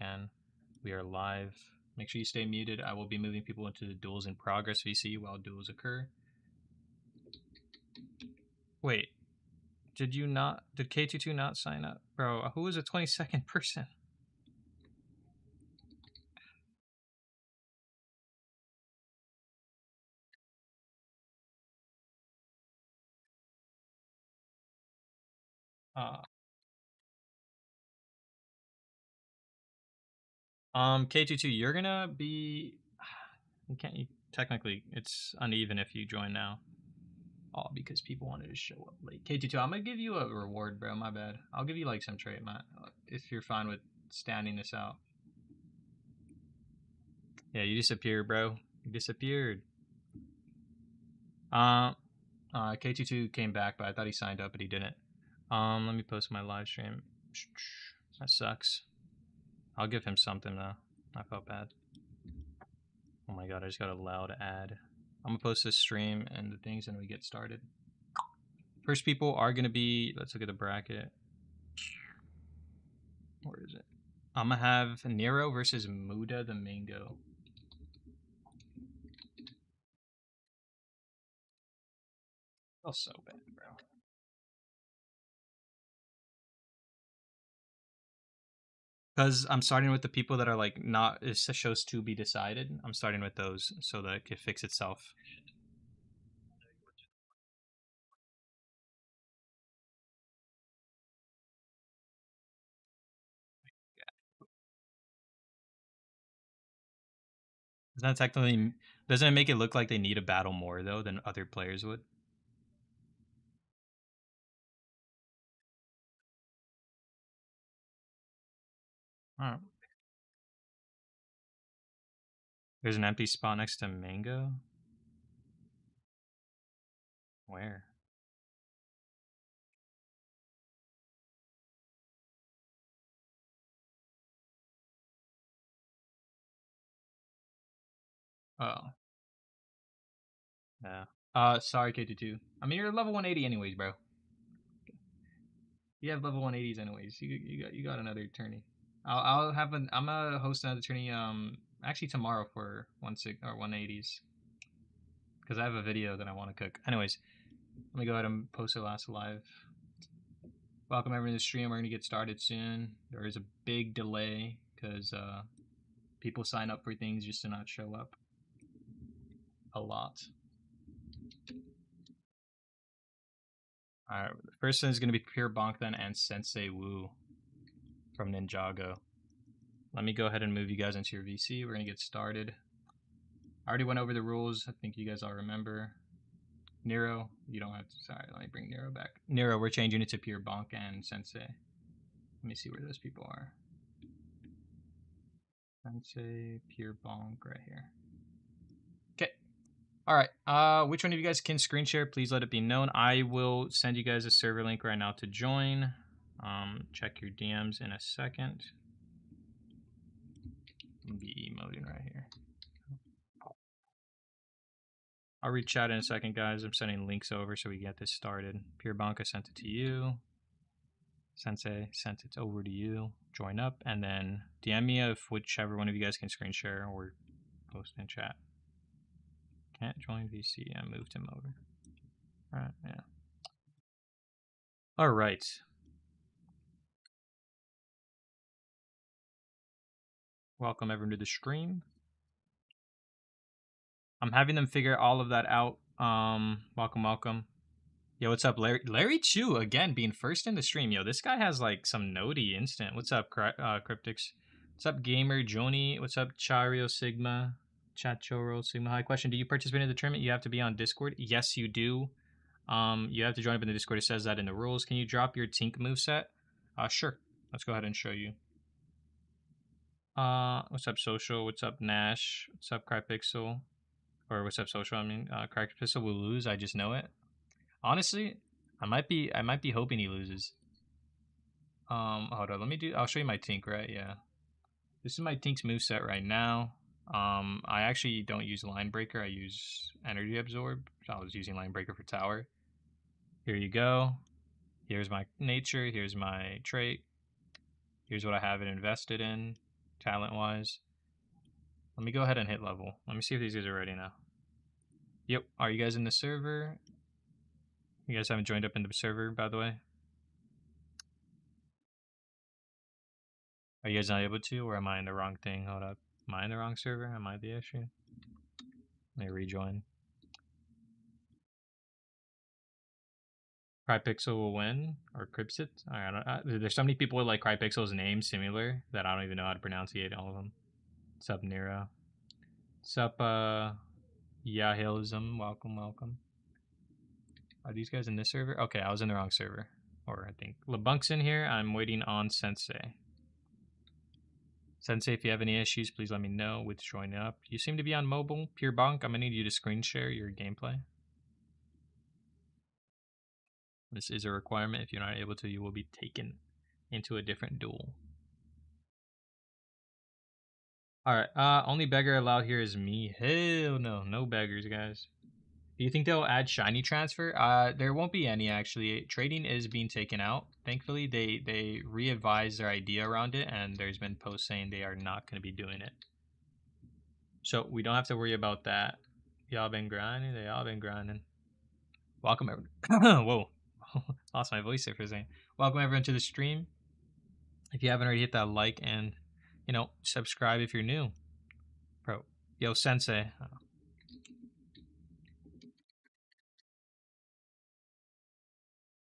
can. We are live. Make sure you stay muted. I will be moving people into the duels in progress VC while duels occur. Wait, did K22 not sign up? Bro, who was a 22nd person? K22, you're gonna be. Technically, it's uneven if you join now. All because people wanted to show up late. K22, I'm gonna give you a reward, bro. My bad. I'll give you like some trait, Matt, if you're fine with standing this out. Yeah, you disappeared, bro. You disappeared. K22 came back, but I thought he signed up, but he didn't. Let me post my live stream. That sucks. I'll give him something though. I felt bad. Oh my god, I just got a loud ad. I'm gonna post this stream and the things and we get started. First people are gonna be, let's look at the bracket. Where is it? I'm gonna have Nero versus Muda the Mango. Feels so bad, bro. Because I'm starting with the people that are like not, it shows to be decided. I'm starting with those so that it can fix itself. Isn't that technically, doesn't it make it look like they need a battle more though than other players would? Alright. There's an empty spot next to Mango. Where? Oh. Yeah. Sorry, K22. I mean, you're level 180 anyways, bro. You have level 180s anyways. You got another tourney. I'm gonna host another tourney actually tomorrow for 180s because I have a video that I want to cook. Anyways, let me go ahead and post it last live. Welcome everyone to the stream. We're gonna get started soon. There is a big delay because people sign up for things just to not show up. A lot. Alright, the first one is going to be Pure Bonk then and Sensei Wu from Ninjago. Let me go ahead and move you guys into your VC. We're going to get started. I already went over the rules. I think you guys all remember. Nero, you don't have to. Sorry, let me bring Nero back. Nero, we're changing it to Pure Bonk and Sensei. Let me see where those people are. Sensei, Pure Bonk, right here. Okay. All right. Which one of you guys can screen share? Please let it be known. I will send you guys a server link right now to join. Check your DMs in a second. I'll be emoting right here. I'll read chat in a second, guys. I'm sending links over so we get this started. Pure Banca sent it to you. Sensei sent it over to you. Join up and then DM me if whichever one of you guys can screen share or post in chat. Can't join VC. I moved him over. All right, yeah. All right. Welcome everyone to the stream. I'm having them figure all of that out. Welcome. Yo, what's up, Larry? Larry Chu again, being first in the stream. Yo, this guy has like some noti instant. What's up, Cryptics? What's up, Gamer Joni? What's up, Chario Sigma? Chachoro Sigma. Hi, question: do you participate in the tournament? You have to be on Discord. Yes, you do. You have to join up in the Discord. It says that in the rules. Can you drop your Tink moveset? Sure. Let's go ahead and show you. What's up, Social? What's up, Nash? What's up, Crypixel? Or what's up, Social? I mean, Crypixel will lose. I just know it. Honestly, I might be hoping he loses. Hold on, I'll show you my Tink, right? Yeah. This is my Tink's moveset right now. I actually don't use Line Breaker, I use Energy Absorb. I was using Line Breaker for Tower. Here you go. Here's my nature, here's my trait. Here's what I have it invested in. talent-wise. Let me go ahead and hit level. Let me see if these guys are ready now. Yep. Are you guys in the server? You guys haven't joined up in the server, by the way. Are you guys not able to, or am I in the wrong thing? Hold up. Am I in the wrong server? Am I the issue? Let me rejoin. Crypixel will win, or Cripsit. There's so many people with like Crypixel's name similar that I don't even know how to pronunciate all of them. What's up, Nero? What's up, Yahilism? Welcome, welcome. Are these guys in this server? Okay, I was in the wrong server. Or I think LeBunk's in here. I'm waiting on Sensei. Sensei, if you have any issues, please let me know with joining up. You seem to be on mobile. Pure Bonk, I'm going to need you to screen share your gameplay. This is a requirement. If you're not able to, you will be taken into a different duel. Alright, only beggar allowed here is me. Hell no, no beggars, guys. Do you think they'll add shiny transfer? There won't be any, actually. Trading is being taken out. Thankfully, they re-advised their idea around it, and there's been posts saying they are not going to be doing it. So we don't have to worry about that. Y'all been grinding? They all been grinding. Welcome, everyone. Whoa. Lost my voice there for a second. Welcome, everyone, to the stream. If you haven't already, hit that like and, subscribe if you're new. Bro. Yo, Sensei.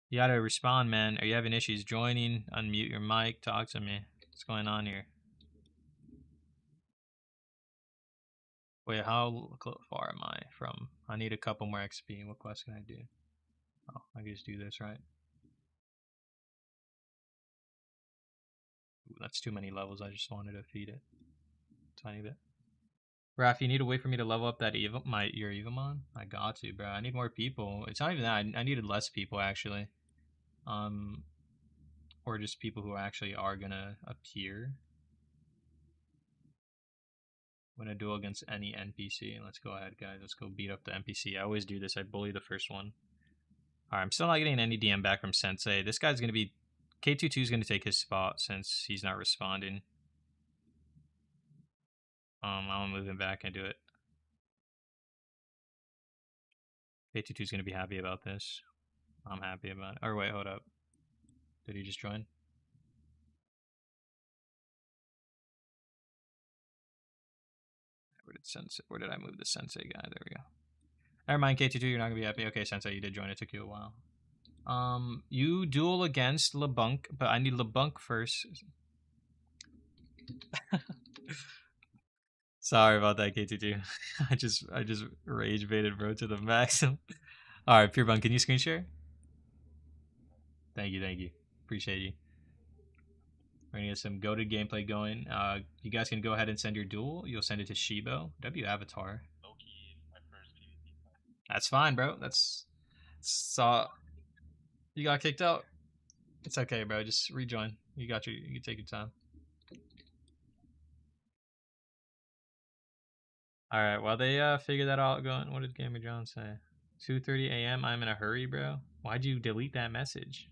You gotta respond, man. Are you having issues joining? Unmute your mic. Talk to me. What's going on here? Wait, how far am I from? I need a couple more XP. What quest can I do? Oh, I can just do this, right? Ooh, that's too many levels. I just wanted to feed it. Tiny bit. Raph, you need to wait for me to level up that your Evomon? I got to, bro. I need more people. It's not even that. I needed less people, actually. Or just people who actually are gonna appear. I'm gonna duel against any NPC. Let's go ahead, guys. Let's go beat up the NPC. I always do this. I bully the first one. Alright, I'm still not getting any DM back from Sensei. This guy's gonna be... K22 is gonna take his spot since he's not responding. I'm gonna move him back and do it. K22 is gonna be happy about this. I'm happy about it. Or wait, hold up. Did he just join? Where did I move the Sensei guy? There we go. Never mind, K22, you're not gonna be happy. Okay, Sensei, you did join. It took you a while. You duel against LeBunk, but I need LeBunk first. Sorry about that, K22. I just rage baited, bro, to the maximum. All right, Pure Bunk, can you screen share? Thank you. Appreciate you. We're gonna get some goated gameplay going. You guys can go ahead and send your duel. You'll send it to Shibo. W Avatar. That's fine, bro. That's you got kicked out. It's okay, bro. Just rejoin. You can take your time. All right. While they figure that out, going. What did Gamer John say? 2:30 a.m. I'm in a hurry, bro. Why'd you delete that message?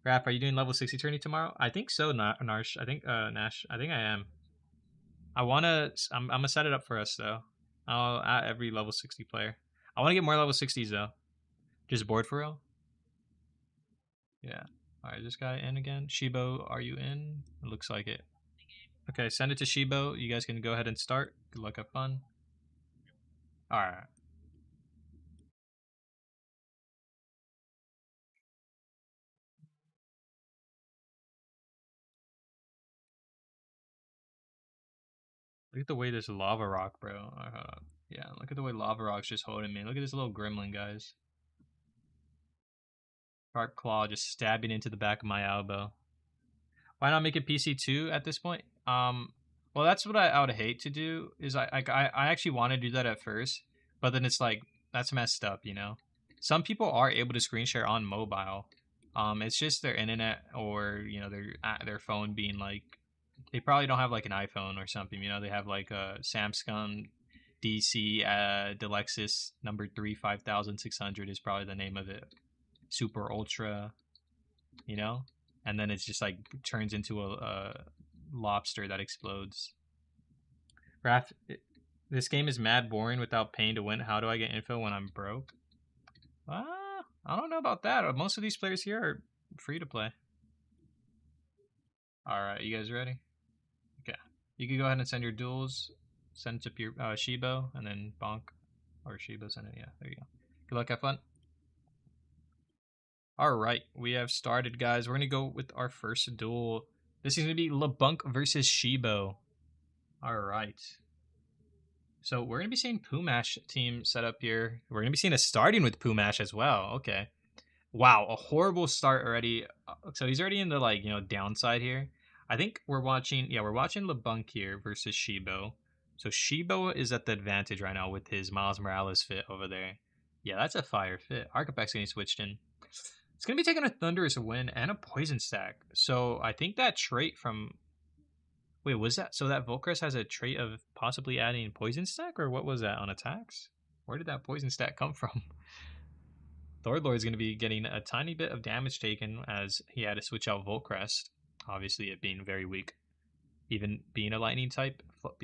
Raph, are you doing level 60 tourney tomorrow? I think so, Narsh. I think Nash. I think I am. I'm gonna set it up for us though. I'll add every level 60 player. I want to get more level 60s though. Just bored for real? Yeah. All right, this guy in again. Shibo, are you in? It looks like it. Okay, send it to Shibo. You guys can go ahead and start. Good luck, have fun. All right. Look at the way this lava rock, bro. Yeah, look at the way lava rock's just holding me. Look at this little gremlin, guys. Sharp claw just stabbing into the back of my elbow. Why not make it PC2 at this point? Well, that's what I would hate to do. Is I actually want to do that at first, but then it's like that's messed up, you know. Some people are able to screen share on mobile. It's just their internet or their phone being like they probably don't have like an iPhone or something. You know, they have like a Samsung DC Delexis number 3 5600 is probably the name of it. Super Ultra, you know, and then it's just like turns into a lobster that explodes. Raph, this game is mad boring without paying to win. How do I get info when I'm broke? I don't know about that. Most of these players here are free to play. All right, you guys ready? Okay. You can go ahead and send your duels. Send to your Shibo, and then Bonk. Or Shibo, send it. Yeah, there you go. Good luck, have fun. All right, we have started, guys. We're going to go with our first duel. This is going to be LeBunk versus Shibo. All right. So we're going to be seeing Pumash team set up here. We're going to be seeing a starting with Pumash as well. Okay. Wow, a horrible start already. So he's already in the, like, downside here. I think we're watching LeBunk here versus Shibo. So Shibo is at the advantage right now with his Miles Morales fit over there. Yeah, that's a fire fit. Archipex's getting switched in. It's going to be taking a Thunderous Wind and a Poison Stack. So I think that trait from... Wait, was that... So that Volcrest has a trait of possibly adding Poison Stack? Or what was that on attacks? Where did that Poison Stack come from? Thorlord is going to be getting a tiny bit of damage taken as he had to switch out Volcrest. Obviously, it being very weak. Even being a lightning type,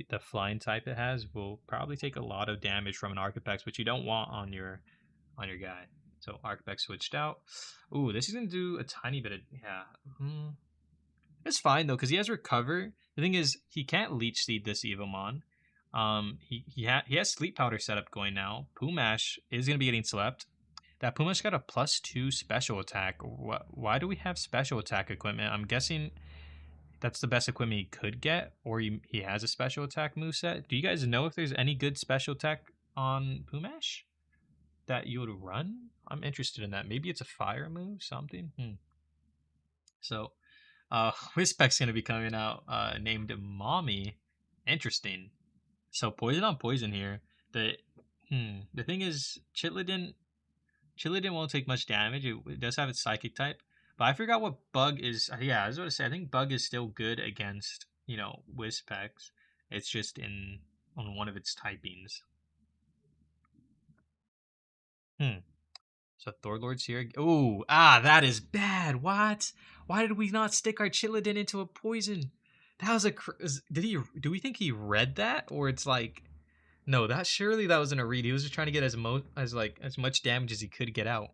the flying type it has will probably take a lot of damage from an Archipex, which you don't want on your guy. So Archipex switched out. Ooh, this is going to do a tiny bit of... Yeah. It's fine, though, because he has Recover. The thing is, he can't Leech Seed this Evomon. He has Sleep Powder setup going now. Pumash is going to be getting slept. That Puma's got a +2 special attack. Why do we have special attack equipment? I'm guessing that's the best equipment he could get, or he has a special attack moveset. Do you guys know if there's any good special attack on Pumash that you would run? I'm interested in that. Maybe it's a fire move, something. So, Wispec's going to be coming out named Mommy. Interesting. So, poison on poison here. The thing is, Chitlidin won't take much damage. It does have its psychic type. But I forgot what Bug is. Yeah, I was going to say, I think Bug is still good against, Wispex. It's just on one of its typings. So Thorlord's here. Ooh, that is bad. What? Why did we not stick our Chitlidin into a poison? That was do we think he read that? Or it's like, no, surely that wasn't a read. He was just trying to get as much damage as he could get out.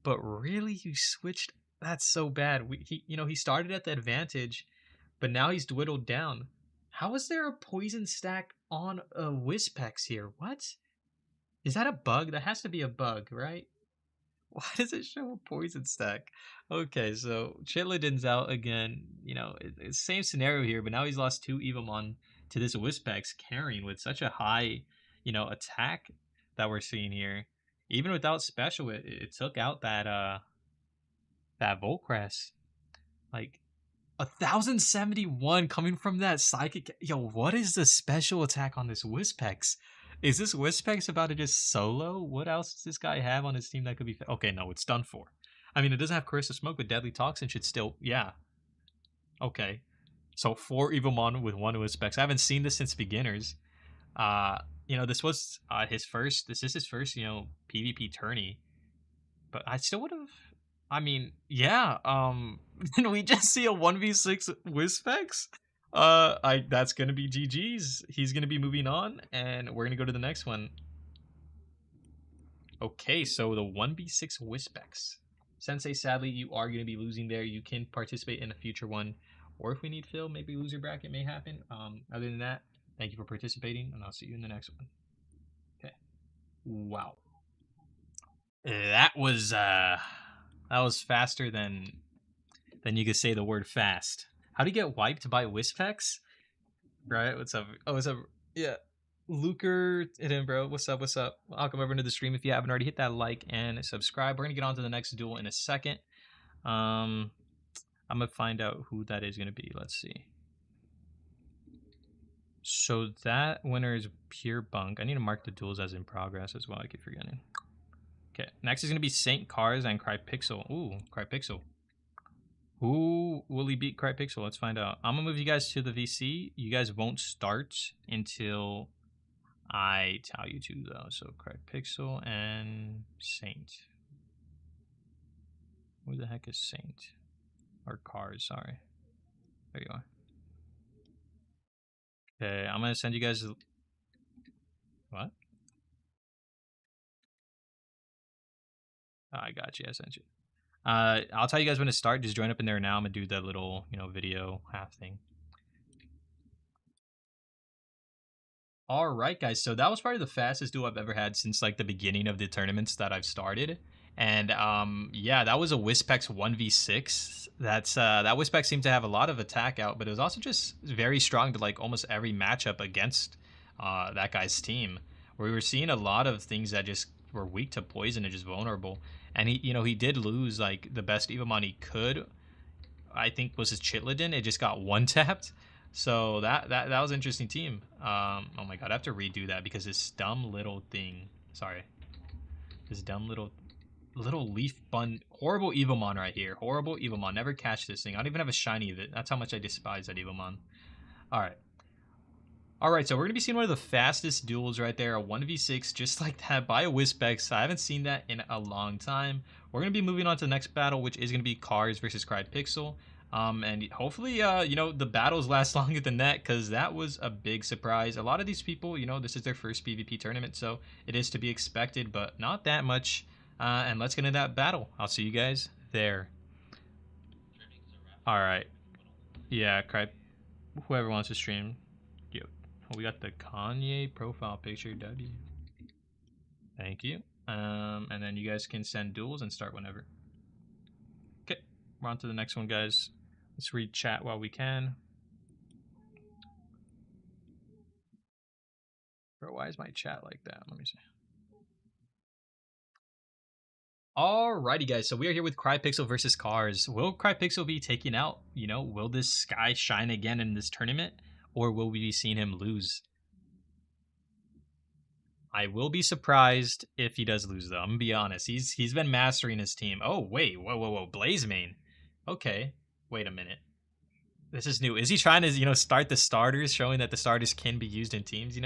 But really, you switched? That's so bad. He started at the advantage, but now he's dwindled down. How is there a poison stack on a Wispex here? What? Is that a bug? That has to be a bug, right? Why does it show a poison stack? Okay, so Chitlidin's out again. It's same scenario here, but now he's lost 2 Evomon to this Wispex, carrying with such a high, attack that we're seeing here. Even without special, it took out that Volcrest. Like 1,071 coming from that psychic. Yo, what is the special attack on this Wispex? Is this Wispex about to just solo? What else does this guy have on his team that could be... Okay, no, it's done for. I mean, it doesn't have Corrosive Smoke, but Deadly Toxin should still... Yeah. Okay. So 4 Evomon with 1 Wispex. I haven't seen this since beginners. This was his first... This is his first, PvP tourney. But I still would have... I mean, yeah. Didn't we just see a 1v6 Wispex? That's gonna be GG's. He's gonna be moving on, and we're gonna go to the next one. Okay, so the 1v6 Wispex. Sensei, sadly, you are gonna be losing there. You can participate in a future one, or if we need Phil, maybe loser bracket may happen. Other than that, thank you for participating, and I'll see you in the next one. Okay. Wow. That was faster than you could say the word fast. How do you get wiped by Wispex? Right? What's up? Oh, what's up? Yeah. Luker, hit in, bro. What's up? I'll come over into the stream if you haven't already. Hit that like and subscribe. We're going to get on to the next duel in a second. I'm going to find out who that is going to be. Let's see. So that winner is Pure Bunk. I need to mark the duels as in progress as well. I keep forgetting. Okay. Next is going to be Saint Cars and Crypixel. Ooh, Crypixel. Who will he beat Crypixel? Let's find out. I'm going to move you guys to the VC. You guys won't start until I tell you to, though. So Crypixel and Saint. Who the heck is Saint? Or Cars, sorry. There you are. Okay, I'm gonna send you guys. What? Oh, I got you. I sent you. I'll tell you guys when to start. Just join up in there now. I'm gonna do the little, video half thing. All right, guys. So that was probably the fastest duel I've ever had since like the beginning of the tournaments that I've started. And yeah, that was a Wispex 1v6. That Wispex seemed to have a lot of attack out, but it was also just very strong to like almost every matchup against that guy's team. Where we were seeing a lot of things that just were weak to poison and just vulnerable. And he did lose like the best Evomon he could. I think was his Chitliden. It just got one tapped. So that was an interesting team. Oh my god, I have to redo that because this dumb little thing. Sorry, this dumb little leaf bun. Horrible Evomon right here. Horrible Evomon. Never catch this thing. I don't even have a shiny of it. That's how much I despise that Evomon. All right. All right, so we're gonna be seeing one of the fastest duels right there, a 1v6, just like that by a Wispex. I haven't seen that in a long time. We're gonna be moving on to the next battle, which is gonna be Cars versus Crypixel. And hopefully, the battles last longer than that, because that was a big surprise. A lot of these people, this is their first PvP tournament, so it is to be expected, but not that much. And let's get into that battle. I'll see you guys there. All right. Yeah, whoever wants to stream. Yo, we got the Kanye profile picture. W. Thank you. And then you guys can send duels and start whenever. Okay, we're on to the next one, guys. Let's read chat while we can. Bro, why is my chat like that? Let me see. Alrighty, guys. So we are here with Crypixel versus Cars. Will Crypixel be taken out? Will this sky shine again in this tournament, or will we be seeing him lose? I will be surprised if he does lose, though. I'm gonna be honest. He's been mastering his team. Oh wait, whoa, Blaze main. Okay, wait a minute. This is new. Is he trying to start the starters, showing that the starters can be used in teams?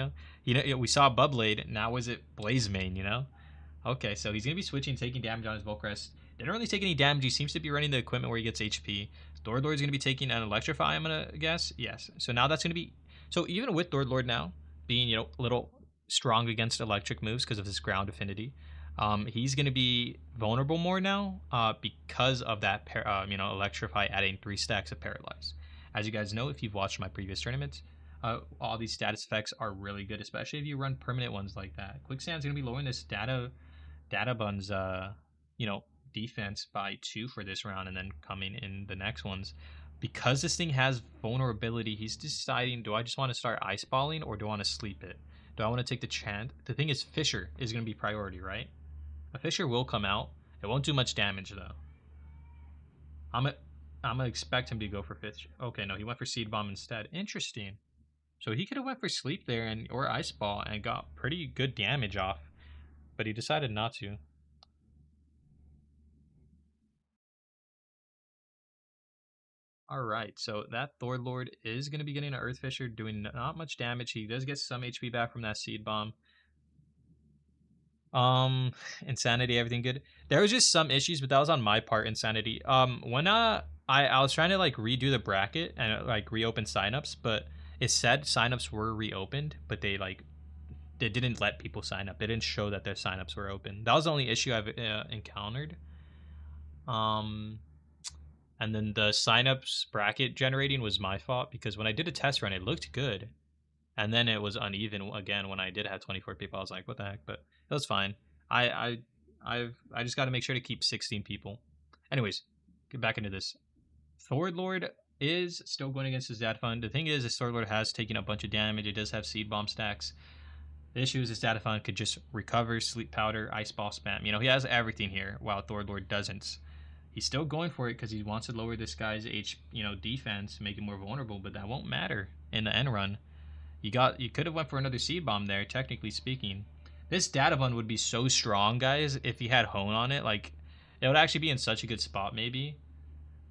We saw Bubblade. Now is it Blaze main? Okay, so he's going to be switching, taking damage on his Volcrest. Didn't really take any damage. He seems to be running the equipment where he gets HP. Lord is going to be taking an Electrify, I'm going to guess. Yes. So now that's going to be... So even with Lord now being, a little strong against electric moves because of his ground affinity, he's going to be vulnerable more now because of that, Electrify adding 3 stacks of Paralyze. As you guys know, if you've watched my previous tournaments, all these status effects are really good, especially if you run permanent ones like that. Quicksand's going to be lowering this Databun's defense by 2 for this round, and then coming in the next ones. Because this thing has vulnerability, he's deciding, do I just want to start ice balling or do I want to sleep it? Do I want to take the chance? The thing is, Fisher is going to be priority, right? A Fisher will come out. It won't do much damage though. I'm gonna expect him to go for Fisher. Okay, no, he went for Seed Bomb instead. Interesting. So he could have went for sleep there or ice ball and got pretty good damage off, but he decided not to. All right, so that Thor Lord is going to be getting an Earth Fisher, doing not much damage. He does get some HP back from that Seed Bomb. Insanity, everything good. There was just some issues, but that was on my part. Insanity. When I was trying to like redo the bracket and like reopen signups, but it said signups were reopened, but they didn't let people sign up. They didn't show that their signups were open. That was the only issue I've encountered. And then the signups bracket generating was my fault because when I did a test run, it looked good. And then it was uneven again when I did have 24 people. I was like, what the heck? But it was fine. I just got to make sure to keep 16 people. Anyways, get back into this. Thord Lord is still going against his Data Fund. The thing is, his Thord Lord has taken a bunch of damage. It does have Seed Bomb stacks. The issue is his Data Fund could just recover, Sleep Powder, Ice Ball spam. He has everything here, while Thord Lord doesn't. He's still going for it because he wants to lower this guy's defense, make it more vulnerable, but that won't matter in the end run. You could have went for another Seed Bomb there, technically speaking. This Data Fund would be so strong, guys, if he had Hone on it. Like, it would actually be in such a good spot, maybe,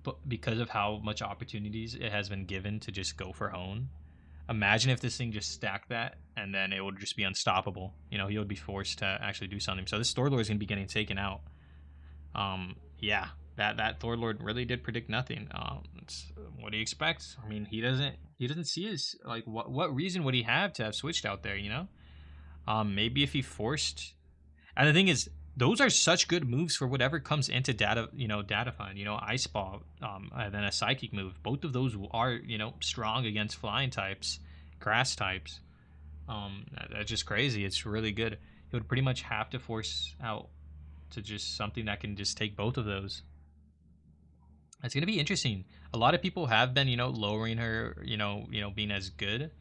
but because of how much opportunities it has been given to just go for Hone. Imagine if this thing just stacked that, and then it would just be unstoppable. He would be forced to actually do something. So this Thor Lord is going to be getting taken out. Yeah. that Thor Lord really did predict nothing. What do you expect? I mean, he doesn't see his like what reason would he have to have switched out there? You know, maybe if he forced. And the thing is, those are such good moves for whatever comes into data. You know, data find. You know, ice ball. And then a psychic move. Both of those are strong against flying types, grass types. That's just crazy. It's really good. He would pretty much have to force out to just something that can just take both of those. It's gonna be interesting. A lot of people have been, lowering her, being as good,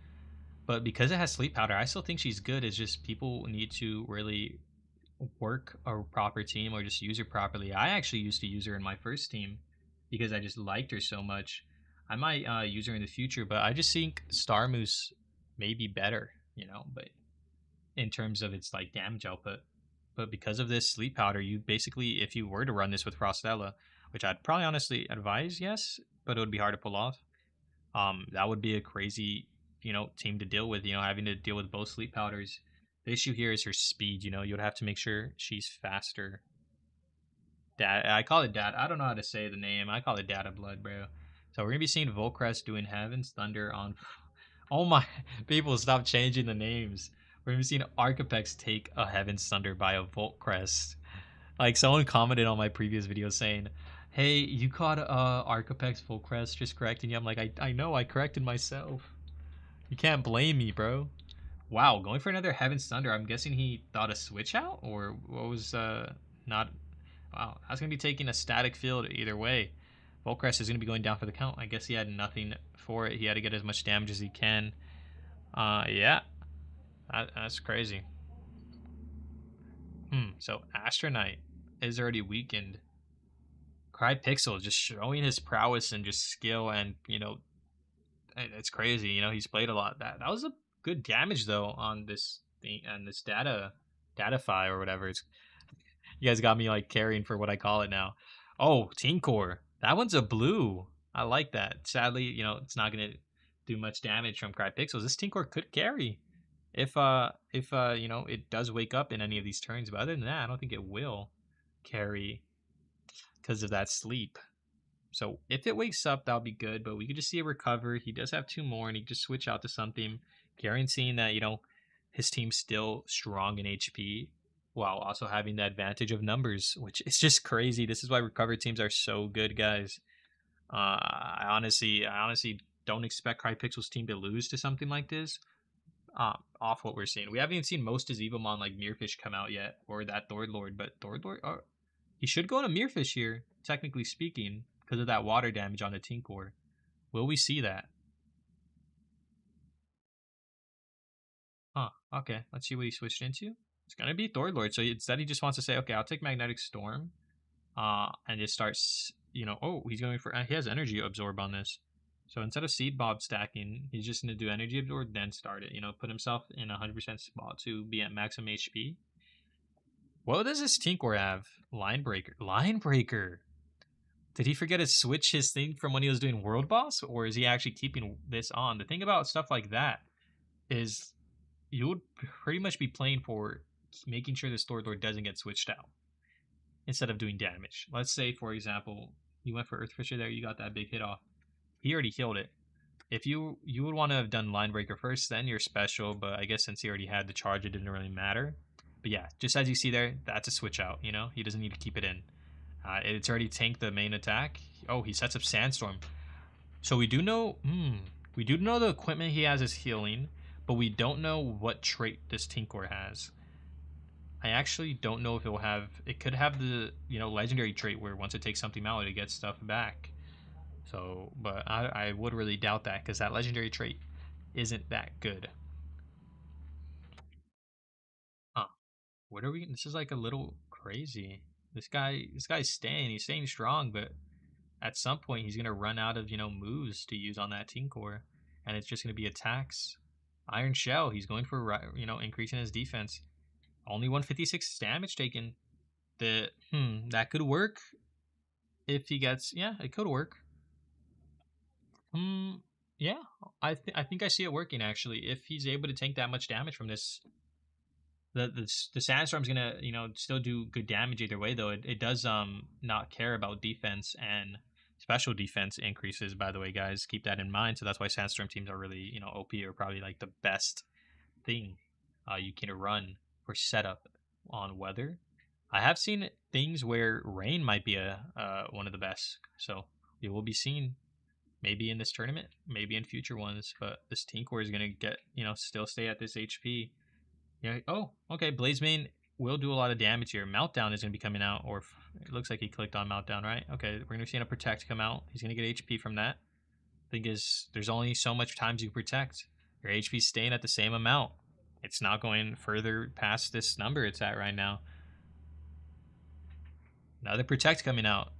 but because it has sleep powder, I still think she's good. It's just people need to really work a proper team or just use her properly. I actually used to use her in my first team because I just liked her so much. I might use her in the future, but I just think Star Moose may be better, but in terms of its like damage output. But because of this sleep powder, you basically, if you were to run this with Frostella, which I'd probably honestly advise, yes, but it would be hard to pull off. That would be a crazy, team to deal with. Having to deal with both sleep powders. The issue here is her speed. You'd have to make sure she's faster. Dad, I call it Dad. I don't know how to say the name. I call it Data Blood, bro. So we're gonna be seeing Volcrest doing Heaven's Thunder on. Oh my! People, stop changing the names. We're gonna be seeing Arcapex take a Heaven's Thunder by a Volcrest. Like someone commented on my previous video saying, "Hey, you caught Arcapex Volcrest, just correcting you." I'm like, I know, I corrected myself. You can't blame me, bro. Wow, going for another Heaven's Thunder. I'm guessing he thought a switch out, or what was not. Wow, that's gonna be taking a static field either way. Volcrest is gonna be going down for the count. I guess he had nothing for it. He had to get as much damage as he can. Yeah, that's crazy. So Astronite is already weakened. Crypixel just showing his prowess and just skill, and it's crazy. He's played a lot. That was a good damage though on this thing and this datafy or whatever. You guys got me like carrying for what I call it now. Oh, Team Core. That one's a blue. I like that. Sadly, it's not gonna do much damage from Crypixels. This Team Core could carry if it does wake up in any of these turns. But other than that, I don't think it will carry because of that sleep. So if it wakes up, that'll be good. But we could just see a recover. He does have two more, and he just switch out to something, guaranteeing that his team's still strong in HP, while also having the advantage of numbers, which is just crazy. This is why recovery teams are so good, guys. I honestly don't expect Crypixel's team to lose to something like this. Off what we're seeing, we haven't even seen most of Evomon like Mirfish come out yet, or that Thord Lord. But Thord Lord, he should go to Mirfish here, technically speaking, because of that water damage on the Tinkor. Will we see that? Huh. Okay, let's see what he switched into. It's gonna be Thord Lord. So instead, he just wants to say, okay, I'll take Magnetic Storm, and just starts. Oh, he's going for. He has Energy Absorb on this. So instead of Seed Bob stacking, he's just gonna do Energy Absorb, then start it. Put himself in a 100% spot to be at maximum HP. What does this Tinkor have? Line Breaker. Line Breaker. Did he forget to switch his thing from when he was doing World Boss, or is he actually keeping this on? The thing about stuff like that is you would pretty much be playing for making sure the Thord Lord doesn't get switched out instead of doing damage. Let's say, for example, you went for Earth Fisher there, you got that big hit off. He already healed it. If you would want to have done Line Breaker first, then you're special, but I guess since he already had the charge, it didn't really matter. But yeah, just as you see there, that's a switch out, He doesn't need to keep it in. It's already tanked the main attack. Oh, he sets up Sandstorm. So we do know the equipment he has is healing, but we don't know what trait this Tinkor has. I actually don't know if it will have. It could have the legendary trait where once it takes something out, it gets stuff back. So, but I would really doubt that because that legendary trait isn't that good. Huh? What are we? This is like a little crazy. This guy's staying. He's staying strong, but at some point he's gonna run out of moves to use on that Tinkor, and it's just gonna be attacks. Iron Shell. He's going for increasing his defense. Only 156 damage taken. That could work if he gets. Yeah, it could work. Yeah, I think I see it working actually. If he's able to tank that much damage from this, the sandstorm's gonna still do good damage either way though. It does not care about defense and special defense increases, by the way, guys. Keep that in mind. So that's why sandstorm teams are really OP, or probably like the best thing you can run for setup on weather. I have seen things where rain might be a one of the best, so we will be seeing maybe in this tournament, maybe in future ones. But this Tinkor is gonna get still stay at this HP. Yeah. Oh, okay. Blazemane will do a lot of damage here. Meltdown is gonna be coming out, or it looks like he clicked on Meltdown, right? Okay, we're gonna see a Protect come out. He's gonna get HP from that. Thing is, there's only so much times you protect. Your HP's staying at the same amount. It's not going further past this number it's at right now. Another Protect coming out.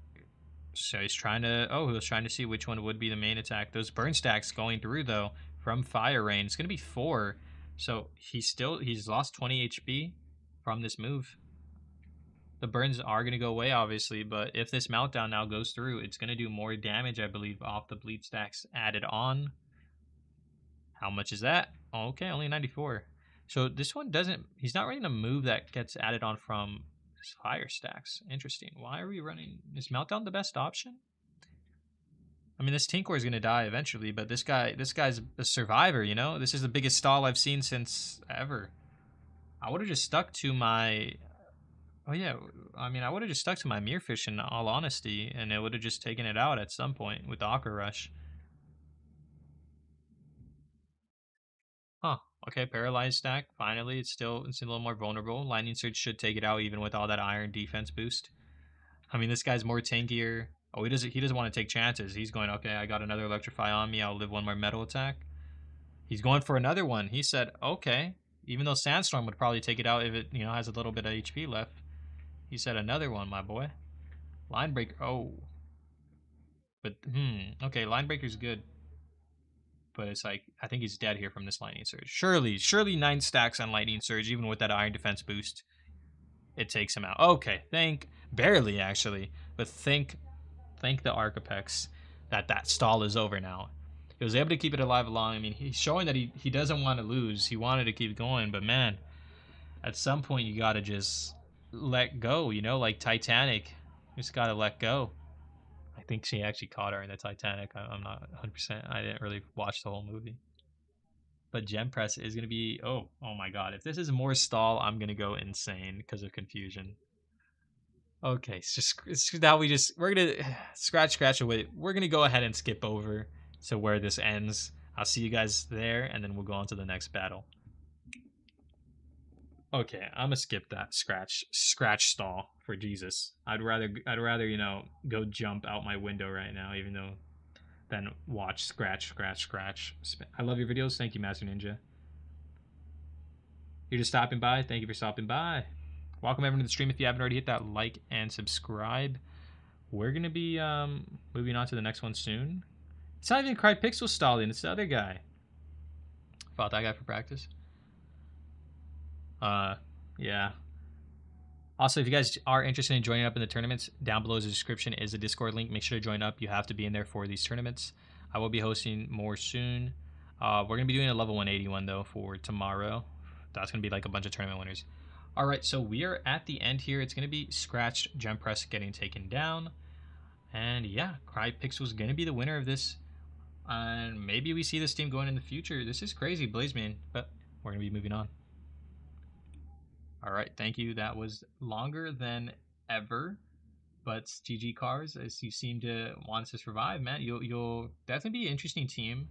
So he's trying to... Oh, he was trying to see which one would be the main attack. Those burn stacks going through, though, from Fire Rain. It's going to be 4. So he's lost 20 HP from this move. The burns are going to go away, obviously, but if this Meltdown now goes through, it's going to do more damage, I believe, off the bleed stacks added on. How much is that? Okay, only 94. So this one doesn't... He's not running a move that gets added on from fire stacks. Interesting. Why are we running... Is Meltdown the best option? I mean, this Tinkor is going to die eventually, but this guy's a survivor, you know? This is the biggest stall I've seen since ever. I would have just stuck to my... Oh, yeah. I mean, I would have just stuck to my Mirrorfish in all honesty, and it would have just taken it out at some point with the Aqua Rush. Huh. Okay, Paralyzed stack. Finally, it's a little more vulnerable. Lightning Surge should take it out even with all that Iron defense boost. I mean, this guy's more tankier. Oh, he doesn't want to take chances. He's going, okay, I got another Electrify on me. I'll live one more metal attack. He's going for another one. He said, okay. Even though Sandstorm would probably take it out if it, has a little bit of HP left. He said another one, my boy. Linebreaker. Oh. But, okay, Linebreaker's good. But it's like, I think he's dead here from this Lightning Surge. Surely 9 stacks on Lightning Surge, even with that Iron Defense boost. It takes him out. Okay, barely actually, but thank the Archapex that stall is over now. He was able to keep it alive long. I mean, he's showing that he doesn't want to lose. He wanted to keep going, but man, at some point you gotta just let go, like Titanic. You just gotta let go. I think she actually caught her in the Titanic. I'm not 100%. I didn't really watch the whole movie. But Gem Press is going to be... Oh my god. If this is more stall, I'm going to go insane because of confusion. Okay, now we're going to scratch away. We're going to go ahead and skip over to where this ends. I'll see you guys there, and then we'll go on to the next battle. Okay, I'm gonna skip that scratch stall for Jesus. I'd rather go jump out my window right now, even though than watch scratch. I love your videos. Thank you, Master Ninja. You're just stopping by. Thank you for stopping by. Welcome everyone to the stream. If you haven't already, hit that like and subscribe. We're gonna be moving on to the next one soon. It's not even Crypixel stalling. It's the other guy. Fought that guy for practice. Yeah. Also, if you guys are interested in joining up in the tournaments, down below in the description is a Discord link. Make sure to join up. You have to be in there for these tournaments. I will be hosting more soon. We're going to be doing a level 181, though, for tomorrow. That's going to be like a bunch of tournament winners. All right, so we are at the end here. It's going to be Scratched Gem Press getting taken down. And yeah, Crypixel's going to be the winner of this. And maybe we see this team going in the future. This is crazy, Blazemane. But we're going to be moving on. All right, thank you. That was longer than ever, but GG Cars, as you seem to want us to survive, man. You'll definitely be an interesting team.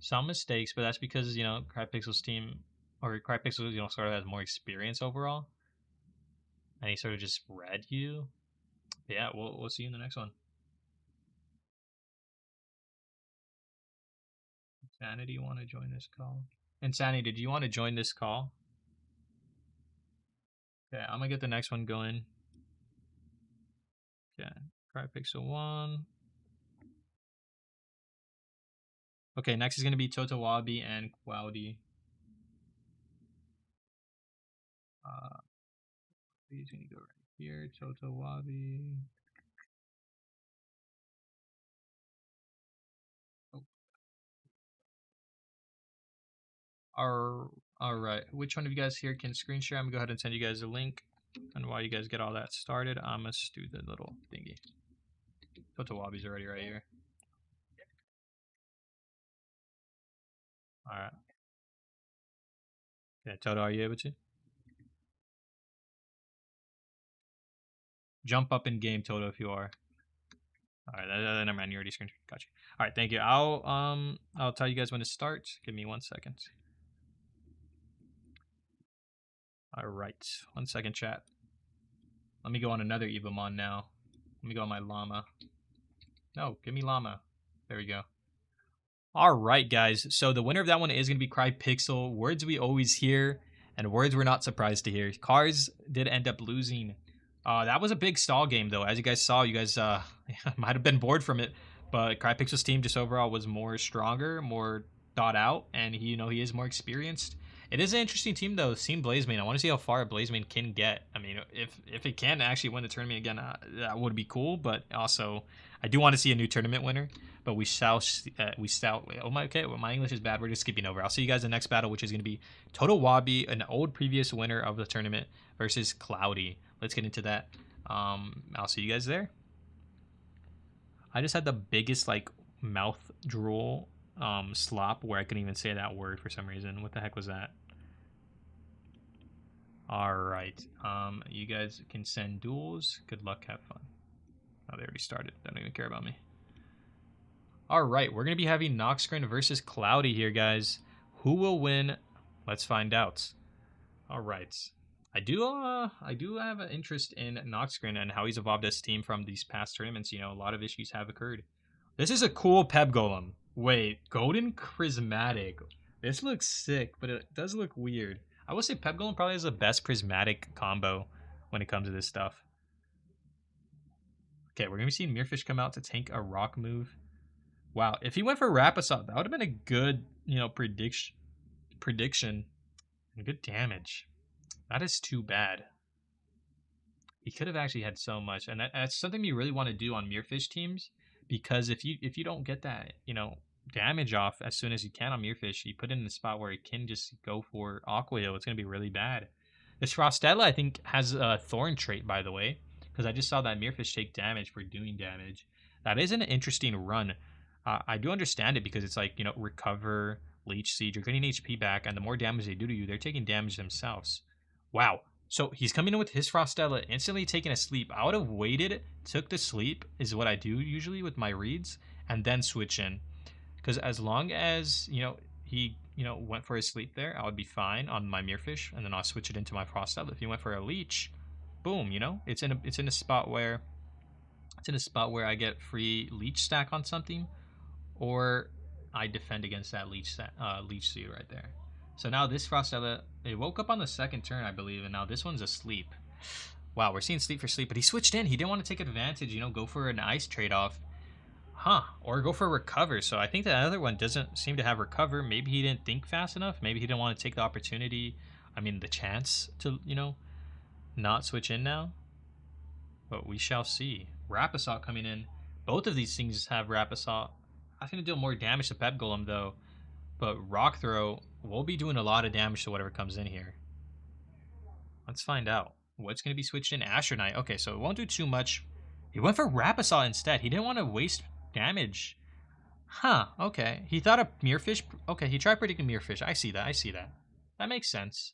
Some mistakes, but that's because Crypixel's team, or Crypixel, sort of has more experience overall, and he sort of just read you. But yeah, we'll see you in the next one. Insanity, you want to join this call? Insanity, did you want to join this call? Okay, I'm gonna get the next one going. Okay, Crypixel 1. Okay, next is going to be Totowabi and Quality. He's going to go right here, Totowabi. Oh. All right. Which one of you guys here can screen share? I'm going to go ahead and send you guys a link. And while you guys get all that started, I'm going to do the little thingy. Totowabi's already right here. All right. Okay, Toto, are you able to? Jump up in game, Toto, if you are. All right, never mind. You already screen. Got you. All right, thank you. I'll tell you guys when to start. Give me 1 second. All right, 1 second, chat. Let me go on another Evomon now. Let me go on my llama. No, give me llama. There we go. All right, guys. So the winner of that one is going to be Crypixel. Words we always hear, and words we're not surprised to hear. Cars did end up losing. That was a big stall game, though. As you guys saw, you guys might have been bored from it, but Crypixel's team just overall was more stronger, more thought out, and he is more experienced. It is an interesting team, though. Team Blazemane. I want to see how far Blazemane can get. I mean, if it can actually win the tournament again, that would be cool. But also, I do want to see a new tournament winner. But we shall. Oh my. Okay, well, my English is bad. We're just skipping over. I'll see you guys in the next battle, which is going to be Totowabi, an old previous winner of the tournament, versus Cloudy. Let's get into that. I'll see you guys there. I just had the biggest like mouth drool slop where I couldn't even say that word for some reason. What the heck was that? All right. You guys can send duels. Good luck. Have fun. Oh, they already started. They don't even care about me. All right. We're going to be having Noxgrin versus Cloudy here, guys. Who will win? Let's find out. All right. I do have an interest in Noxgrin and how he's evolved his team from these past tournaments. A lot of issues have occurred. This is a cool Peb Golem. Wait, Golden Prismatic. This looks sick, but it does look weird. I will say Peb Golem probably has the best prismatic combo when it comes to this stuff. Okay, we're going to be seeing Mirfish come out to tank a rock move. Wow, if he went for Rapisot, that would have been a good, prediction and good damage. That is too bad. He could have actually had so much, and that's something you really want to do on Mirfish teams, because if you don't get that damage off as soon as you can on Mirfish, you put it in a spot where it can just go for Aquio. It's gonna be really bad. This Frostella, I think, has a Thorn trait, by the way, because I just saw that Mirfish take damage for doing damage. That is an interesting run. I do understand it because it's like recover, leech siege, you're getting HP back, and the more damage they do to you, they're taking damage themselves. Wow. So he's coming in with his Frostella, instantly taking a sleep. I would have waited, took the sleep, is what I do usually with my reads, and then switch in. Because as long as, he, went for his sleep there, I would be fine on my Mirfish, and then I'll switch it into my Frostella. If he went for a leech, boom, it's in a spot where I get free leech stack on something, or I defend against that leech seed right there. So now this Frostella, it woke up on the second turn, I believe, and now this one's asleep. Wow, we're seeing sleep for sleep, but he switched in. He didn't want to take advantage, go for an ice trade-off. Huh, or go for recover. So I think the other one doesn't seem to have recover. Maybe he didn't think fast enough. Maybe he didn't want to take the opportunity, the chance to, not switch in now. But we shall see. Rapisot coming in. Both of these things have Rapisot. That's going to deal more damage to Pep Golem, though. But Rock Throw will be doing a lot of damage to whatever comes in here. Let's find out. What's going to be switched in? Astronite. Okay, so it won't do too much. He went for Rapisot instead. He didn't want to waste damage. Huh, okay. He thought of Mirfish. Okay, he tried predicting Mirfish. I see that. That makes sense.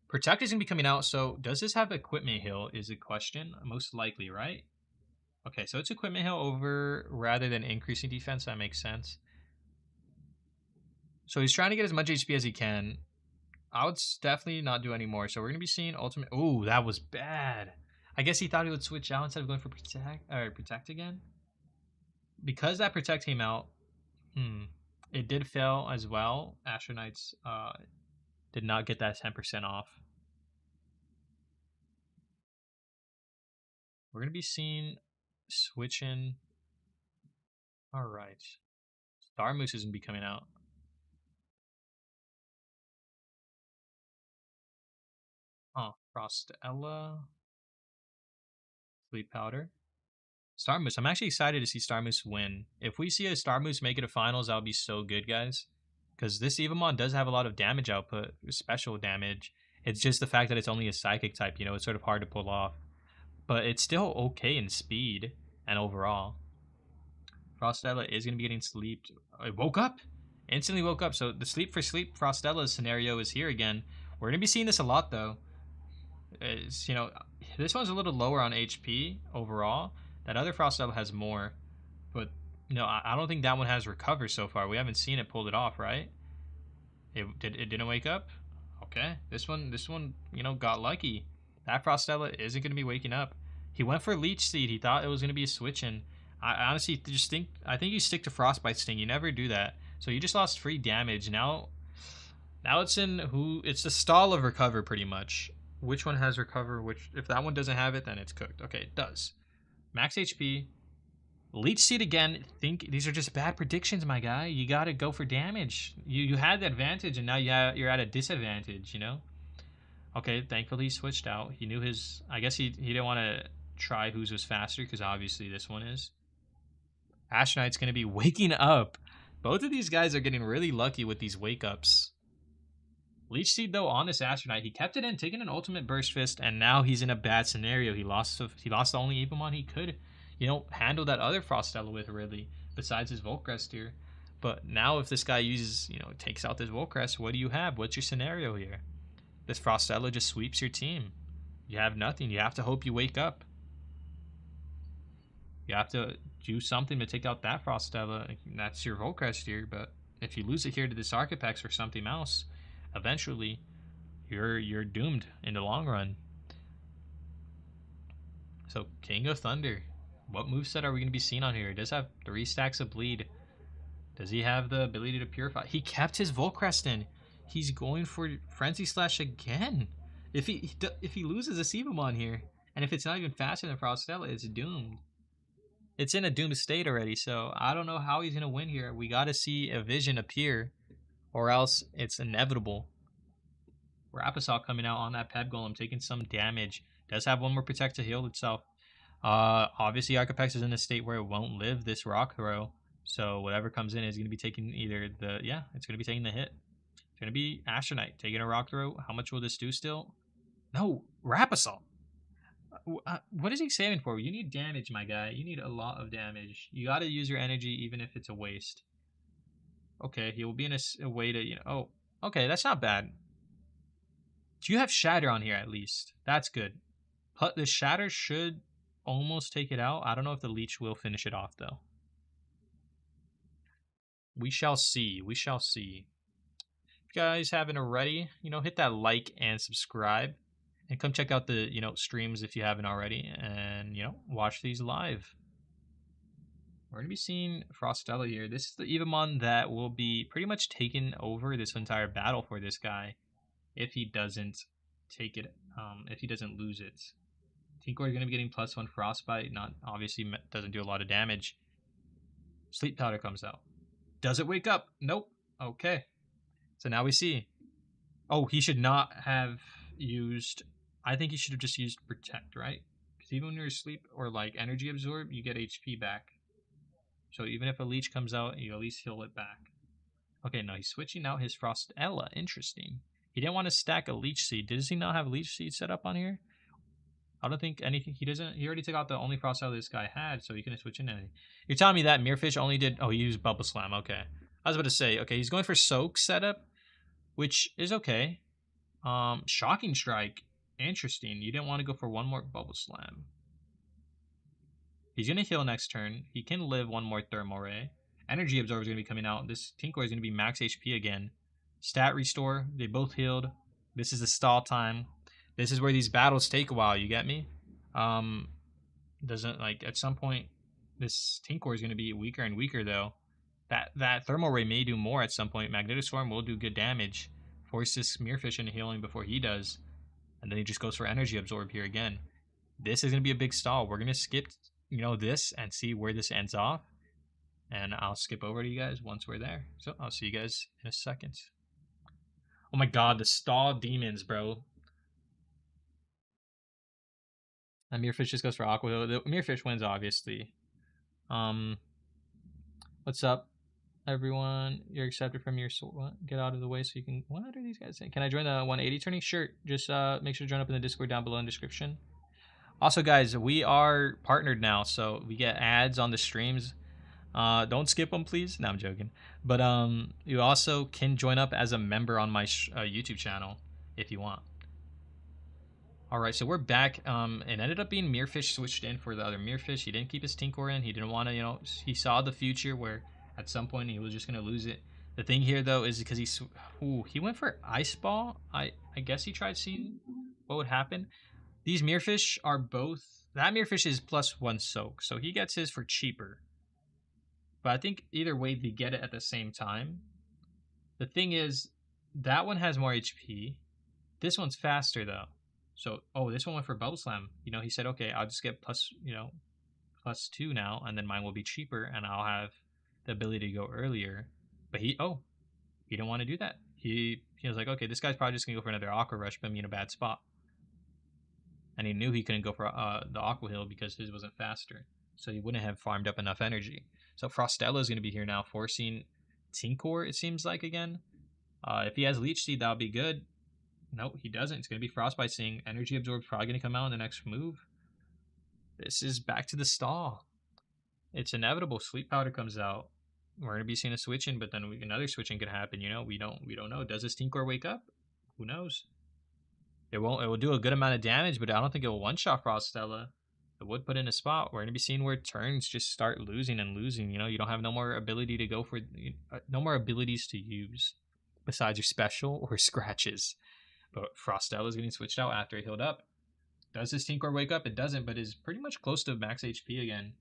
Protect is going to be coming out, so does this have equipment heal is a question. Most likely, right? Okay, so it's equipment heal over rather than increasing defense. That makes sense. So he's trying to get as much HP as he can. I would definitely not do any more. So we're going to be seeing ultimate. Ooh, that was bad. I guess he thought he would switch out instead of going for protect again. Because that protect came out, it did fail as well. Astronauts did not get that 10% off. We're going to be seeing switching. All right. Star Moose isn't be coming out. Oh, Frostella. Sleep Powder. Star Moose. I'm actually excited to see Star Moose win. If we see a Star Moose make it to finals, that would be so good, guys. Because this Evomon does have a lot of damage output, special damage. It's just the fact that it's only a psychic type, you know, it's sort of hard to pull off. But it's still okay in speed and overall. Frostella is going to be getting sleeped. It woke up. Instantly woke up. So the sleep for sleep Frostella scenario is here again. We're going to be seeing this a lot though. It's, you know, this one's a little lower on HP overall. That other Frostella has more. But no, I don't think that one has recovered so far. We haven't seen it pulled it off, right? It didn't wake up. Okay, this one, you know, got lucky. That Frostella isn't going to be waking up. He went for Leech Seed. He thought it was going to be a switch in. I honestly just think you stick to Frostbite Sting. You never do that. So you just lost free damage. Now it's in who? It's the stall of recover pretty much. Which one has recover? Which if that one doesn't have it, then it's cooked. Okay, it does. Max HP. Leech Seed again. Think these are just bad predictions, my guy. You gotta go for damage. You had the advantage, and now you're at a disadvantage. You know. Okay, thankfully he switched out. He knew his. I guess he didn't want to try whose was faster because obviously this one is. Astronaut's gonna be waking up. Both of these guys are getting really lucky with these wake ups. Leech Seed though on this Astronaut, he kept it in, taking an ultimate burst fist, and now he's in a bad scenario. He lost the only Evomon he could, you know, handle that other Frostella with really, besides his Volcrest here. But now if this guy uses, you know, takes out this Volcrest, what do you have? What's your scenario here? This Frostella just sweeps your team. You have nothing. You have to hope you wake up. You have to do something to take out that Frostella. That's your Volcrest here, but if you lose it here to this Archapex or something else, eventually you're doomed in the long run. So King of Thunder. What moveset are we going to be seeing on here? He does have 3 stacks of bleed. Does he have the ability to purify? He kept his Volcrest in. He's going for Frenzy Slash again. If he loses a Evomon here, and if it's not even faster than Frostella, it's doomed. It's in a doomed state already, so I don't know how he's going to win here. We got to see a vision appear, or else it's inevitable. Rapisal coming out on that Peb Golem, taking some damage. Does have one more Protect to heal itself. Obviously, Archapex is in a state where it won't live this Rock Throw, so whatever comes in is going to be taking either the... Yeah, it's going to be taking the hit. It's going to be Astronaut taking a Rock Throw. How much will this do still? No, Rapisal. What is he saving for? You need damage, my guy. You need a lot of damage. You got to use your energy even if it's a waste. Okay, he will be in a way to, you know... Oh, okay, that's not bad. Do you have Shatter on here at least? That's good. The Shatter should almost take it out. I don't know if the Leech will finish it off, though. We shall see. We shall see. If you guys haven't already, you know, hit that like and subscribe. And come check out the, you know, streams if you haven't already. And, you know, watch these live. We're going to be seeing Frostella here. This is the Evomon that will be pretty much taking over this entire battle for this guy. If he doesn't take it, if he doesn't lose it. Tinkor is going to be getting +1 Frostbite. Not obviously doesn't do a lot of damage. Sleep Powder comes out. Does it wake up? Nope. Okay. So now we see. Oh, he should not have used... I think he should have just used Protect, right? Because even when you're asleep or like Energy Absorb, you get HP back. So even if a Leech comes out, you at least heal it back. Okay, no, he's switching out his Frostella. Interesting. He didn't want to stack a Leech Seed. Does he not have Leech Seed set up on here? I don't think anything. He doesn't. He already took out the only Frostella this guy had, so he couldn't switch in anything. You're telling me that Mirfish only did... Oh, he used Bubble Slam. Okay. I was about to say, okay, he's going for Soak setup, which is okay. Shocking Strike. Interesting. You didn't want to go for one more Bubble Slam. He's going to heal next turn. He can live one more Thermal Ray. Energy Absorber is going to be coming out. This Tinkor is going to be max HP again. Stat Restore. They both healed. This is the stall time. This is where these battles take a while. You get me? Doesn't, like, at some point, this Tinkor is going to be weaker and weaker, though. That Thermal Ray may do more at some point. Magnetic Storm will do good damage. Force this Mirfish into healing before he does. And then he just goes for Energy Absorb here again. This is going to be a big stall. We're going to skip, you know, this and see where this ends off. And I'll skip over to you guys once we're there. So I'll see you guys in a second. Oh my god, the stall demons, bro. And Mirfish just goes for Aqua. The Mirfish wins, obviously. What's up? Everyone, you're accepted from your get out of the way so you can. What are these guys saying? Can I join the 180 turning? Sure. Just make sure to join up in the Discord down below in the description. Also, guys, we are partnered now, so we get ads on the streams. Don't skip them, please. No, I'm joking. But you also can join up as a member on my YouTube channel if you want. All right, so we're back. It ended up being Mirfish switched in for the other Mirfish. He didn't keep his Tinkor in. He didn't want to, he saw the future where at some point he was just gonna lose it. The thing here though is because he went for Ice Ball. I guess he tried seeing what would happen. These Mirfish are both. That Mirfish is +1 soak, so he gets his for cheaper. But I think either way they get it at the same time. The thing is, that one has more HP. This one's faster though. So, this one went for Bubble Slam. He said, okay, I'll just get +2 now, and then mine will be cheaper, and I'll have the ability to go earlier. But he didn't want to do that. He was like, okay, this guy's probably just gonna go for another Aqua Rush, but me in a bad spot. And he knew he couldn't go for the Aqua Hill because his wasn't faster, so he wouldn't have farmed up enough energy. So Frostella is gonna be here now, forcing Tinkor. It seems like again. If he has Leech Seed, that'll be good. Nope, he doesn't. It's going to be Frostbite Sing. Energy Absorb's probably going to come out in the next move. This is back to the stall. It's inevitable. Sleep Powder comes out. We're going to be seeing a switching, but then another switching could happen. We don't know. Does this Tinkor wake up? Who knows? It won't. It will do a good amount of damage, but I don't think it will one-shot Frostella. It would put in a spot. We're going to be seeing where turns just start losing and losing. You don't have no more ability to go for, no more abilities to use besides your special or scratches. But Frostella is getting switched out after he healed up. Does his Tinkor wake up? It doesn't, but is pretty much close to max HP again.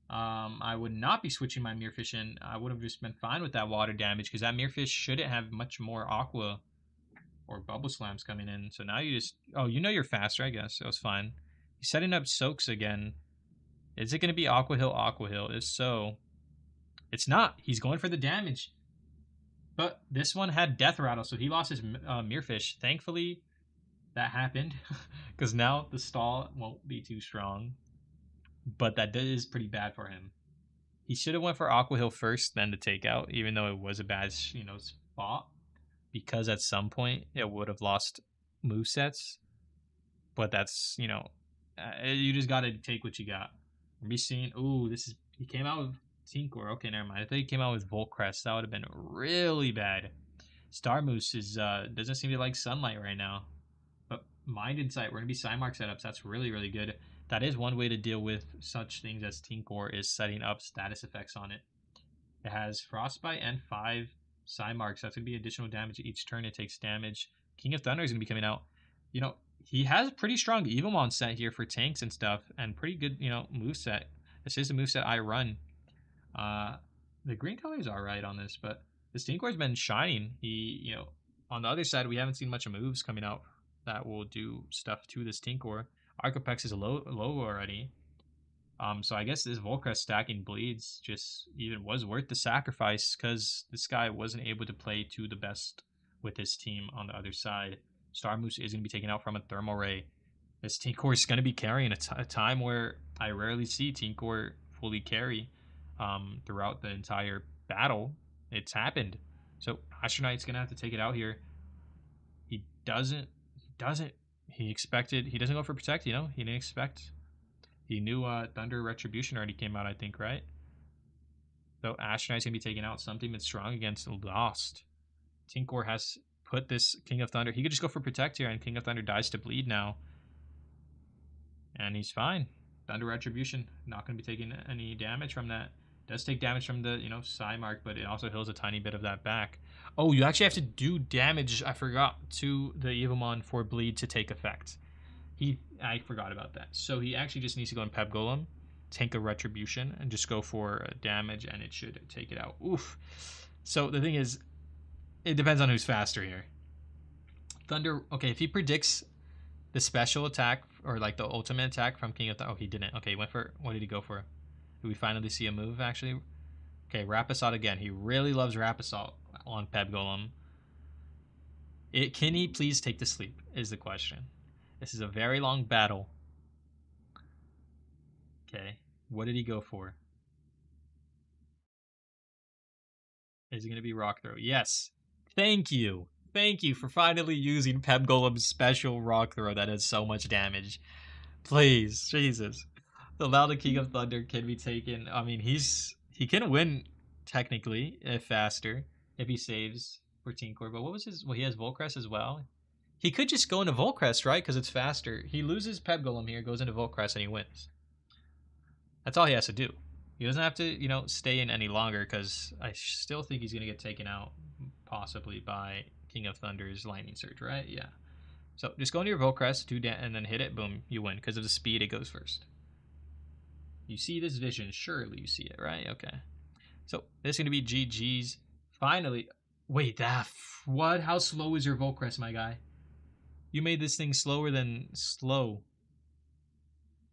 I would not be switching my Mirfish in. I would have just been fine with that water damage because that Mirfish shouldn't have much more Aqua or Bubble Slams coming in. So now you just... Oh, you're faster, I guess. That was fine. He's setting up Soaks again. Is it going to be Aqua Hill, Aqua Hill? If so, it's not. He's going for the damage. But this one had Death Rattle, so he lost his Mirfish. Thankfully, that happened, because now the stall won't be too strong. But that is pretty bad for him. He should have went for Aqua Hill first, then the takeout, even though it was a bad, spot. Because at some point, it would have lost movesets. But that's, you just got to take what you got. We're seeing, he came out with Tinkor. Okay, never mind. I thought he came out with Volcrest. That would have been really bad. Star Moose doesn't seem to like sunlight right now. But Mind Insight, we're going to be Psymark setups. That's really, really good. That is one way to deal with such things as Tinkor, is setting up status effects on it. It has Frostbite and 5 Psymarks. That's going to be additional damage each turn it takes damage. King of Thunder is going to be coming out. He has a pretty strong Evomon set here for tanks and stuff, and pretty good, moveset. This is the moveset I run. The green color is alright on this, but this Tinkor's been shining. He, on the other side, we haven't seen much of moves coming out that will do stuff to this Tinkor. Arcapex is low already. So I guess this Volcrest stacking bleeds just even was worth the sacrifice, because this guy wasn't able to play to the best with his team on the other side. Star Moose is going to be taken out from a Thermal Ray. This Tinkor is going to be carrying a time where I rarely see Tinkor fully carry throughout the entire battle. It's happened. So Astronite's going to have to take it out here. He doesn't. He doesn't go for Protect, He didn't expect. He knew Thunder Retribution already came out, I think, right? So Astronite's going to be taken out. Something that's strong against Lost. Tinkor has put this King of Thunder. He could just go for Protect here, and King of Thunder dies to bleed now. And he's fine. Thunder Retribution, not going to be taking any damage from that. Does take damage from the, Psymark, but it also heals a tiny bit of that back. Oh, you actually have to do damage, I forgot, to the Evomon for bleed to take effect. I forgot about that. So he actually just needs to go in Pep Golem, tank a Retribution, and just go for damage, and it should take it out. Oof. So the thing is, it depends on who's faster here. Thunder, okay, if he predicts the special attack, or like the ultimate attack from King of Thunder. Oh, he didn't. Okay, he went for, what did he go for? Did we finally see a move, actually? Okay, Rap Assault again. He really loves Rap Assault on Pep Golem. Can he please take the sleep, is the question. This is a very long battle. Okay, what did he go for? Is it going to be rock throw? Yes. Thank you. Thank you for finally using Pep Golem's special rock throw that does so much damage. Please, Jesus. So now the King of Thunder can be taken. I mean, he can win technically if faster if he saves 14 core. But what was his? Well, he has Volcrest as well. He could just go into Volcrest, right? Because it's faster. He loses Pep Golem here, goes into Volcrest, and he wins. That's all he has to do. He doesn't have to, stay in any longer because I still think he's gonna get taken out, possibly by King of Thunder's Lightning Surge, right? Yeah. So just go into your Volcrest, and then hit it. Boom, you win because of the speed. It goes first. You see this vision, surely you see it, right? Okay. So this is gonna be GG's. Finally, wait, that what? How slow is your Volcrest, my guy? You made this thing slower than slow.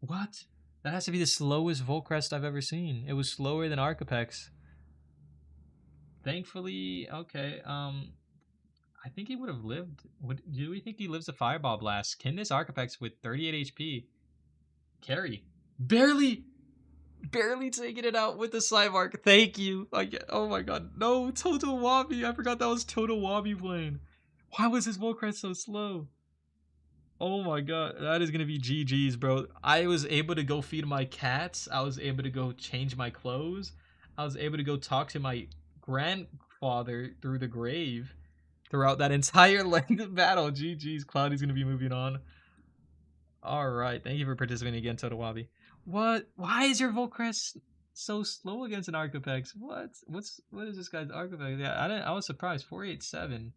What? That has to be the slowest Volcrest I've ever seen. It was slower than Arcapex. Thankfully, okay. I think he would have lived. Do we think he lives a Fireball Blast? Can this Arcapex with 38 HP carry? Barely, barely taking it out with the Slimark. Thank you. Oh my god, no, Toto Wabi. I forgot that was Toto Wabi playing. Why was his Volcrest so slow? Oh my god, that is gonna be GG's, bro. I was able to go feed my cats. I was able to go change my clothes. I was able to go talk to my grandfather through the grave throughout that entire length of battle. GG's, Cloudy's gonna be moving on. All right, thank you for participating again, Totowabi. What? Why is your Volcrest so slow against an Arcapex? What is this guy's Arcapex? Yeah, I was surprised. 487.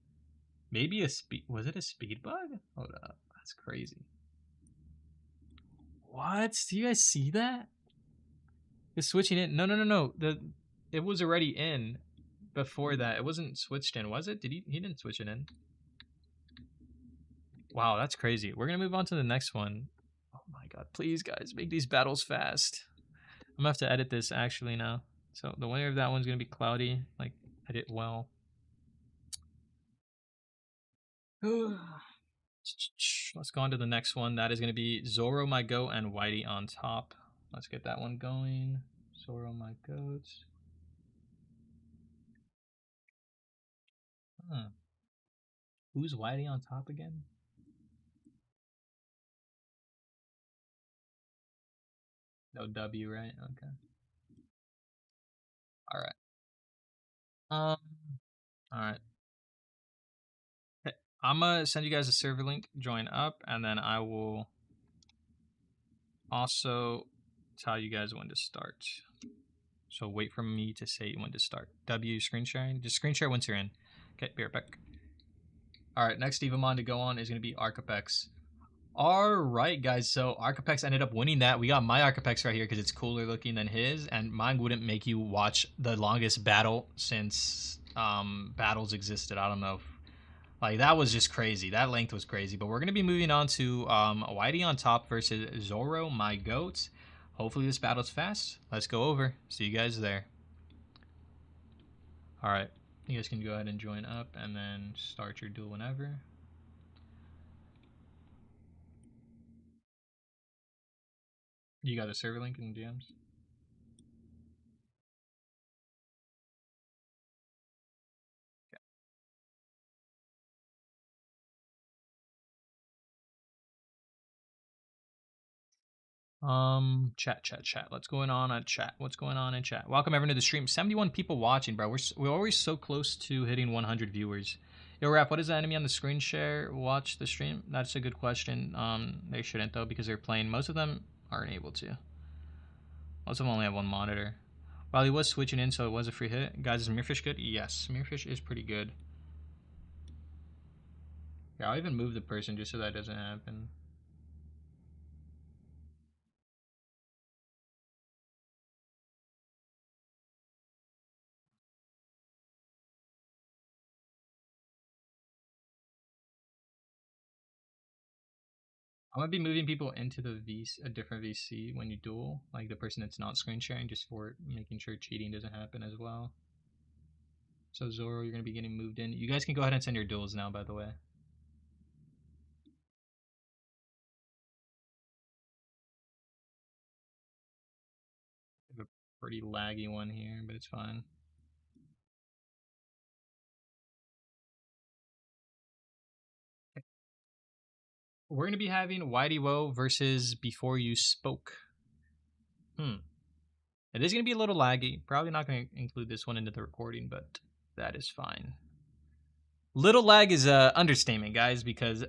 Maybe a speed. Was it a speed bug? Hold up, that's crazy. What? Do you guys see that? It's switching in. No, no, no, no. It was already in before that. It wasn't switched in, was it? Did he? He didn't switch it in. Wow, that's crazy. We're gonna move on to the next one. Oh my god! Please, guys, make these battles fast. I'm gonna have to edit this actually now. So the winner of that one's gonna be Cloudy. Like, edit well. Let's go on to the next one. That is gonna be Zoro, my goat, and Whitey on top. Let's get that one going. Zoro, my goats. Huh. Who's Whitey on top again? No W, right? Okay. All right. Um. All right. Okay. I'm gonna send you guys a server link. Join up, and then I will also tell you guys when to start. So wait for me to say when to start. W screen sharing. Just screen share once you're in. Okay. Be right back. All right. Next Evomon to go on is gonna be Arcapex. All right, guys. So Arcapex ended up winning that. We got my Arcapex right here because it's cooler looking than his, and mine wouldn't make you watch the longest battle since battles existed. I don't know. Like, that was just crazy. That length was crazy. But we're gonna be moving on to Whitey on top versus Zoro, my goat. Hopefully this battle's fast. Let's go over. See you guys there. All right. You guys can go ahead and join up and then start your duel whenever. You got a server link in the DMs? Chat. What's going on at chat? What's going on in chat? Welcome everyone to the stream. 71 people watching, bro. We're always so close to hitting 100 viewers. Yo, Rap, what is the enemy on the screen share? Watch the stream. That's a good question. They shouldn't though because they're playing. Most of them aren't able to. Most of them only have one monitor. While he was switching in, so it was a free hit. Guys, is Mirfish good? Yes, Mirfish is pretty good. Yeah, I'll even move the person just so that doesn't happen. I'm gonna be moving people into the a different VC when you duel, like the person that's not screen sharing, just for making sure cheating doesn't happen as well. So Zoro, you're gonna be getting moved in. You guys can go ahead and send your duels now, by the way. I have a pretty laggy one here, but it's fine. we're going to be having Whitey Woe versus Before You Spoke. It is going to be a little laggy. Probably not going to include this one into the recording, but that is fine. Little lag is a understatement, guys, because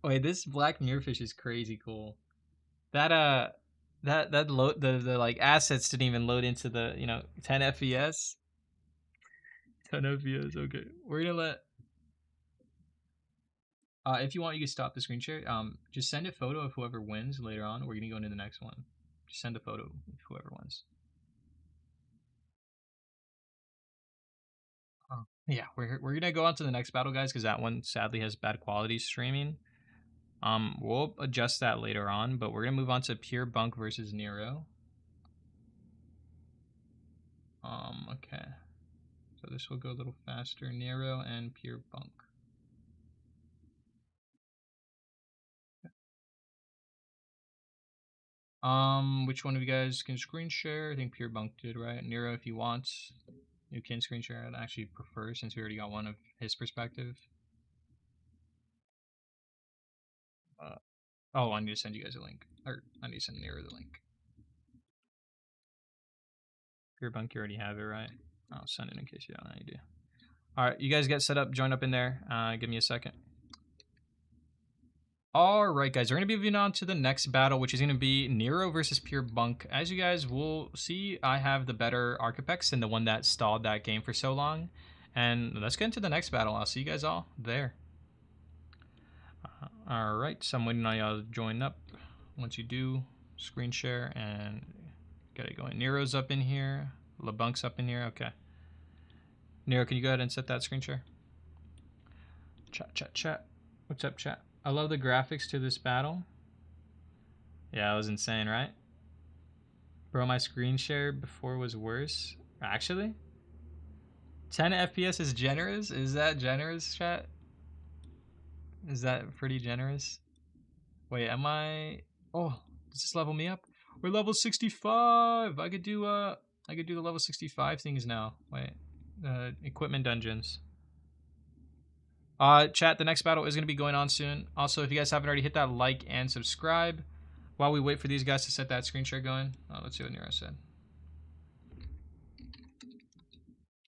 this black mirrorfish is crazy cool. That load the like assets didn't even load into the 10 FPS. 10 FPS. Okay, we're gonna let. If you want, you can stop the screen share. Just send a photo of whoever wins later on. We're gonna go into the next one. Just send a photo of whoever wins. Yeah, we're gonna go on to the next battle, guys, because that one sadly has bad quality streaming. We'll adjust that later on, but we're gonna move on to Pure Bunk versus Nero. Okay. So this will go a little faster. Nero and Pure Bunk. Which one of you guys can screen share? I think Pure Bunk did, right? Nero, if you want, you can screen share. I'd actually prefer, since we already got one of his perspective. Oh, I need to send you guys a link. Or I need to send Nero the link. Pure Bunk, you already have it, right? I'll send it in case you don't know how you do. Alright, you guys get set up, join up in there. Give me a second. Alright, guys, we're going to be moving on to the next battle, which is going to be Nero versus Pure Bunk. As you guys will see, I have the better Archapex than the one that stalled that game for so long. And let's get into the next battle. I'll see you guys all there. Alright, so I'm waiting on y'all to join up. Once you do, screen share and get it going. Nero's up in here. LeBunk's up in here. Okay. Nero, can you go ahead and set that screen share? Chat. What's up, chat? I love the graphics to this battle. Yeah, it was insane, right? Bro, my screen share before was worse. Actually? 10 FPS is generous? Is that generous, chat? Is that pretty generous? Wait, am I... Oh, does this level me up? We're level 65! I could do the level 65 things now. Wait. Equipment dungeons. Chat, the next battle is going to be going on soon. Also, if you guys haven't already, hit that like and subscribe while we wait for these guys to set that screen share going. Let's see what Nero said.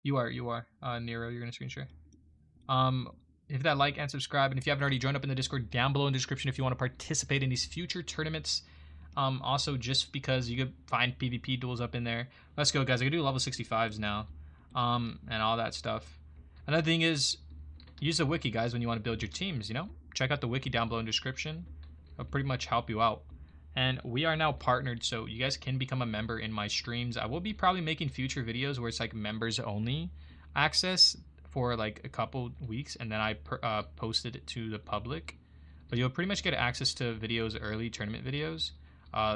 You are. Nero, you're going to screen share. Hit that like and subscribe. And if you haven't already, joined up in the Discord down below in the description if you want to participate in these future tournaments. Also, just because you could find PvP duels up in there. Let's go, guys. I can do level 65s now. And all that stuff. Another thing is, use the wiki, guys, when you want to build your teams, Check out the wiki down below in the description. It'll pretty much help you out. And we are now partnered, so you guys can become a member in my streams. I will be probably making future videos where it's like members only access for like a couple weeks, and then I posted it to the public. But you'll pretty much get access to videos early, tournament videos,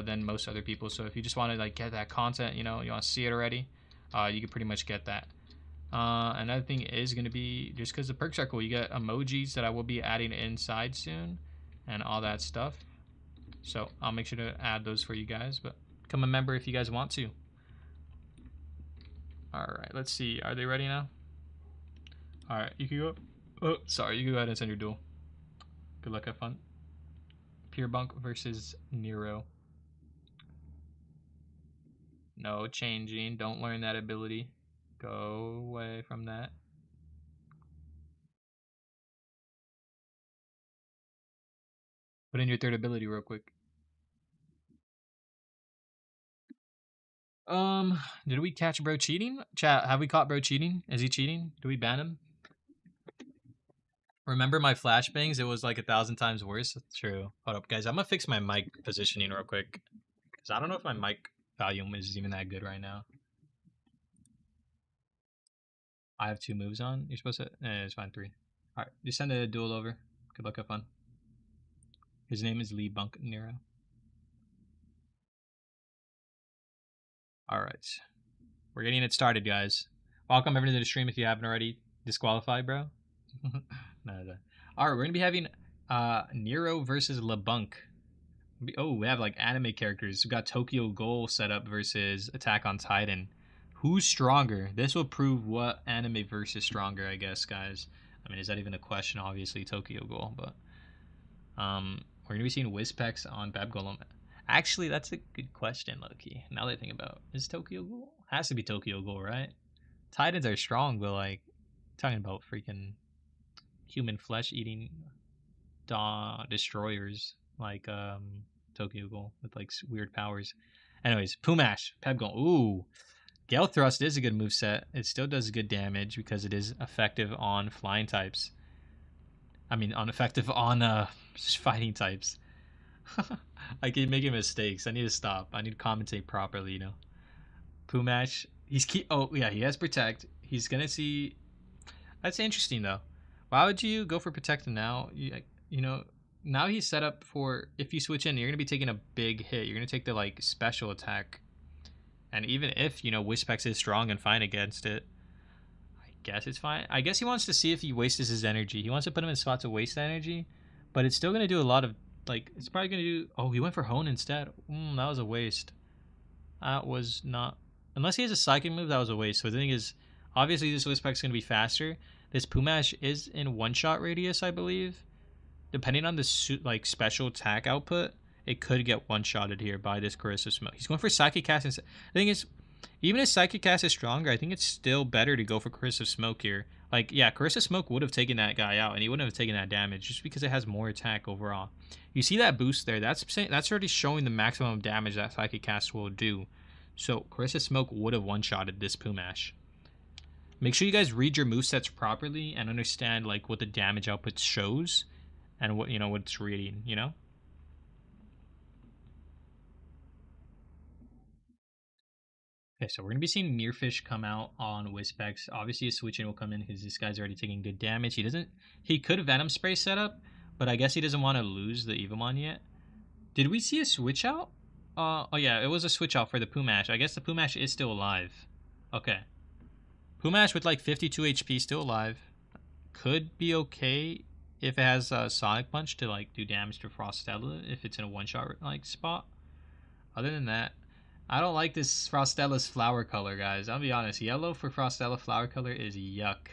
than most other people. So if you just want to like get that content, you want to see it already, you can pretty much get that. Another thing is going to be, just because the perks are cool, you get emojis that I will be adding inside soon and all that stuff. So I'll make sure to add those for you guys, but become a member if you guys want to. Alright, let's see. Are they ready now? Alright, you can go. Oh, sorry. You can go ahead and send your duel. Good luck, have fun. Pure Bunk versus Nero. No changing. Don't learn that ability. Go away from that. Put in your third ability real quick. Did we catch bro cheating? Chat, have we caught bro cheating? Is he cheating? Do we ban him? Remember my flashbangs? It was like 1,000 times worse. That's true. Hold up, guys. I'm gonna fix my mic positioning real quick, because I don't know if my mic volume is even that good right now. I have 2 moves on. You're supposed to... it's fine, 3. Alright, just send a duel over. Good luck, have fun. His name is Lee Bunk Nero. Alright. We're getting it started, guys. Welcome everyone to the stream if you haven't already. Disqualified, bro? No. Alright, we're gonna be having Nero versus LeBunk. Oh, we have like anime characters. We got Tokyo Ghoul set up versus Attack on Titan. Who's stronger? This will prove what anime versus stronger, I guess, guys. I mean, is that even a question? Obviously, Tokyo Ghoul, but We're gonna be seeing Whispex on Bab Golem. Actually, that's a good question, Loki. Now that I think about it. Is Tokyo Ghoul? Has to be Tokyo Ghoul, right? Titans are strong, but like talking about freaking human flesh eating destroyers like Tokyo Ghoul with like weird powers. Anyways, Pumash, Pebgol. Ooh, Gale Thrust is a good moveset. It still does good damage because it is effective on flying types. I mean, effective on fighting types. I keep making mistakes. I need to stop. I need to commentate properly, you know. Pumash, he's oh yeah, he has Protect. He's gonna see. That's interesting though. Why would you go for Protect now? You know, now he's set up for if you switch in, you're gonna be taking a big hit. You're gonna take the like special attack, and even if you know Whispex is strong and fine against it, I guess it's fine. I guess he wants to see if he wastes his energy. He wants to put him in spots to waste energy, but it's still gonna do a lot of like. It's probably gonna do. Oh, he went for Hone instead. That was a waste. That was not. Unless he has a psychic move, that was a waste. So the thing is, obviously this Whispex is gonna be faster. This Pumash is in one-shot radius, I believe. Depending on the like special attack output, it could get one-shotted here by this Corrosive Smoke. He's going for Psychic Cast. The thing is, even if Psychic Cast is stronger, I think it's still better to go for Corrosive Smoke here. Like, yeah, Corrosive Smoke would have taken that guy out, and he wouldn't have taken that damage just because it has more attack overall. You see that boost there? That's already showing the maximum damage that Psychic Cast will do. So Corrosive Smoke would have one-shotted this Pumash. Make sure you guys read your movesets properly and understand like what the damage output shows and what what it's reading, you know? Okay, so we're gonna be seeing Mirfish come out on Whispex. Obviously a switch in will come in because this guy's already taking good damage. He could Venom Spray set up, but I guess he doesn't want to lose the Evomon yet. Did we see a switch out? Oh yeah, it was a switch out for the Pumash. I guess the Pumash is still alive. Okay. Pumash with like 52 HP, still alive. Could be okay if it has a Sonic Punch to like do damage to Frostella if it's in a one-shot like spot. Other than that, I don't like this Frostella's flower color, guys. I'll be honest. Yellow for Frostella flower color is yuck.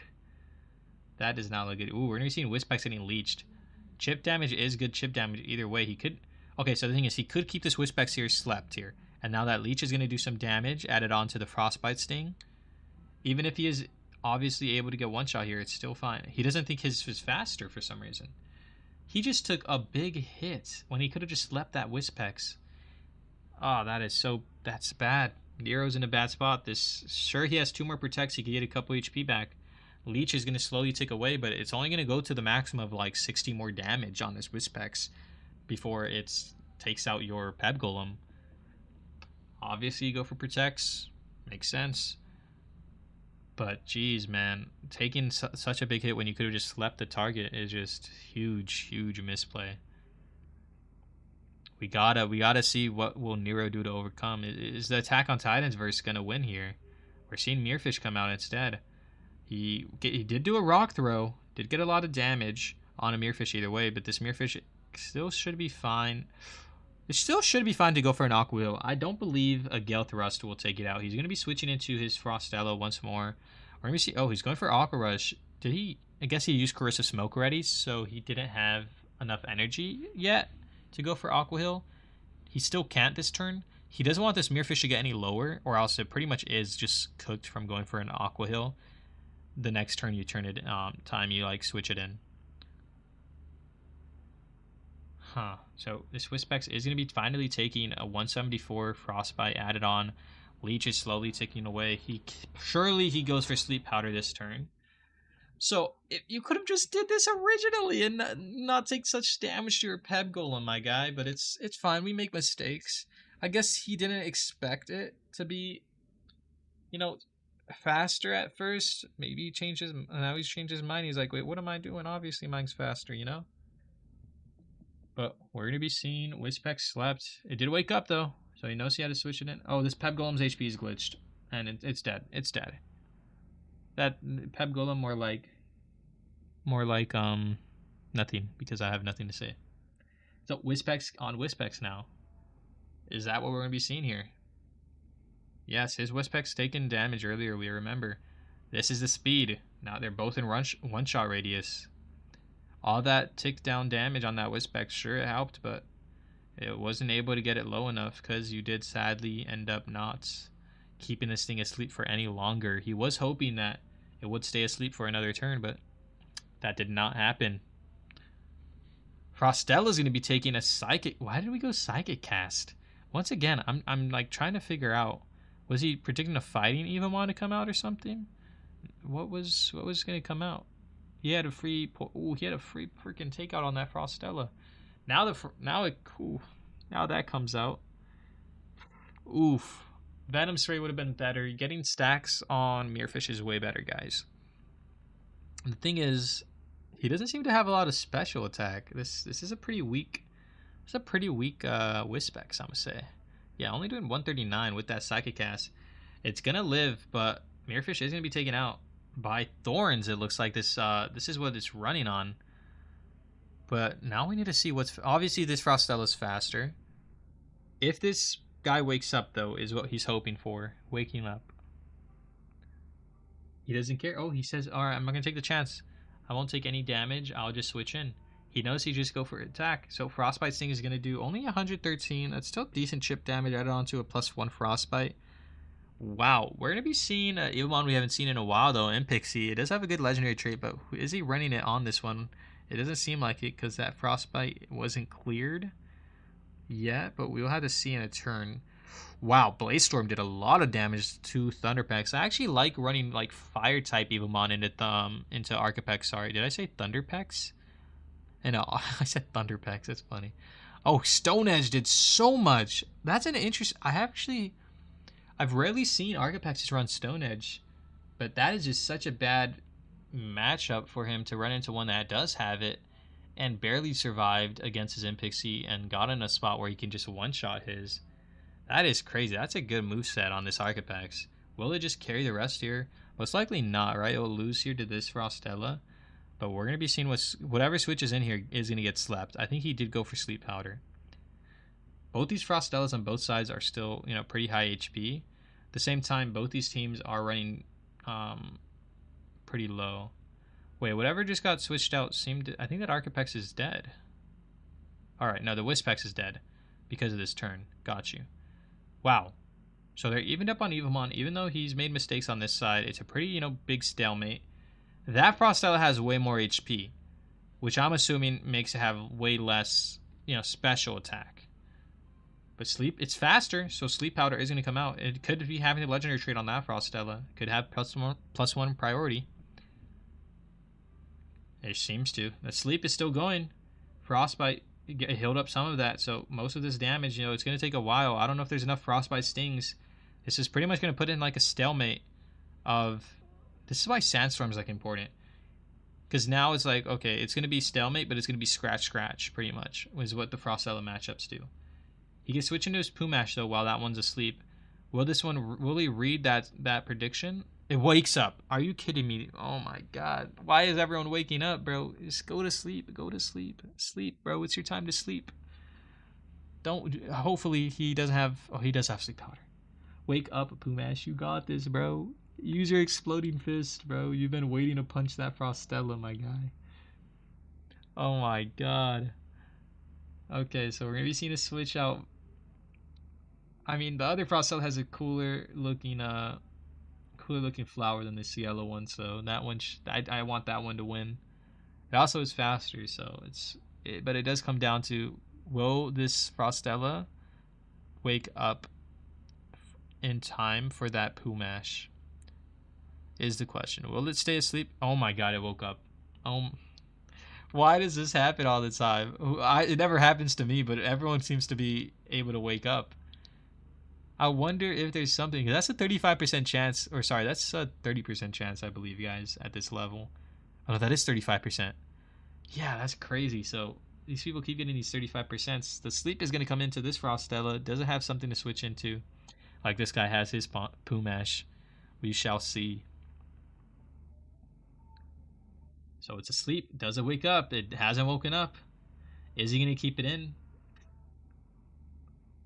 That does not look good. Ooh, we're gonna be seeing Whispex getting leeched. Chip damage is good chip damage either way. He could. Okay, so the thing is, he could keep this Whispex here slept here, and now that leech is gonna do some damage added on to the Frostbite Sting. Even if he is obviously able to get one shot here, it's still fine. He doesn't think his is faster for some reason. He just took a big hit when he could have just slept that Whispex. Oh, that's bad. Nero's in a bad spot. Sure, he has 2 more protects. He could get a couple HP back. Leech is going to slowly tick away, but it's only going to go to the maximum of like 60 more damage on this Whispex before it takes out your Peb Golem. Obviously, you go for protects. Makes sense. But geez, man, taking such a big hit when you could have just slept the target is just huge misplay. We gotta see what will Nero do to overcome. Is the Attack on Titans verse gonna win here? We're seeing Mirfish come out instead. He did do a rock throw, did get a lot of damage on a Mirfish either way, but this Mirfish still should be fine. It still should be fine to go for an Aqua Wheel. I don't believe a Gale Thrust will take it out. He's going to be switching into his Frostella once more. We're going to see... Oh, he's going for Aqua Rush. Did he... I guess he used Corrosive Smoke already, so he didn't have enough energy yet to go for Aqua Hill. He still can't this turn. He doesn't want this Mirfish to get any lower, or else it pretty much is just cooked from going for an Aqua Hill. The next turn you turn it... time you, like, switch it in. Huh. So this Whispex is going to be finally taking a 174 Frostbite added on. Leech is slowly ticking away. Surely he goes for Sleep Powder this turn. So if you could have just did this originally and not take such damage to your Peb Golem, my guy. But it's fine. We make mistakes. I guess he didn't expect it to be, faster at first. Maybe he changes. Now he's changed his mind. He's like, wait, what am I doing? Obviously mine's faster, But we're going to be seeing Whispex slept. It did wake up, though, so he knows he had to switch it in. Oh, this Peb Golem's HP is glitched, and it's dead. It's dead. That Peb Golem more like nothing, because I have nothing to say. So Whispex on Whispex now. Is that what we're going to be seeing here? Yes, his Whispex taken damage earlier, we remember. This is the speed. Now they're both in one-shot radius. All that tick down damage on that Whispex, sure it helped, but it wasn't able to get it low enough because you did sadly end up not keeping this thing asleep for any longer. He was hoping that it would stay asleep for another turn, but that did not happen. Frostella's going to be taking a Psychic. Why did we go Psychic Cast? Once again, I'm like trying to figure out. Was he predicting a Fighting Evomon to come out or something? What was going to come out? He had a free freaking takeout on that Frostella. Now that comes out. Oof. Venom Spray would have been better. Getting stacks on Mirrorfish is way better, guys. The thing is, he doesn't seem to have a lot of special attack. This is a pretty weak. It's a pretty weak Whispex, I'm gonna say. Yeah, only doing 139 with that Psychic Cast. It's gonna live, but Mirrorfish is gonna be taken out by Thorns. It looks like this is what it's running on. But now we need to see what's... Obviously, this Frostella's faster. If this guy wakes up, though, is what he's hoping for. Waking up. He doesn't care. Oh, he says, all right, I'm not going to take the chance. I won't take any damage. I'll just switch in. He knows he just go for attack. So Frostbite Sting is going to do only 113. That's still decent chip damage added onto a +1 Frostbite. Wow, we're going to be seeing Evomon we haven't seen in a while, though, in Pixie. It does have a good legendary trait, but is he running it on this one? It doesn't seem like it because that Frostbite wasn't cleared yet, but we'll have to see in a turn. Wow, Blaze Storm did a lot of damage to Thunderpex. I actually like running like Fire-type Evomon into Arcapex. Sorry, did I say Thunderpex? And I said Thunderpex. That's funny. Oh, Stone Edge did so much. That's an interesting... I've rarely seen Arcapex run Stone Edge, but that is just such a bad matchup for him to run into one that does have it and barely survived against his Impixie and got in a spot where he can just one-shot his. That is crazy. That's a good moveset on this Arcapex. Will it just carry the rest here? Most likely not, right? It will lose here to this Frostella, but we're going to be seeing whatever switches in here is going to get slept. I think he did go for Sleep Powder. Both these Frostellas on both sides are still, pretty high HP. At the same time, both these teams are running pretty low. Wait, whatever just got switched out seemed to... I think that Arcapex is dead. Alright, no, the Whispex is dead because of this turn. Got you. Wow. So they're evened up on Evomon, even though he's made mistakes on this side. It's a pretty, big stalemate. That Frostella has way more HP, which I'm assuming makes it have way less, special attack. But it's faster, so Sleep Powder is going to come out. It could be having a legendary trait on that Frostella. Could have +1 priority. It seems to. The Sleep is still going. Frostbite healed up some of that, so most of this damage, it's going to take a while. I don't know if there's enough Frostbite Stings. This is pretty much going to put in like a stalemate of... This is why Sandstorm is like important. Because now it's like, okay, it's going to be stalemate, but it's going to be scratch, pretty much, is what the Frostella matchups do. He can switch into his Pumash, though, while that one's asleep. Will he read that prediction? It wakes up. Are you kidding me? Oh, my God. Why is everyone waking up, bro? Just go to sleep. Go to sleep. Sleep, bro. It's your time to sleep. Hopefully, he doesn't have... Oh, he does have Sleep Powder. Wake up, Pumash. You got this, bro. Use your Exploding Fist, bro. You've been waiting to punch that Frostella, my guy. Oh, my God. Okay, so we're going to be seeing a switch out. I mean, the other Frostella has a cooler looking flower than this yellow one, so that one I want that one to win. It also is faster, so but it does come down to, will this Frostella wake up in time for that Pumash? Is the question. Will it stay asleep? Oh my God, it woke up. Why does this happen all the time? It never happens to me, but everyone seems to be able to wake up. I wonder if there's something... That's a 35% chance... Or sorry, that's a 30% chance, I believe, guys, at this level. Oh, no, that is 35%. Yeah, that's crazy. So these people keep getting these 35%. The sleep is going to come into this Frostella. Does it have something to switch into? Like this guy has his Pumash. We shall see. So it's asleep. Does it wake up? It hasn't woken up. Is he going to keep it in?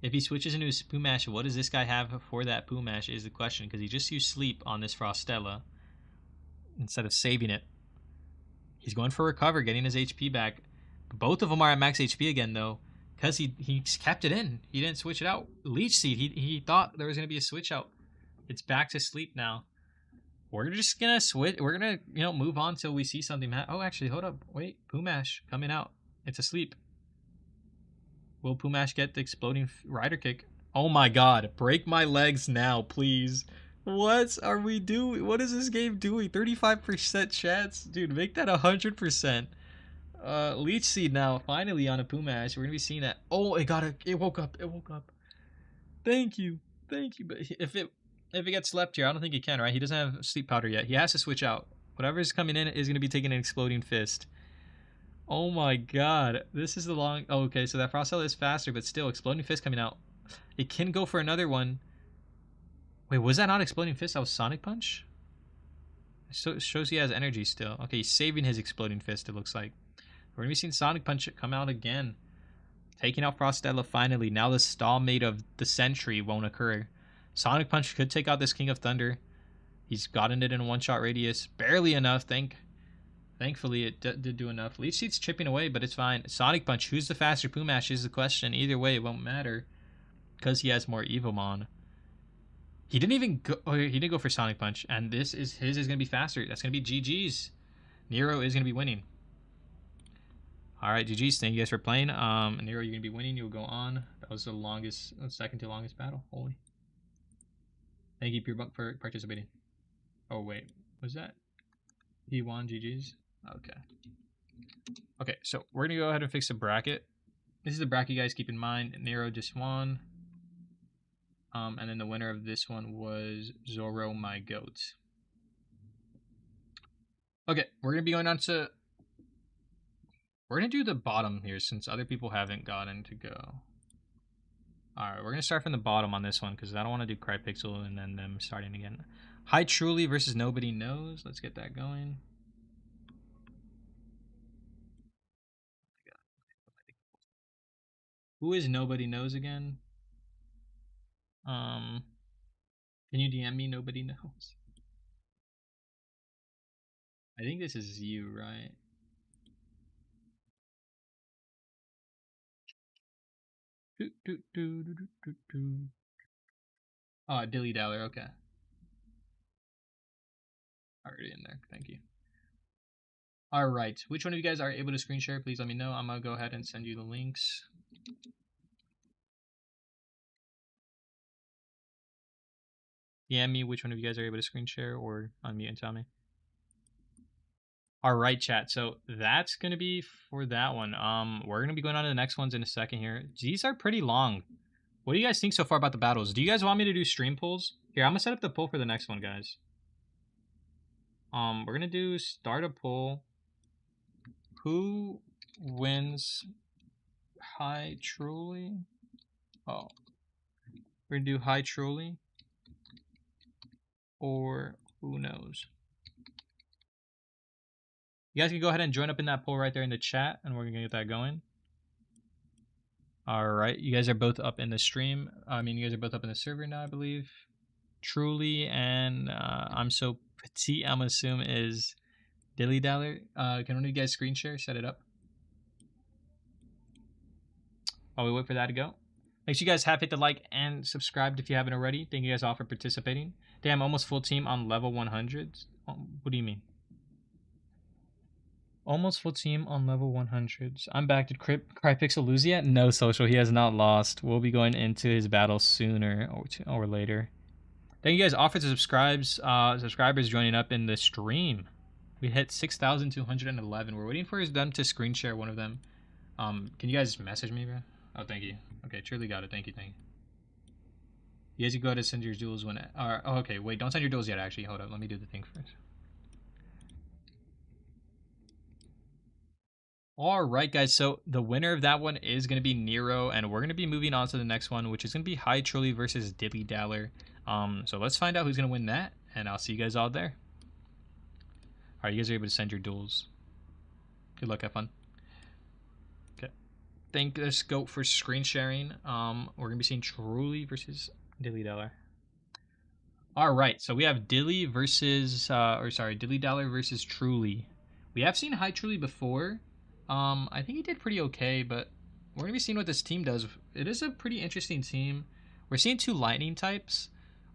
If he switches into his Pumash, what does this guy have for that Pumash is the question, because he just used Sleep on this Frostella instead of saving it. He's going for recover, getting his HP back. Both of them are at max HP again, though, because he kept it in. He didn't switch it out. Leech Seed, he thought there was going to be a switch out. It's back to sleep now. We're just going to switch. We're going to, move on till we see something. Oh, actually, hold up. Wait, Pumash coming out. It's asleep. Will Pumash get the exploding rider kick? Oh my god. Break my legs now, please. What are we doing? What is this game doing? 35% chance? Dude, make that 100%. Leech Seed now, finally on a Pumash. We're gonna be seeing that. Oh, it woke up. It woke up. Thank you. Thank you. But if it gets slept here, I don't think it can, right? He doesn't have sleep powder yet. He has to switch out. Whatever is coming in is gonna be taking an exploding fist. Oh my god. This is the long. Oh, okay, so that Frost Cell is faster, but still, exploding fist coming out. It can go for another one. Wait, was that not exploding fist? That was Sonic Punch? So it shows he has energy still. Okay, he's saving his exploding fist, it looks like. We're going to be seeing Sonic Punch come out again. Taking out Frostella finally. Now the stalemate of the Sentry won't occur. Sonic Punch could take out this King of Thunder. He's gotten it in a one-shot radius. Barely enough, thankfully it did do enough. Leech Seed's chipping away, but it's fine. Sonic Punch, who's the faster Pumash is the question. Either way, it won't matter. Because he has more Evomon. He didn't even go. Oh, he didn't go for Sonic Punch, and his is gonna be faster. That's gonna be GG's. Nero is gonna be winning. All right, GG's. Thank you guys for playing. Nero, you're gonna be winning. You'll go on. That was the longest, second to longest battle. Holy. Thank you for participating. Oh wait, was that? He won. GG's. Okay. Okay, so we're gonna go ahead and fix the bracket. This is the bracket, guys. Keep in mind, Nero just won. And then the winner of this one was Zoro, my goat. Okay, we're going to be going on to... We're going to do the bottom here since other people haven't gotten to go. Alright, we're going to start from the bottom on this one because I don't want to do Crypixel and then them starting again. Hi Truly versus Nobody Knows. Let's get that going. Who is Nobody Knows again? Can you DM me? Nobody Knows. I think this is you, right? Oh, Dilly Daller, okay. Already in there, thank you. Alright, which one of you guys are able to screen share? Please let me know. I'm gonna go ahead and send you the links. DM me which one of you guys are able to screen share or unmute and tell me. Alright, chat, so that's gonna be for that one. We're gonna be going on to the next ones in a second here. These are pretty long. What do you guys think so far about the battles? Do you guys want me to do stream polls? Here, I'm gonna set up the poll for the next one, guys. We're gonna do start a poll. Who wins Hi Truly? Oh. We're gonna do Hi Truly. Or who knows? You guys can go ahead and join up in that poll right there in the chat, and we're gonna get that going. Alright, you guys are both up in the stream. You guys are both up in the server now, I believe. Truly, and I'm so petite, I'm gonna assume is Dilly Daller. Can one of you guys screen share? Set it up. While we wait for that to go. Make sure you guys have hit the like and subscribed if you haven't already. Thank you guys all for participating. Damn, almost full team on level 100. What do you mean? Almost full team on level 100s. I'm back. Did Crypixel lose yet? No, Social. He has not lost. We'll be going into his battle sooner or later. Thank you guys all for the subscribers joining up in the stream. We hit 6,211. We're waiting for them to screen share one of them. Can you guys message me, bro? Oh, thank you. Okay, truly got it. Thank you. You guys can go ahead and send your duels when... oh, okay, wait. Don't send your duels yet, actually. Hold up. Let me do the thing first. Alright, guys. So the winner of that one is going to be Nero. And we're going to be moving on to the next one, which is going to be Hi Truly versus Dilly Daller. So let's find out who's going to win that. And I'll see you guys all there. Alright, you guys are able to send your duels. Good luck. Have fun. Thank this goat for screen sharing. We're gonna be seeing Truly versus Dilly Daller. All right, so we have Dilly versus, Dilly Daller versus Truly. We have seen High Truly before. I think he did pretty okay, but we're gonna be seeing what this team does. It is a pretty interesting team. We're seeing two lightning types,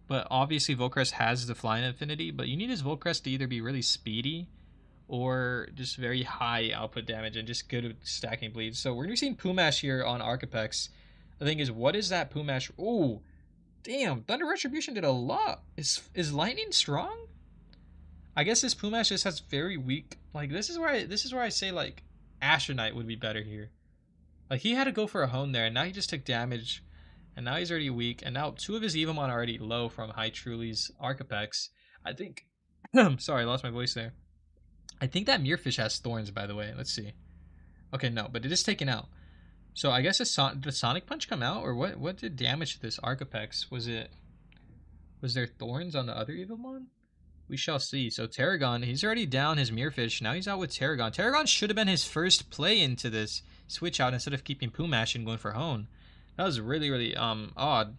but obviously Volcrest has the flying affinity, but you need his Volcrest to either be really speedy or just very high output damage and just good at stacking bleeds. So we're gonna be seeing Pumash here on Arcapex. The thing is, what is that Pumash? Ooh, damn! Thunder Retribution did a lot. Is lightning strong? I guess this Pumash just has very weak. Like this is where I say like Astronite would be better here. Like he had to go for a hone there, and now he just took damage, and now he's already weak, and now two of his Evomon are already low from High Truly's Arcapex. I think. Sorry, I lost my voice there. I think that Muirfish has thorns, by the way. Let's see. Okay, no, but it is taken out. So I guess did the Sonic Punch come out, or what? What did damage this Arcapex? Was there thorns on the other Evomon? We shall see. So Tarragon, he's already down his Muirfish. Now he's out with Tarragon. Tarragon should have been his first play into this switch out instead of keeping Pumash and going for Hone. That was really, really odd.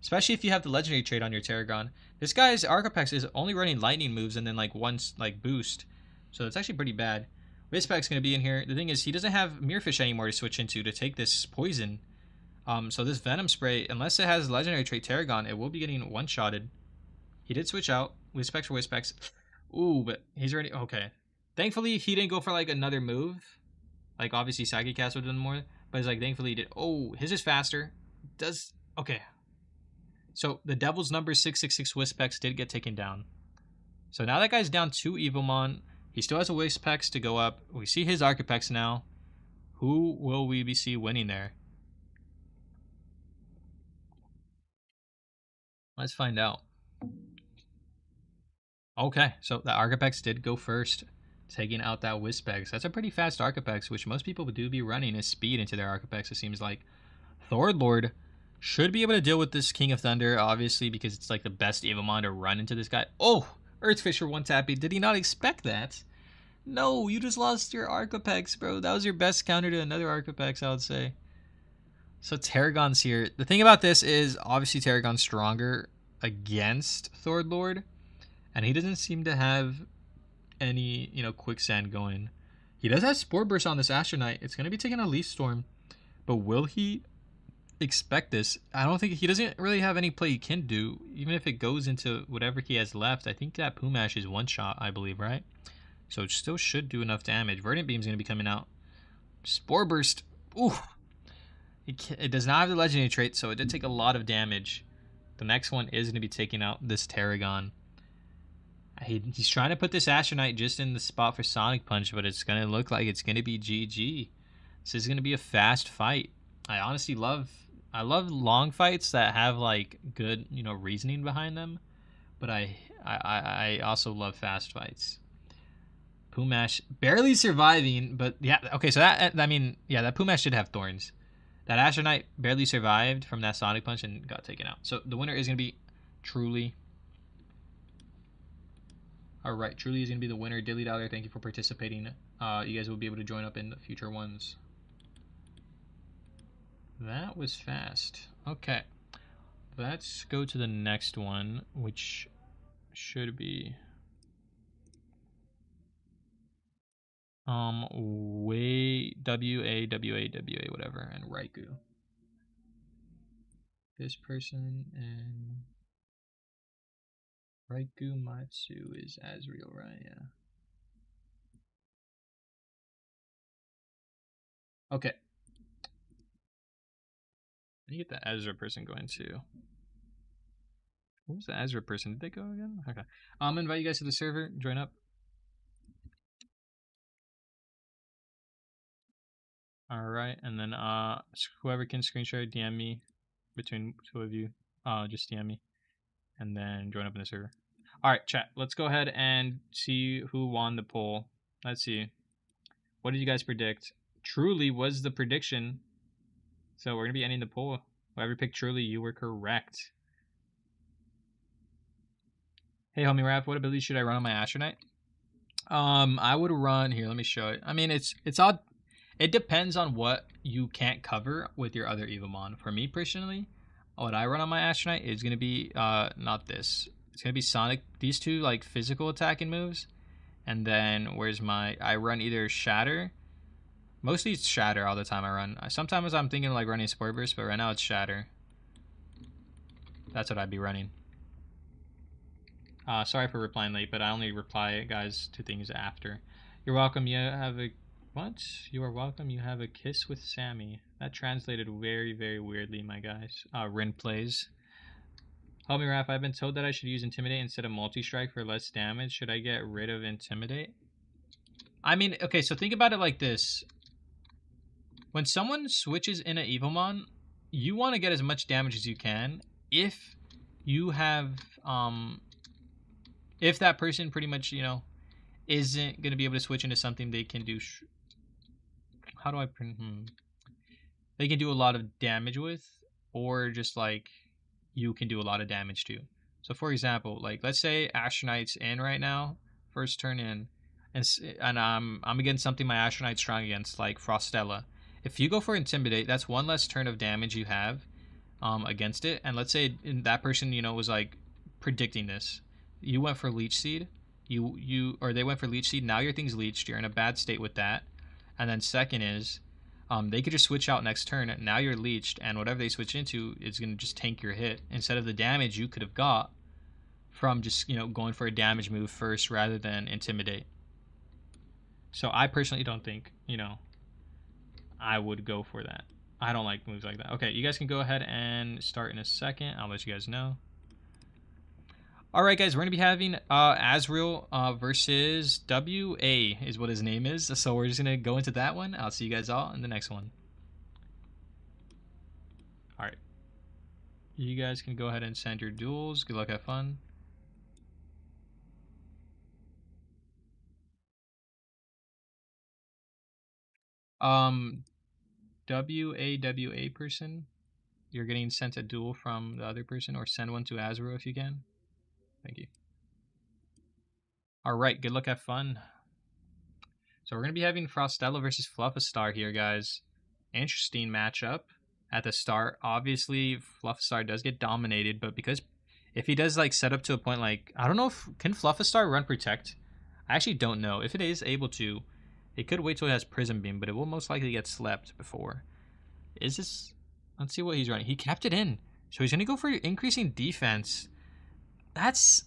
Especially if you have the legendary trait on your Tarragon. This guy's Arcapex is only running lightning moves and then like once like boost. So it's actually pretty bad. Whispeck's gonna be in here. The thing is he doesn't have Muirfish anymore to switch into to take this poison. So this Venom Spray, unless it has legendary trait Tarragon, it will be getting one-shotted. He did switch out. Whispecs for Whispecs. Ooh, but he's already... Okay. Thankfully, he didn't go for, like, another move. Like, obviously, Psychic Cast would have done more. But it's like, thankfully, he did... Oh, his is faster. Does... Okay. So, the Devil's Number 666 Whispecs did get taken down. So, now that guy's down 2 Evomon. He still has a Whispecs to go up. We see his Arcapex now. Who will we be see winning there? Let's find out. Okay, so the Arcapex did go first, taking out that Whispecs. That's a pretty fast Arcapex, which most people do be running as speed into their Arcapex, it seems like. Thordlord should be able to deal with this King of Thunder, obviously, because it's like the best Evomon to run into this guy. Oh, Earthfisher one-tapping. Did he not expect that? No, you just lost your Arcapex, bro. That was your best counter to another Arcapex, I would say. So Tarragon's here. The thing about this is, obviously, Tarragon's stronger against Thordlord. And he doesn't seem to have any, quicksand going. He does have Spore Burst on this Astronite. It's going to be taking a Leaf Storm. But will he expect this? I don't think he doesn't really have any play he can do. Even if it goes into whatever he has left. I think that Pumash is one shot, I believe, right? So it still should do enough damage. Verdant Beam's going to be coming out. Spore Burst. Ooh. It does not have the legendary trait, so it did take a lot of damage. The next one is going to be taking out this Tarragon. He's trying to put this Astronite just in the spot for Sonic Punch, but it's going to look like it's going to be GG. This is going to be a fast fight. I honestly love long fights that have like good, reasoning behind them, but I also love fast fights. Pumash barely surviving, but yeah, okay, so that Pumash did have thorns. That Astronite barely survived from that Sonic Punch and got taken out. So the winner is going to be Truly. All right, Truly is going to be the winner. Dilly Dollar, thank you for participating. You guys will be able to join up in the future ones. That was fast. Okay. Let's go to the next one, which should be... W-A-W-A-W-A, whatever, and Raikou. This person and... Raikou Matsu is Azriel, right? Yeah. Okay. I need to get the Ezra person going too. What was the Ezra person? Did they go again? Okay. I'm gonna invite you guys to the server. Join up. All right, and then whoever can screen share, DM me between two of you. Just DM me, and then join up in the server. All right, chat. Let's go ahead and see who won the poll. Let's see. What did you guys predict? Truly was the prediction. So we're gonna be ending the poll. Whoever picked Truly, you were correct. Hey, homie Raph, what ability should I run on my Astronite? I would run here. Let me show it. I mean, it's odd. It depends on what you can't cover with your other Evomon. For me personally, what I run on my Astronite is gonna be not this. It's gonna be Sonic. These two like physical attacking moves, And then where's my... I run either Shatter. Mostly it's Shatter all the time I run. Sometimes I'm thinking like running Sport Burst, but right now it's Shatter. That's what I'd be running. Sorry for replying late, but I only reply, guys, to things after. You're welcome. You have a... What? You are welcome. You have a kiss with Sammy. That translated very, very weirdly, my guys. Rin plays. Help me, Raph. I've been told that I should use Intimidate instead of Multi-Strike for less damage. Should I get rid of Intimidate? I mean, okay, so think about it like this. When someone switches in an Evomon, you want to get as much damage as you can. If you have... if that person pretty much, you know, isn't going to be able to switch into something they can do... How do I... They can do a lot of damage with, or just like you can do a lot of damage too. So for example, like let's say Astronite's in right now, first turn in, and I'm against something my Astronite's strong against, like Frostella. If you go for Intimidate, that's one less turn of damage you have against it. And let's say that person, you know, was like predicting this. You went for Leech Seed, or they went for Leech Seed. Now your thing's leeched. You're in a bad state with that. And then second is, they could just switch out next turn. Now you're leeched, and whatever they switch into is going to just tank your hit instead of the damage you could have got from just, you know, going for a damage move first rather than Intimidate. So I personally don't think, you know, I would go for that. I don't like moves like that. Okay, you guys can go ahead and start in a second. I'll let you guys know. All right, guys, we're going to be having Azrael versus WA is what his name is. So we're just going to go into that one. I'll see you guys all in the next one. All right. You guys can go ahead and send your duels. Good luck, have fun. WA person, you're getting sent a duel from the other person, or send one to Azrael if you can. Thank you. All right, good luck, have fun. So we're going to be having Frostella versus Fluffastar here, guys. Interesting matchup at the start. Obviously, Fluffastar does get dominated, but because if he does like set up to a point like, I don't know if, can Fluffastar run Protect? I actually don't know. If it is able to, it could wait till it has Prism Beam, but it will most likely get slept before. Is this, let's see what he's running. He kept it in. So he's going to go for increasing defense. That's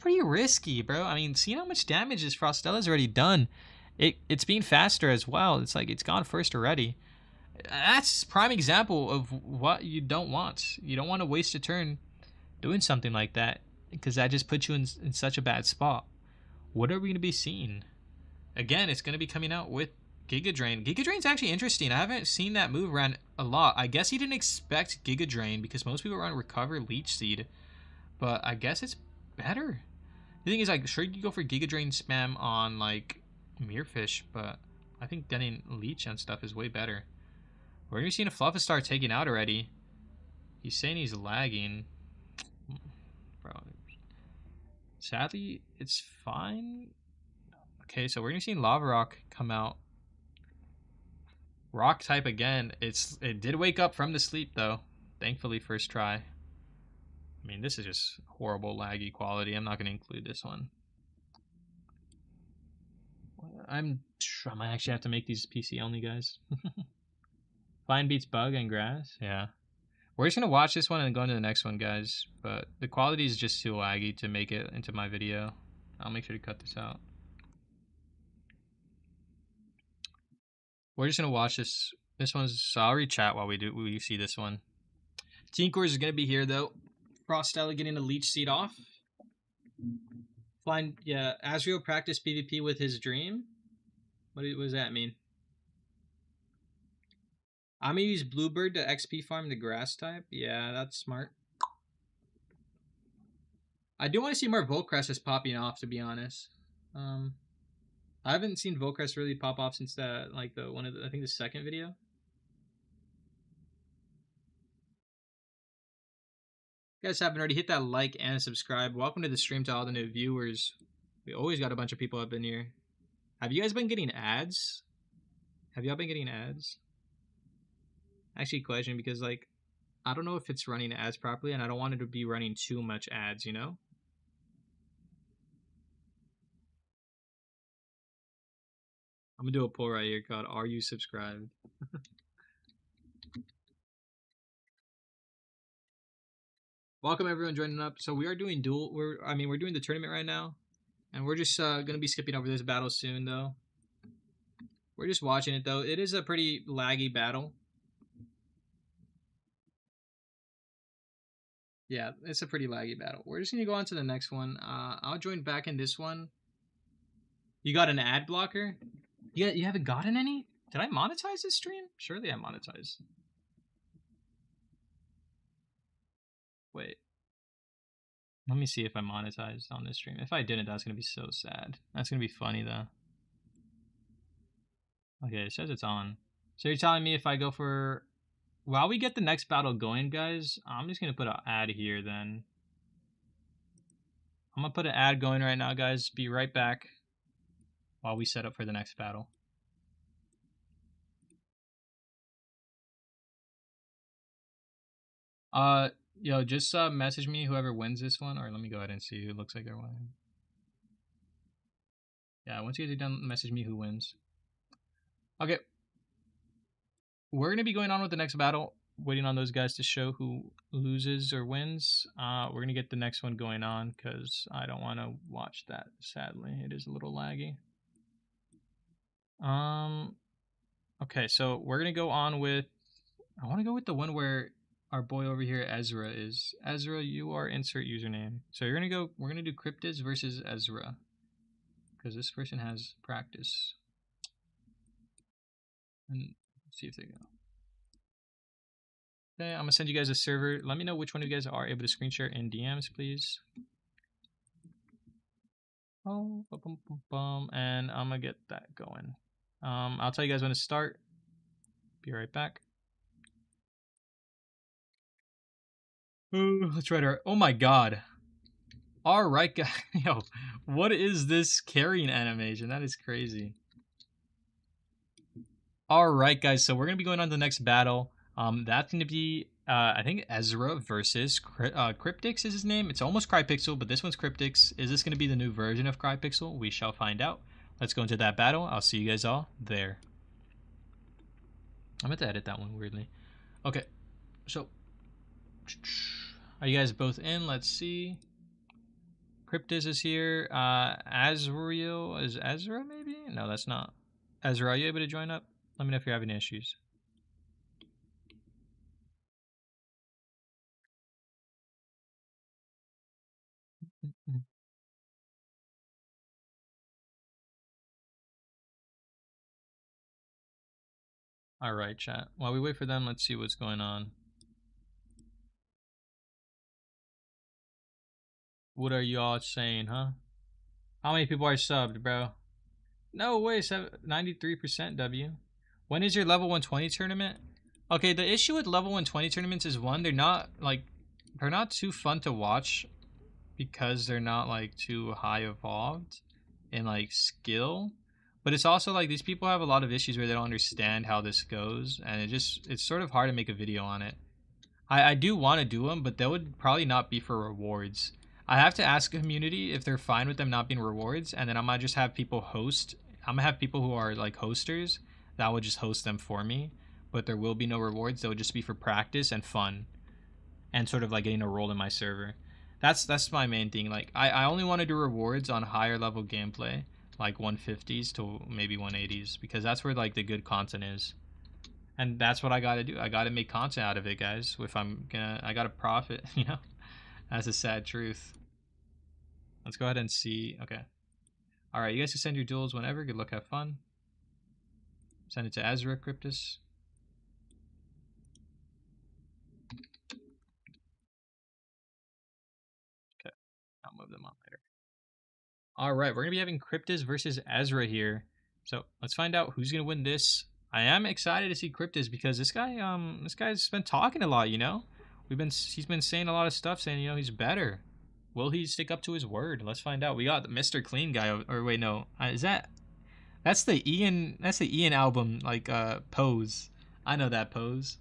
pretty risky, bro. I mean, see how much damage this Frostella's already done. It's being faster as well. It's like it's gone first already. That's prime example of what you don't want. You don't want to waste a turn doing something like that, because that just puts you in such a bad spot. What are we going to be seeing? Again, it's going to be coming out with Giga Drain. Giga Drain's actually interesting. I haven't seen that move ran a lot. I guess he didn't expect Giga Drain because most people run Recover Leech Seed. But I guess it's better. The thing is, like, sure, you go for Giga Drain spam on, like, Mirrorfish, but I think getting Leech and stuff is way better. We're going to be seeing a Fluffastar taken out already. He's saying he's lagging. Bro. Sadly, it's fine. Okay, so we're going to be seeing Lava Rock come out. Rock type again. It did wake up from the sleep, though. Thankfully, first try. I mean, this is just horrible laggy quality. I'm not going to include this one. I might actually have to make these PC only, guys. Fine beats bug and grass. Yeah. We're just going to watch this one and go into the next one, guys. But the quality is just too laggy to make it into my video. I'll make sure to cut this out. We're just going to watch this. This one's... So I'll read chat while we see this one. Tinkers is going to be here, though. Frostella getting a Leech Seed off. Flying, yeah. Azrael practiced PvP with his dream. What does that mean? I'm going to use Bluebird to XP farm the grass type. Yeah, that's smart. I do want to see more Volcresses popping off, to be honest. I haven't seen Volcrest really pop off since I think the second video. If you guys haven't already, hit that like and subscribe. Welcome to the stream to all the new viewers. We always got a bunch of people up in here. Have you guys been getting ads? Have y'all been getting ads? Actually, question, because like, I don't know if it's running ads properly, and I don't want it to be running too much ads, you know? I'm gonna do a poll right here called "Are you subscribed?" Welcome everyone joining up. So we are doing duel. We're doing the tournament right now, and we're just gonna be skipping over this battle soon though. We're just watching it though. It is a pretty laggy battle. Yeah, it's a pretty laggy battle. We're just gonna go on to the next one. I'll join back in this one. You got an ad blocker? Yeah, you haven't gotten any? Did I monetize this stream? Surely I monetized. Wait. Let me see if I monetized on this stream. If I didn't, that's gonna be so sad. That's gonna be funny though. Okay, it says it's on. So you're telling me if I go for... While we get the next battle going, guys, I'm just gonna put an ad here then. I'm gonna put an ad going right now, guys. Be right back while we set up for the next battle. Yo, just message me whoever wins this one, or let me go ahead and see who looks like they're winning. Yeah, once you guys are done, message me who wins. Okay. We're gonna be going on with the next battle, waiting on those guys to show who loses or wins. We're gonna get the next one going on because I don't want to watch that. Sadly, it is a little laggy. Okay, so we're gonna go on with. I want to go with the one where our boy over here Ezra is. Ezra, you are insert username. So you're gonna go. We're gonna do Cryptids versus Ezra because this person has practice. And see if they go. Okay, I'm gonna send you guys a server. Let me know which one of you guys are able to screen share in DMs, please. Oh, bum, bum, bum, and I'm gonna get that going. I'll tell you guys when to start. Be right back. Let's try to. Oh my god. All right, guys. Yo, what is this carrying animation? That is crazy. All right, guys. So we're gonna be going on to the next battle. That's gonna be I think Ezra versus Cryptix is his name. It's almost Crypixel, but this one's Cryptix. Is this gonna be the new version of Crypixel? We shall find out. Let's go into that battle. I'll see you guys all there. I meant to edit that one weirdly. Okay, so are you guys both in? Let's see. Cryptis is here. Azrael is Ezra maybe? No, that's not. Ezra, are you able to join up? Let me know if you're having issues. All right, chat. While we wait for them, let's see what's going on. What are y'all saying, huh? How many people are subbed, bro? No way, 93% W. When is your level 120 tournament? Okay, the issue with level 120 tournaments is one, they're not too fun to watch because they're not like too high evolved in like skill. But it's also like these people have a lot of issues where they don't understand how this goes, and it's sort of hard to make a video on it. I do want to do them, but they would probably not be for rewards. I have to ask the community if they're fine with them not being rewards, and then I might just have people host. I'm gonna have people who are like hosters that would just host them for me, but there will be no rewards. They would just be for practice and fun, and sort of like getting a role in my server. That's my main thing. Like I only want to do rewards on higher level gameplay, like 150s to maybe 180s, because that's where like the good content is. And that's what I gotta do. I gotta make content out of it, guys. If I gotta profit, you know? That's a sad truth. Let's go ahead and see. Okay. Alright, you guys can send your duels whenever. Good luck, have fun. Send it to Azra Cryptus. Okay. I'll move them on later. Alright, we're gonna be having Cryptus versus Ezra here. So let's find out who's gonna win this. I am excited to see Cryptus because this guy's been talking a lot, you know? He's been saying a lot of stuff, saying, you know, he's better. Will he stick up to his word? Let's find out. We got the Mr. Clean guy, or wait, no, that's the Ian album, like pose. I know that pose.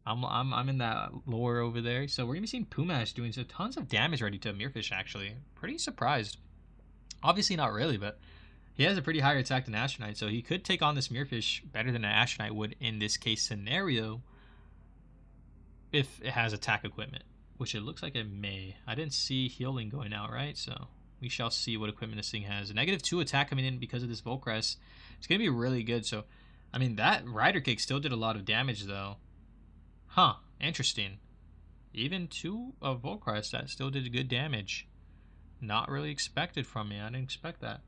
I'm in that lore over there. So we're gonna be seeing Pumash doing tons of damage already to Mirfish. Actually, pretty surprised. Obviously not really, but He has a pretty higher attack than Astronaut, so he could take on this Mirrorfish better than an Astronaut would in this case scenario if it has attack equipment, which it looks like it may. I didn't see healing going out, right? So we shall see what equipment this thing has. A -2 attack coming in because of this Volcrest. It's going to be really good. So, I mean, that Rider Kick still did a lot of damage, though. Huh, interesting. Even 2 of Volcrest, that still did good damage. Not really expected from me. I didn't expect that.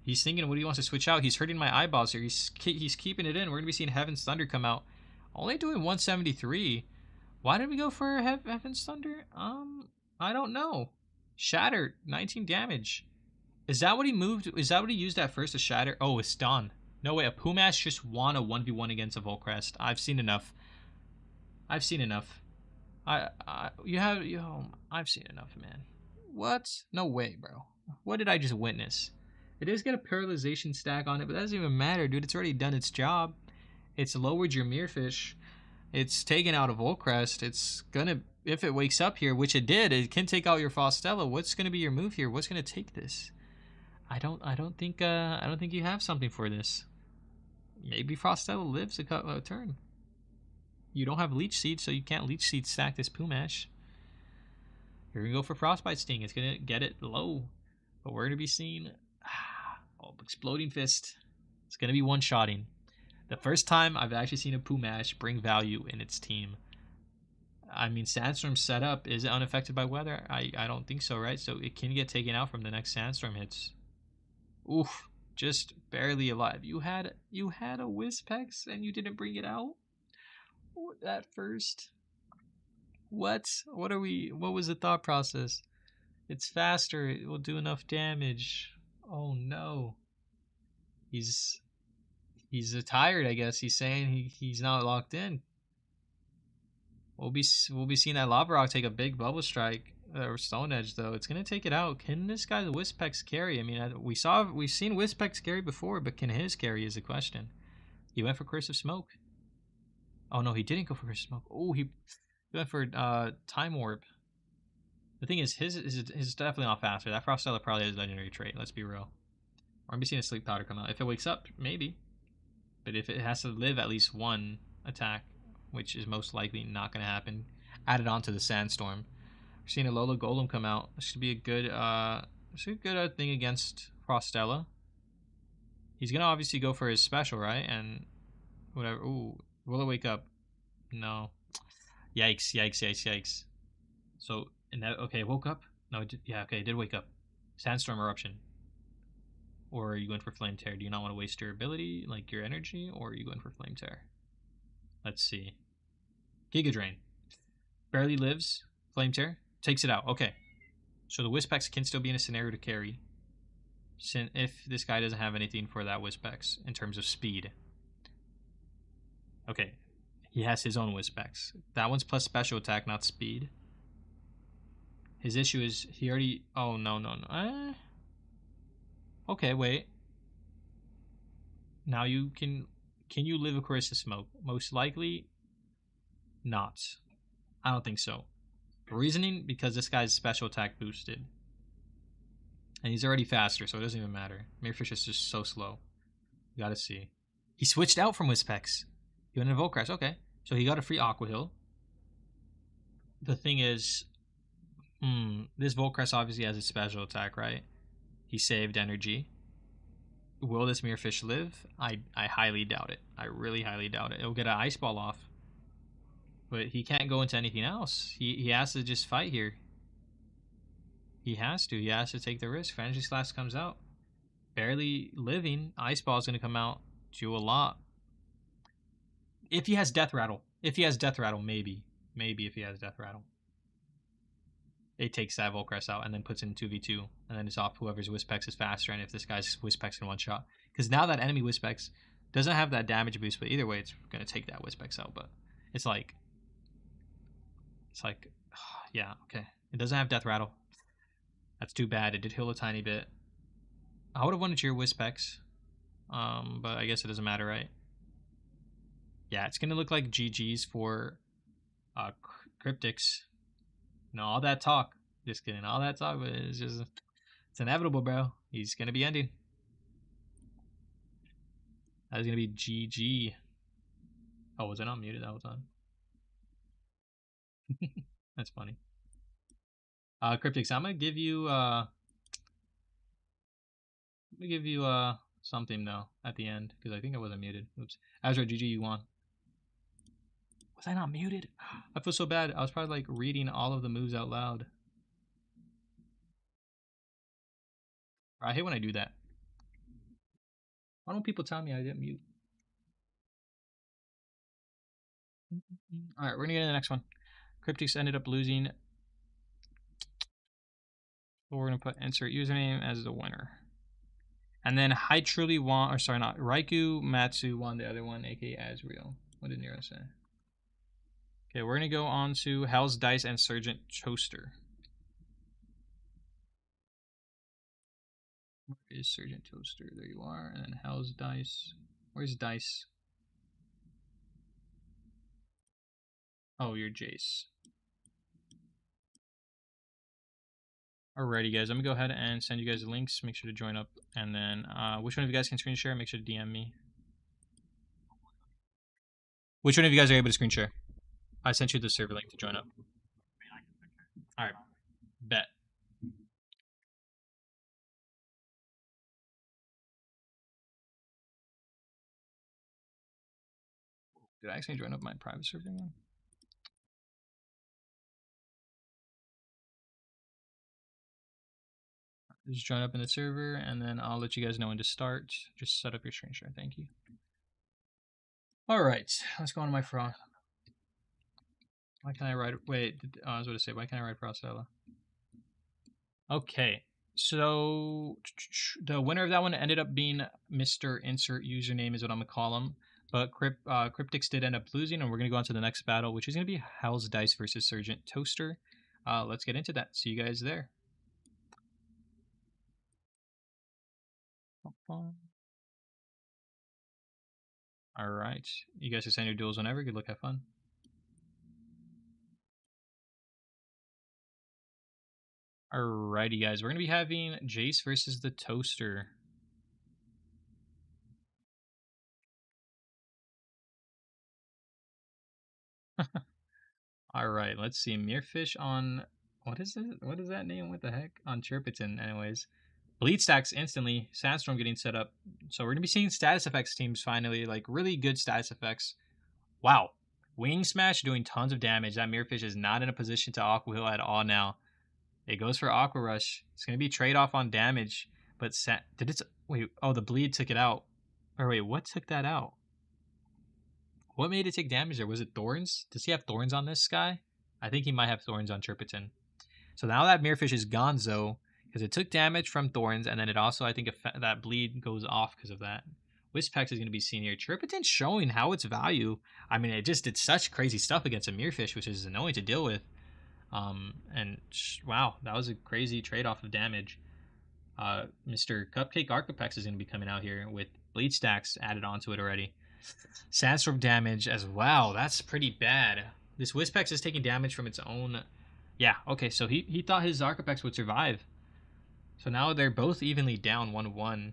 He's thinking what he wants to switch out. He's hurting my eyeballs here. He's keeping it in. We're going to be seeing Heaven's Thunder come out. Only doing 173. Why did we go for Heaven's Thunder? I don't know. Shatter, 19 damage. Is that what he moved? Is that what he used at first to shatter? Oh, it's done. No way, a Pumash just won a 1v1 against a Volcrest. I've seen enough. I've seen enough. I've seen enough, man. What? No way, bro. What did I just witness? It is got a paralyzation stack on it, but that doesn't even matter, dude. It's already done its job. It's lowered your Mirrorfish. It's taken out a Volcrest. It's gonna, if it wakes up here, which it did, it can take out your Faustella. What's gonna be your move here? What's gonna take this? I don't think you have something for this. Maybe Frostella lives a turn. You don't have Leech Seed, so you can't Leech Seed stack this Pumash. You're gonna go for Frostbite Sting. It's gonna get it low, but we're gonna be seeing Exploding Fist. It's gonna be one-shotting. The first time I've actually seen a Pumash bring value in its team. I mean, Sandstorm setup, is it unaffected by weather? I don't think so, right? So it can get taken out from the next Sandstorm hits. Oof, just barely alive. You had a Wispex and you didn't bring it out? At first? What was the thought process? It's faster, it will do enough damage. Oh no. He's tired, I guess. He's saying he's not locked in. We'll be seeing that Lava Rock take a big Bubble Strike or Stone Edge, though. It's gonna take it out. Can this guy's Wispex carry? I mean, we've seen Wispex carry before, but can his carry is the question. He went for Curse of Smoke. Oh no, he didn't go for Curse of Smoke. Oh, he went for Time Warp. The thing is, his is definitely not faster. That Frostella probably has a legendary trait. Let's be real. We're gonna be seeing a Sleep Powder come out. If it wakes up, maybe. But if it has to live at least one attack, which is most likely not going to happen, added on to the Sandstorm. We're seeing a Lola Golem come out. This should be a good, thing against Frostella. He's going to obviously go for his special, right? And whatever. Ooh, will it wake up? No. Yikes, yikes, yikes, yikes. So, okay, woke up? No, it did wake up. Sandstorm Eruption. Or are you going for Flame Tear? Do you not want to waste your ability, like your energy, or are you going for Flame Tear? Let's see. Giga Drain. Barely lives. Flame Tear. Takes it out. Okay. So the Wispex can still be in a scenario to carry. If this guy doesn't have anything for that Wispex in terms of speed. Okay. He has his own Wispex. That one's plus special attack, not speed. His issue is he already... Oh, no. Okay, wait. Now you can you live a Curse of Smoke? Most likely not. I don't think so. Reasoning, because this guy's special attack boosted. And he's already faster, so it doesn't even matter. Mirrorfish is just so slow. You gotta see. He switched out from Wispex. He went into Volcrest. Okay. So he got a free Aqua Hill. The thing is, this Volcrest obviously has a special attack, right? He saved energy. Will this Mirrorfish live? I highly doubt it. I really highly doubt it. It'll get an Ice Ball off. But he can't go into anything else. He has to just fight here. He has to. He has to take the risk. Fantasy Slash comes out. Barely living. Ice Ball is going to come out. Do a lot. If he has Death Rattle. Maybe. Maybe if he has Death Rattle. It takes that Volcrest out and then puts in 2v2. And then it's off whoever's Wispex is faster and if this guy's Wispex in one shot. Because now that enemy Wispex doesn't have that damage boost, but either way it's going to take that Wispex out. But it's like, yeah, okay. It doesn't have Death Rattle. That's too bad. It did heal a tiny bit. I would have wanted your Wispex. But I guess it doesn't matter, right? Yeah, it's going to look like GG's for Cryptics. No, all that talk. Just kidding. All that talk, but it's inevitable, bro. He's going to be ending. That is going to be GG. Oh, was I not muted that whole time? That's funny. Cryptics, I'm going to give you something though at the end because I think I wasn't muted. Oops. Azra, GG, you won. Was I not muted? I feel so bad. I was probably like reading all of the moves out loud. I hate when I do that. Why don't people tell me I didn't mute? All right, we're gonna get to the next one. Cryptics ended up losing. So we're gonna put insert username as the winner. And then I truly won, or sorry, not Raikou Matsu won the other one, aka Asriel. What did Nero say? Okay, we're gonna go on to Hell's Dice and Sergeant Toaster. Where is Sergeant Toaster? There you are. And then Hell's Dice. Where's Dice? Oh, you're Jace. Alrighty, guys. I'm gonna go ahead and send you guys the links. Make sure to join up. And then, which one of you guys can screen share? Make sure to DM me. Which one of you guys are able to screen share? I sent you the server link to join up. Alright. Bet. Did I actually join up my private server again? Just join up in the server, and then I'll let you guys know when to start. Just set up your screen share. Thank you. Alright. Let's go on to my front. Why can't I write... Wait, I was going to say, why can't I write Frostella? Okay. So, the winner of that one ended up being Mr. Insert Username is what I'm going to call him. But Cryptics did end up losing, and we're going to go on to the next battle, which is going to be Hell's Dice versus Sergeant Toaster. Let's get into that. See you guys there. Alright. You guys can send your duels whenever. Good luck, have fun. Alrighty, guys. We're going to be having Jace versus the Toaster. Alright, let's see. Mirfish on... What is it? What is that name? What the heck? On Chirpiton, anyways. Bleed stacks instantly. Sandstorm getting set up. So we're going to be seeing status effects teams finally. Like, really good status effects. Wow. Wing Smash doing tons of damage. That Mirfish is not in a position to Aqua Heal at all now. It goes for Aqua Rush. It's going to be trade-off on damage. But did it... Wait, oh, the bleed took it out. Or wait, what took that out? What made it take damage there? Was it Thorns? Does he have Thorns on this guy? I think he might have Thorns on Chirpiton. So now that Mirfish is gonzo, because it took damage from Thorns, and then it also, I think, that bleed goes off because of that. Wispex is going to be seen here. Chirpiton's showing how its value. I mean, it just did such crazy stuff against a Mirfish, which is annoying to deal with. And wow, that was a crazy trade-off of damage. Mr. Cupcake Arcapex is going to be coming out here with bleed stacks added onto it already. Sandstorm damage as well. That's pretty bad. This Wispex is taking damage from its own... Yeah, okay, so he thought his Arcapex would survive. So now they're both evenly down 1-1.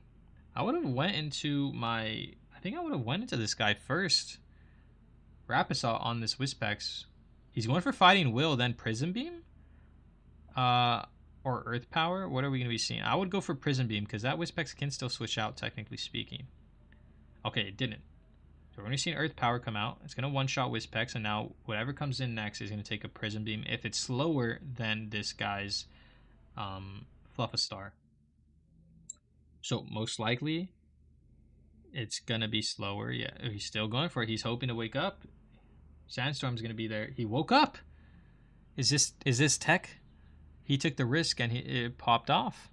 I would have went into my... I think I would have went into this guy first. Rapisaw on this Wispex. He's going for Fighting Will, then Prism Beam? Or Earth Power? What are we going to be seeing? I would go for Prism Beam, because that Wispex can still switch out, technically speaking. Okay, it didn't. So we're going to see an Earth Power come out. It's going to one-shot Wispex, and now whatever comes in next is going to take a Prism Beam if it's slower than this guy's Fluffastar. So most likely, it's going to be slower. Yeah, he's still going for it. He's hoping to wake up. Sandstorm's going to be there. He woke up. Is this tech? He took the risk, and it popped off.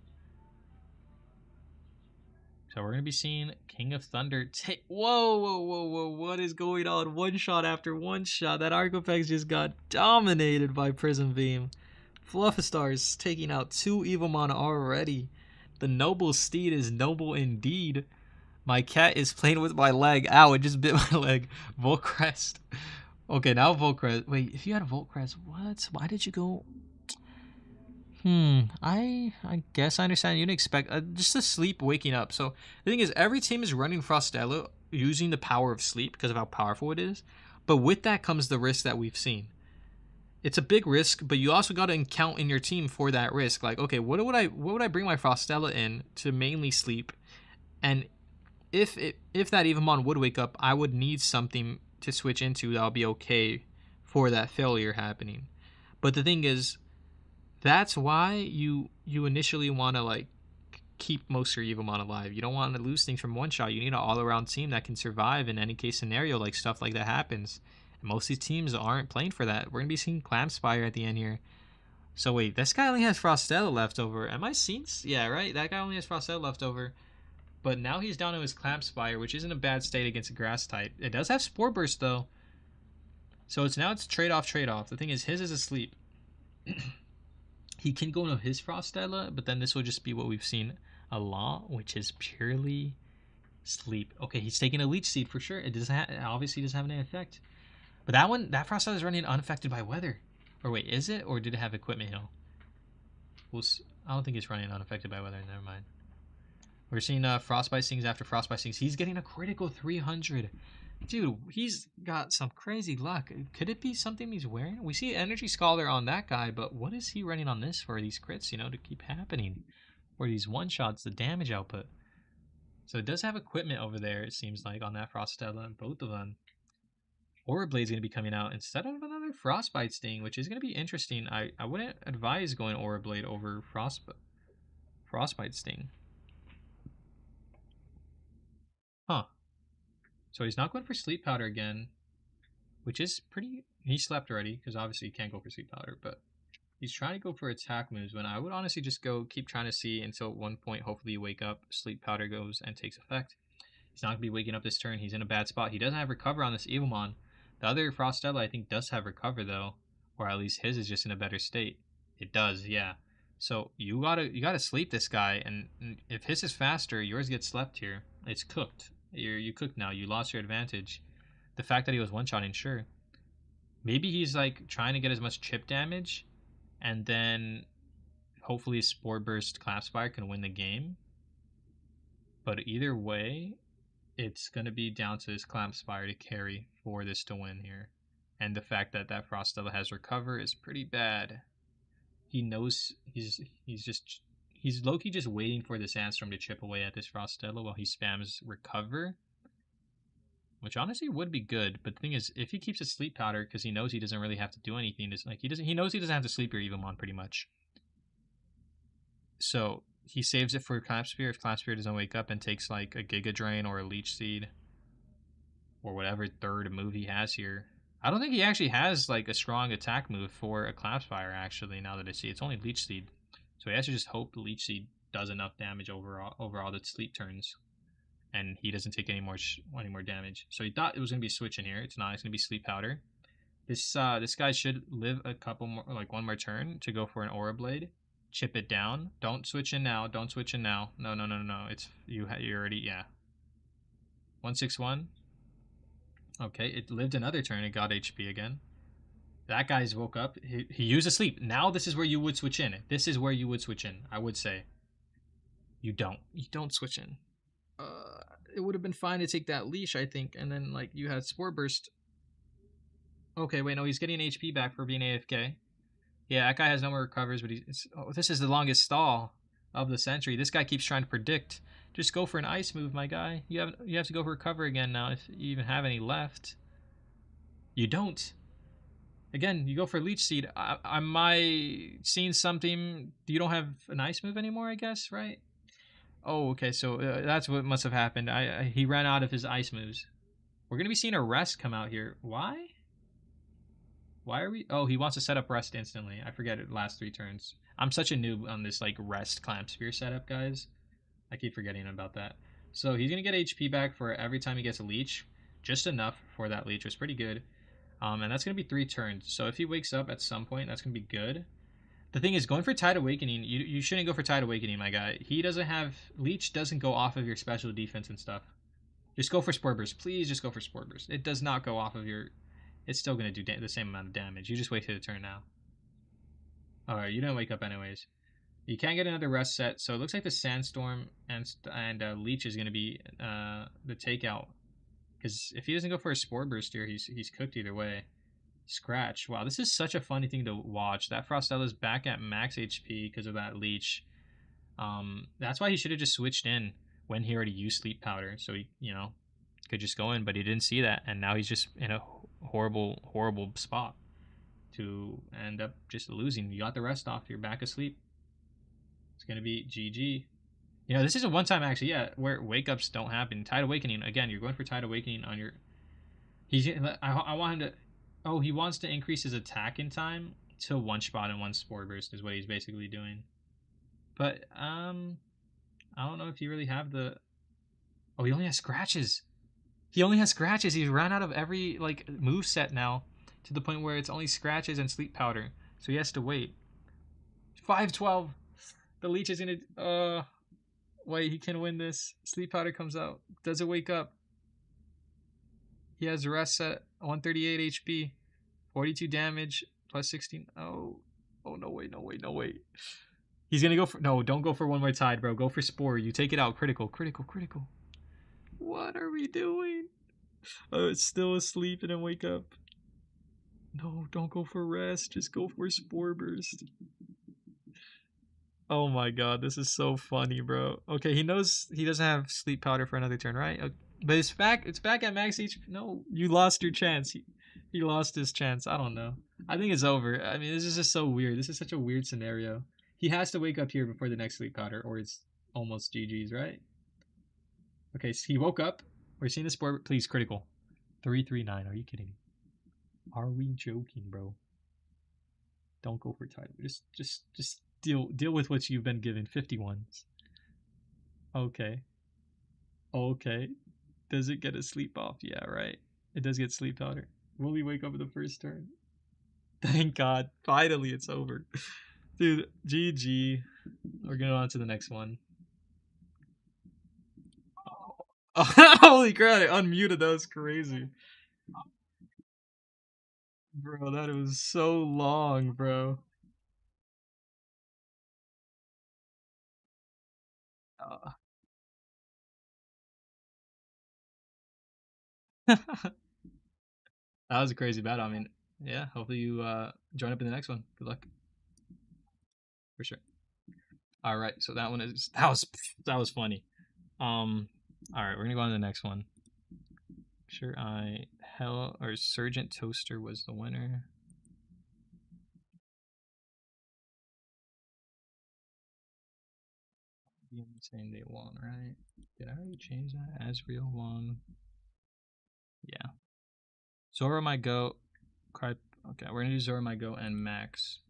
So we're going to be seeing King of Thunder take... Whoa. What is going on? One shot after one shot. That Arcapex just got dominated by Prism Beam. Fluffastar is taking out 2 Evomon already. The noble steed is noble indeed. My cat is playing with my leg. Ow, it just bit my leg. Volcrest. Okay, now Volcrest. Wait, if you had a Volcrest, what? Why did you go... I guess I understand. You didn't expect just to sleep waking up. So the thing is, every team is running Frostella using the power of sleep because of how powerful it is. But with that comes the risk that we've seen. It's a big risk, but you also got to count in your team for that risk. Like, okay, what would I bring my Frostella in to mainly sleep? And if that Evomon would wake up, I would need something to switch into that'll be okay for that failure happening. But the thing is, that's why you initially want to like keep most of your Evomon alive. You don't want to lose things from one shot. You need an all around team that can survive in any case scenario, like stuff like that happens. And most of these teams aren't playing for that. We're gonna be seeing Clamspire at the end here. So wait, this guy only has Frostella left over. Am I seeing? Yeah, right. That guy only has Frostella left over. But now he's down to his Clamspire, which isn't a bad state against a grass type. It does have Spore Burst though. So it's trade off. The thing is, his is asleep. He can go into his Frostella, but then this will just be what we've seen a lot, which is purely sleep. Okay, he's taking a Leech Seed for sure. It obviously doesn't have any effect. But that Frostella is running unaffected by weather. Or wait, is it? Or did it have Equipment Heal? I don't think it's running unaffected by weather. Never mind. We're seeing Frostbite Stings after Frostbite Stings. He's getting a critical 300. Dude, he's got some crazy luck. Could it be something he's wearing? We see Energy Scholar on that guy, but what is he running on this for these crits, to keep happening? Or these one-shots, the damage output. So it does have equipment over there, it seems like, on that Frostella, both of them. Aura Blade's going to be coming out instead of another Frostbite Sting, which is going to be interesting. I wouldn't advise going Aura Blade over Frostbite Sting. Huh. So he's not going for Sleep Powder again, which is pretty... He slept already, because obviously he can't go for Sleep Powder, but he's trying to go for attack moves, when I would honestly just keep trying to see until at one point, hopefully you wake up, Sleep Powder goes and takes effect. He's not going to be waking up this turn. He's in a bad spot. He doesn't have Recover on this Evomon. The other Frostella, I think, does have Recover, though. Or at least his is just in a better state. It does, yeah. So you gotta sleep this guy, and if his is faster, yours gets slept here. It's cooked. You cooked now. You lost your advantage. The fact that he was one-shotting, sure. Maybe he's like trying to get as much chip damage, and then hopefully Spore Burst Clamspire can win the game. But either way, it's going to be down to this Clamspire to carry for this to win here. And the fact that Frostella has Recover is pretty bad. He knows he's low-key just waiting for this Sandstorm to chip away at this Frostella while he spams Recover. Which honestly would be good, but the thing is, if he keeps a Sleep Powder, because he knows he doesn't really have to do anything, he knows he doesn't have to sleep your Evomon pretty much. So he saves it for Clamsphere if Clamsphere doesn't wake up and takes like a Giga Drain or a Leech Seed. Or whatever third move he has here. I don't think he actually has like a strong attack move for a Clamspire actually, now that I see. It's only Leech Seed. So he has to just hope the Leech Seed does enough damage over all the sleep turns. And he doesn't take any more damage. So he thought it was going to be switching here. It's not. It's going to be Sleep Powder. This guy should live a couple more, like one more turn to go for an Aura Blade. Chip it down. Don't switch in now. Don't switch in now. No. It's you already, yeah. 161. Okay, it lived another turn. It got HP again. That guy's woke up. He used a sleep. Now this is where you would switch in. This is where you would switch in, I would say. You don't switch in. It would have been fine to take that leash, I think, and then like you had Spore Burst. Okay, wait, no, he's getting HP back for being AFK. Yeah, that guy has no more recovers, but this is the longest stall of the century. This guy keeps trying to predict. Just go for an ice move, my guy. You have to go for recover again now if you even have any left. You don't. Again, you go for Leech Seed. Am I seeing something? You don't have an ice move anymore, I guess, right? Oh, okay, so that's what must have happened. He ran out of his ice moves. We're going to be seeing a rest come out here. Why? Why are we... Oh, he wants to set up rest instantly. I forget it last 3 turns. I'm such a noob on this like rest Clamsphere setup, guys. I keep forgetting about that. So he's going to get HP back for every time he gets a leech. Just enough for that leech. Was pretty good. And that's going to be 3 turns. So if he wakes up at some point, that's going to be good. The thing is, going for Tide Awakening, you shouldn't go for Tide Awakening, my guy. He doesn't have... Leech doesn't go off of your special defense and stuff. Just go for Spore Burst. Please just go for Spore Burst. It does not go off of your... It's still going to do the same amount of damage. You just wasted a turn now. Alright, you didn't wake up anyways. You can't get another rest set, so it looks like the Sandstorm and Leech is going to be the takeout Because if he doesn't go for a Spore Burst here, he's cooked either way. Scratch. Wow, this is such a funny thing to watch. That Frostella's back at max HP because of that leech. That's why he should have just switched in when he already used Sleep Powder, so he, could just go in. But he didn't see that, and now he's just in a horrible, horrible spot to end up just losing. You got the rest off. You're back asleep. It's gonna be GG. This is a one-time actually. Yeah, where wake ups don't happen. Tide Awakening again. You're going for Tide Awakening on your. I want him to. Oh, he wants to increase his attack in time to one spot and one Spore Burst is what he's basically doing. But I don't know if you really have the. Oh, he only has scratches. He only has scratches. He's run out of every move set now, to the point where it's only scratches and Sleep Powder. So he has to wait. 512. The leech is gonna. Wait, he can win this. Sleep Powder comes out. Does it wake up? He has rest at 138 HP, 42 damage, plus 16. Oh, no, wait. He's gonna go for. No, don't go for one more tide, bro. Go for Spore. You take it out. Critical. What are we doing? Oh, it's still asleep and then wake up. No, don't go for rest. Just go for Spore Burst. Oh my god, this is so funny, bro. Okay, he knows he doesn't have Sleep Powder for another turn, right? Okay. But it's back at max HP. No, you lost your chance. He lost his chance. I don't know. I think it's over. I mean, this is just so weird. This is such a weird scenario. He has to wake up here before the next Sleep Powder, or it's almost GG's, right? Okay, so he woke up. We're seeing the Spore. Please, critical. 339. Are you kidding me? Are we joking, bro? Don't go for title. Just deal with what you've been given. 51s. Okay. Does it get a sleep off? Yeah, right. It does get Sleep Powder. Will we wake up at the first turn? Thank God. Finally, it's over. Dude, GG. We're going on to the next one. Oh, holy crap, I unmuted. That was crazy. Bro, that was so long, bro. Uh, that was a crazy battle. I mean, yeah, hopefully you join up in the next one. Good luck. For sure. All right, so that was funny. All right, we're gonna go on to the next one. Sure, Sergeant Toaster was the winner. Saying they won, right? Did I already change that? Asriel won. Yeah. Zora my go. Okay, we're gonna do Zora my go and Max.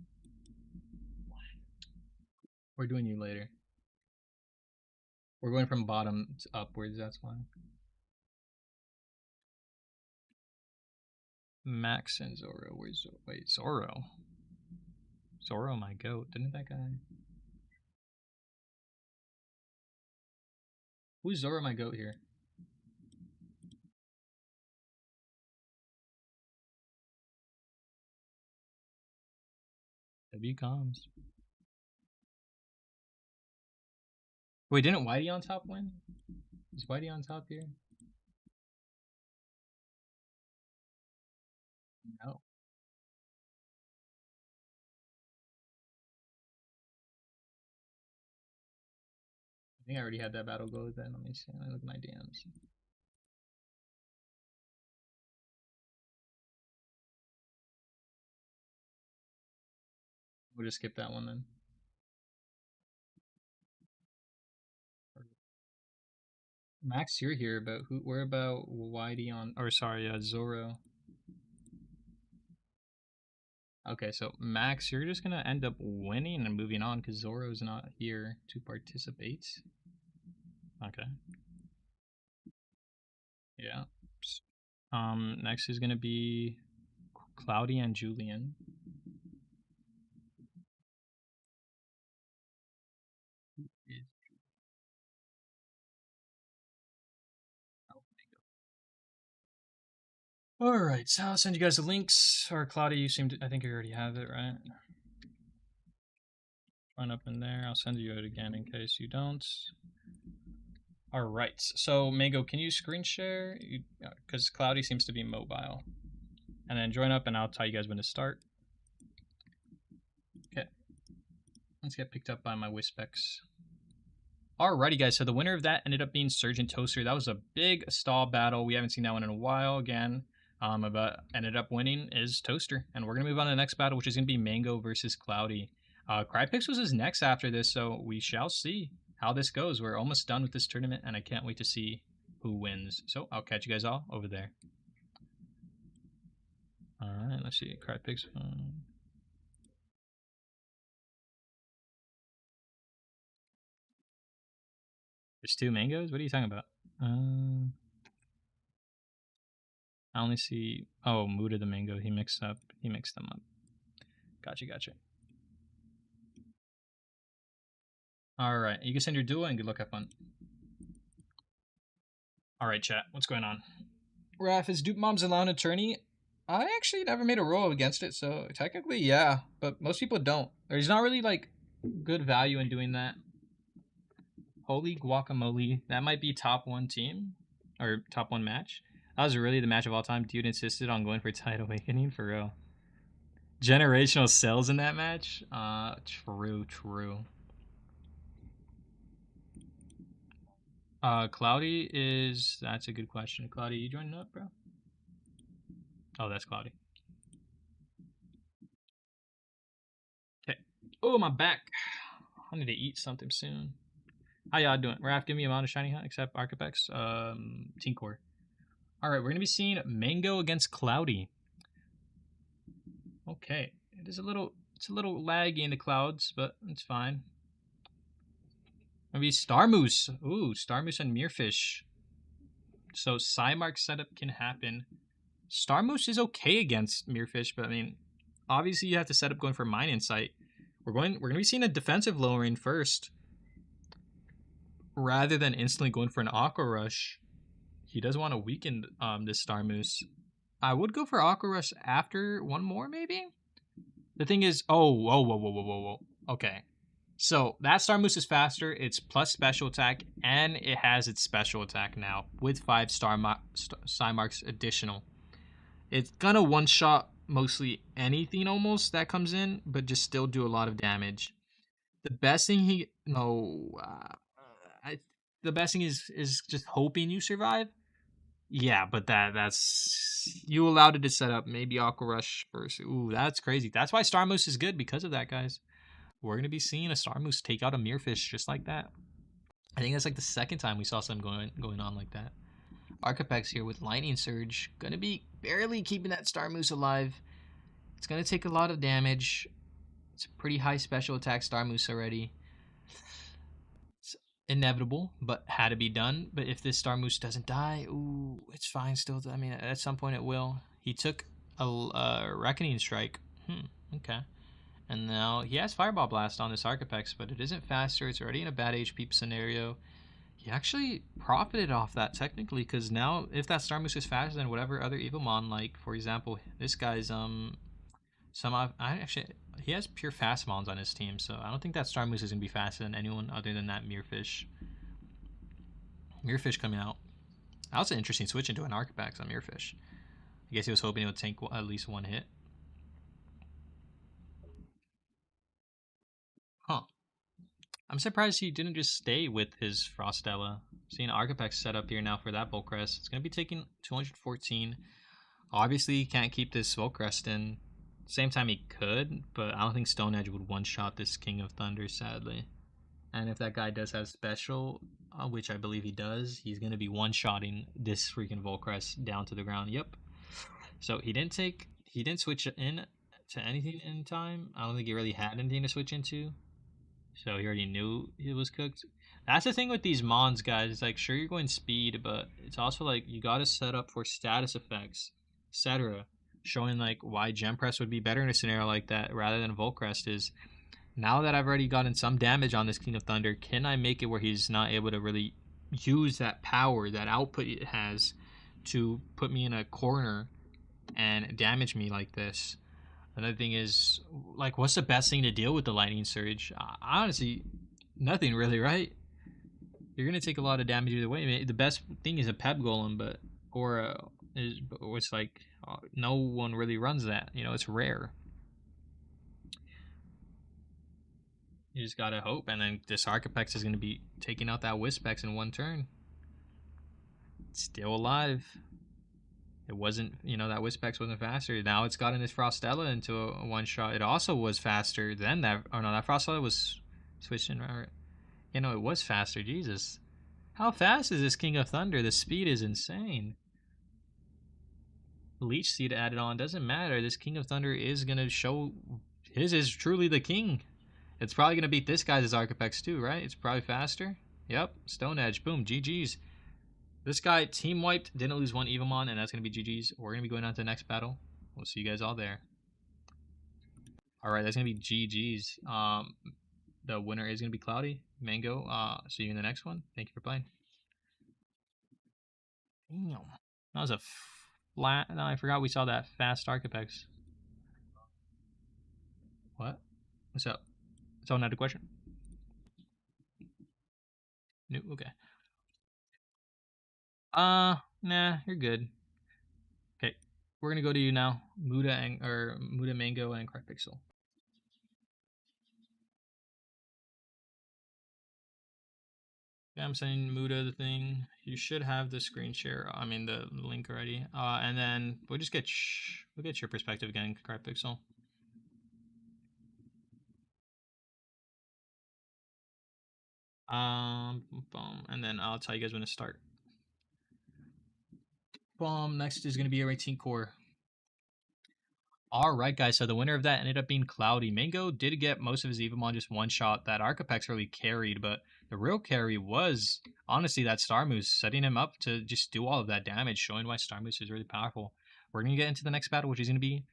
We're doing you later. We're going from bottom to upwards. That's why. Max and Zoro. Wait, Zoro. Zoro my goat. Didn't that guy? Who's Zoro my goat here? W comms. Wait, didn't Whitey on top win? Is Whitey on top here? No. I think I already had that battle go then. Let me see. Let me look at my DMs. We'll just skip that one then. Max, you're here, but where about Whitey on? Or sorry, Zoro. Okay, so Max, you're just gonna end up winning and moving on because Zoro's not here to participate. Okay. Yeah. Next is gonna be Cloudy and Julian. All right, so I'll send you guys the links. Or Cloudy, I think you already have it, right? Join up in there. I'll send you it again in case you don't. All right. So Mango, can you screen share? Because Cloudy seems to be mobile. And then join up, and I'll tell you guys when to start. Okay. Let's get picked up by my Wispecs. Alrighty, guys. So the winner of that ended up being Surgeon Toaster. That was a big stall battle. We haven't seen that one in a while. Again, but ended up winning is Toaster, and we're gonna move on to the next battle, which is gonna be Mango versus Cloudy. Crypix was his next after this, so we shall see how this goes. We're almost done with this tournament, and I can't wait to see who wins. So I'll catch you guys all over there. All right, let's see. Crypix. There's 2 mangoes? What are you talking about? I only see... Oh, Muda the mango. He mixed them up. Gotcha. Alright, you can send your duel and good luck, have fun. Alright, chat. What's going on? Raph, is Dupe Mom's allowed an attorney? I actually never made a roll against it, so technically, yeah. But most people don't. There's not really, like, good value in doing that. Holy guacamole. That might be top 1 team. Or top 1 match. That was really the match of all time. Dude insisted on going for Tide Awakening, for real. Generational cells in that match? True. Cloudy is... That's a good question. Cloudy, you joining up, bro? Oh, that's Cloudy. Okay. Oh, my back. I need to eat something soon. How y'all doing? Raph, give me a amount of shiny hunt, except Archipex. Tinkor. Alright, we're going to be seeing Mango against Cloudy. Okay. It's a little laggy in the clouds, but it's fine. Maybe Starmoose. Ooh, Starmoose and Mirfish. So Psymark setup can happen. Starmoose is okay against Mirfish, but I mean, obviously you have to set up going for Mine Insight. We're gonna be seeing a defensive lowering first, rather than instantly going for an Aqua Rush. He does want to weaken this Starmoose. I would go for Aqua Rush after one more, maybe. The thing is, whoa. Okay. So that Starmoose is faster, it's plus special attack, and it has its special attack now with 5 Psymarks additional. It's gonna one-shot mostly anything almost that comes in, but just still do a lot of damage. The best thing the best thing is just hoping you survive. Yeah, but that's you allowed it to set up maybe Aqua Rush first. Ooh, that's crazy. That's why Starmoose is good because of that, guys. We're going to be seeing a Starmoose take out a Mirfish just like that. I think that's like the second time we saw something going on like that. Archipex here with Lightning Surge. Going to be barely keeping that Starmoose alive. It's going to take a lot of damage. It's a pretty high special attack Starmoose already. It's inevitable, but had to be done. But if this Starmoose doesn't die, ooh, it's fine still. I mean, at some point it will. He took a Reckoning Strike. Okay. And now he has Fireball Blast on this Archipex, but it isn't faster. It's already in a bad HP scenario. He actually profited off that technically, because now if that Starmoose is faster than whatever other Evomon, like for example, this guy's he has pure Fastmons on his team, so I don't think that Starmoose is gonna be faster than anyone other than that Mirfish. Mirfish coming out. That was an interesting switch into an Archipex on Mirfish. I guess he was hoping it would tank at least 1 hit. Huh. I'm surprised he didn't just stay with his Frostella. Seeing Archipex set up here now for that Volcrest. It's going to be taking 214. Obviously, he can't keep this Volcrest in. Same time he could, but I don't think Stone Edge would one-shot this King of Thunder, sadly. And if that guy does have special, which I believe he does, he's going to be one-shotting this freaking Volcrest down to the ground. Yep. So he didn't switch in to anything in time. I don't think he really had anything to switch into. So he already knew it was cooked. That's the thing with these Mons, guys. It's like, sure, you're going speed, but it's also like you got to set up for status effects, etc. Showing like why Gem Press would be better in a scenario like that rather than Volcrest is, now that I've already gotten some damage on this King of Thunder, can I make it where he's not able to really use that power, that output it has, to put me in a corner and damage me like this? Another thing is, like, what's the best thing to deal with the Lightning Surge? Honestly, nothing really, right? You're gonna take a lot of damage either way. I mean, the best thing is a pep golem, but or is it's like no one really runs that. You know, it's rare. You just gotta hope, and then this Archapex is gonna be taking out that Wispex in one turn. It's still alive. It wasn't, you know, that Wispex wasn't faster. Now it's gotten this Frostella into a one shot. It also was faster than that. Oh no, that Frostella was switching. You know, it was faster. Jesus. How fast is this King of Thunder? The speed is insane. Leech Seed added on. Doesn't matter. This King of Thunder is going to show his is truly the king. It's probably going to beat this guy's Archapex too, right? It's probably faster. Yep. Stone Edge. Boom. GG's. This guy team wiped, didn't lose one Evomon, and that's going to be GG's. We're going to be going on to the next battle. We'll see you guys all there. Alright, that's going to be GG's. The winner is going to be Cloudy. Mango, see you in the next one. Thank you for playing. Damn. That was a flat... No, I forgot we saw that fast Archapex. What? What's up? Someone had a question? No? Okay. Nah, you're good. Okay, we're gonna go to you now. Muda Mango and Crypixel. Yeah, I'm sending Muda the thing. You should have the screen share. I mean the link already. And then we'll just get we'll get your perspective again, Crypixel. Boom, and then I'll tell you guys when to start. Boom. Next is gonna be a 18 core. Alright guys, so the winner of that ended up being Cloudy. Mango did get most of his Evomon just one shot. That Archapex really carried, but the real carry was honestly that Star Moose, setting him up to just do all of that damage, showing why Star Moose is really powerful. We're going to get into the next battle, which is going to be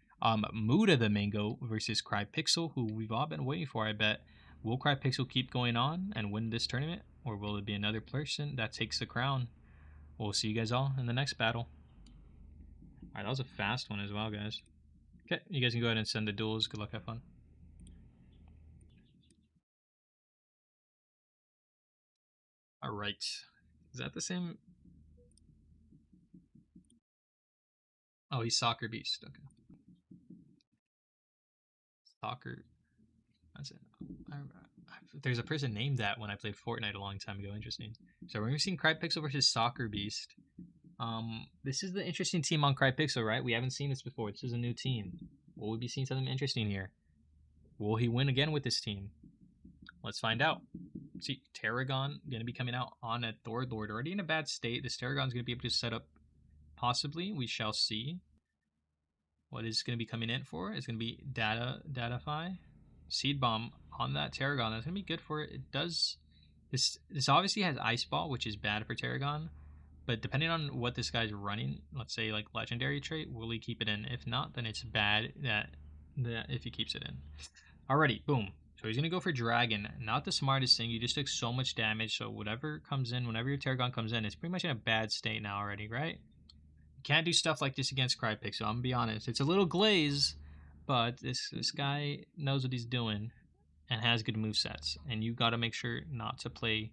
Muda the Mango versus Crypixel, who we've all been waiting for, I bet. Will Crypixel keep going on and win this tournament, or will it be another person that takes the crown? We'll see you guys all in the next battle. Alright, that was a fast one as well, guys. Okay, you guys can go ahead and send the duels. Good luck, have fun. Alright. Is that the same? Oh, he's Soccer Beast. Okay. Soccer. That's it. There's a person named that when I played Fortnite a long time ago. Interesting. So we're going to be seeing Crypixel versus Soccer Beast. This is the interesting team on Crypixel, right? We haven't seen this before. This is a new team. Will we be seeing something interesting here? Will he win again with this team? Let's find out. See, Tarragon going to be coming out on a Thor Lord. Already in a bad state. This Tarragon's going to be able to set up, possibly. We shall see. What is going to be coming in for? It's going to be Datify. Seed Bomb on that Tarragon. That's going to be good for it. It does... This obviously has Ice Ball, which is bad for Tarragon. But depending on what this guy's running, let's say like Legendary trait, will he keep it in? If not, then it's bad that if he keeps it in. Alrighty, boom. So he's going to go for Dragon. Not the smartest thing. You just took so much damage. So whatever comes in, whenever your Tarragon comes in, it's pretty much in a bad state now already, right? You can't do stuff like this against Crypixel. I'm going to be honest. It's a little glaze, but this guy knows what he's doing and has good movesets. And you got to make sure not to play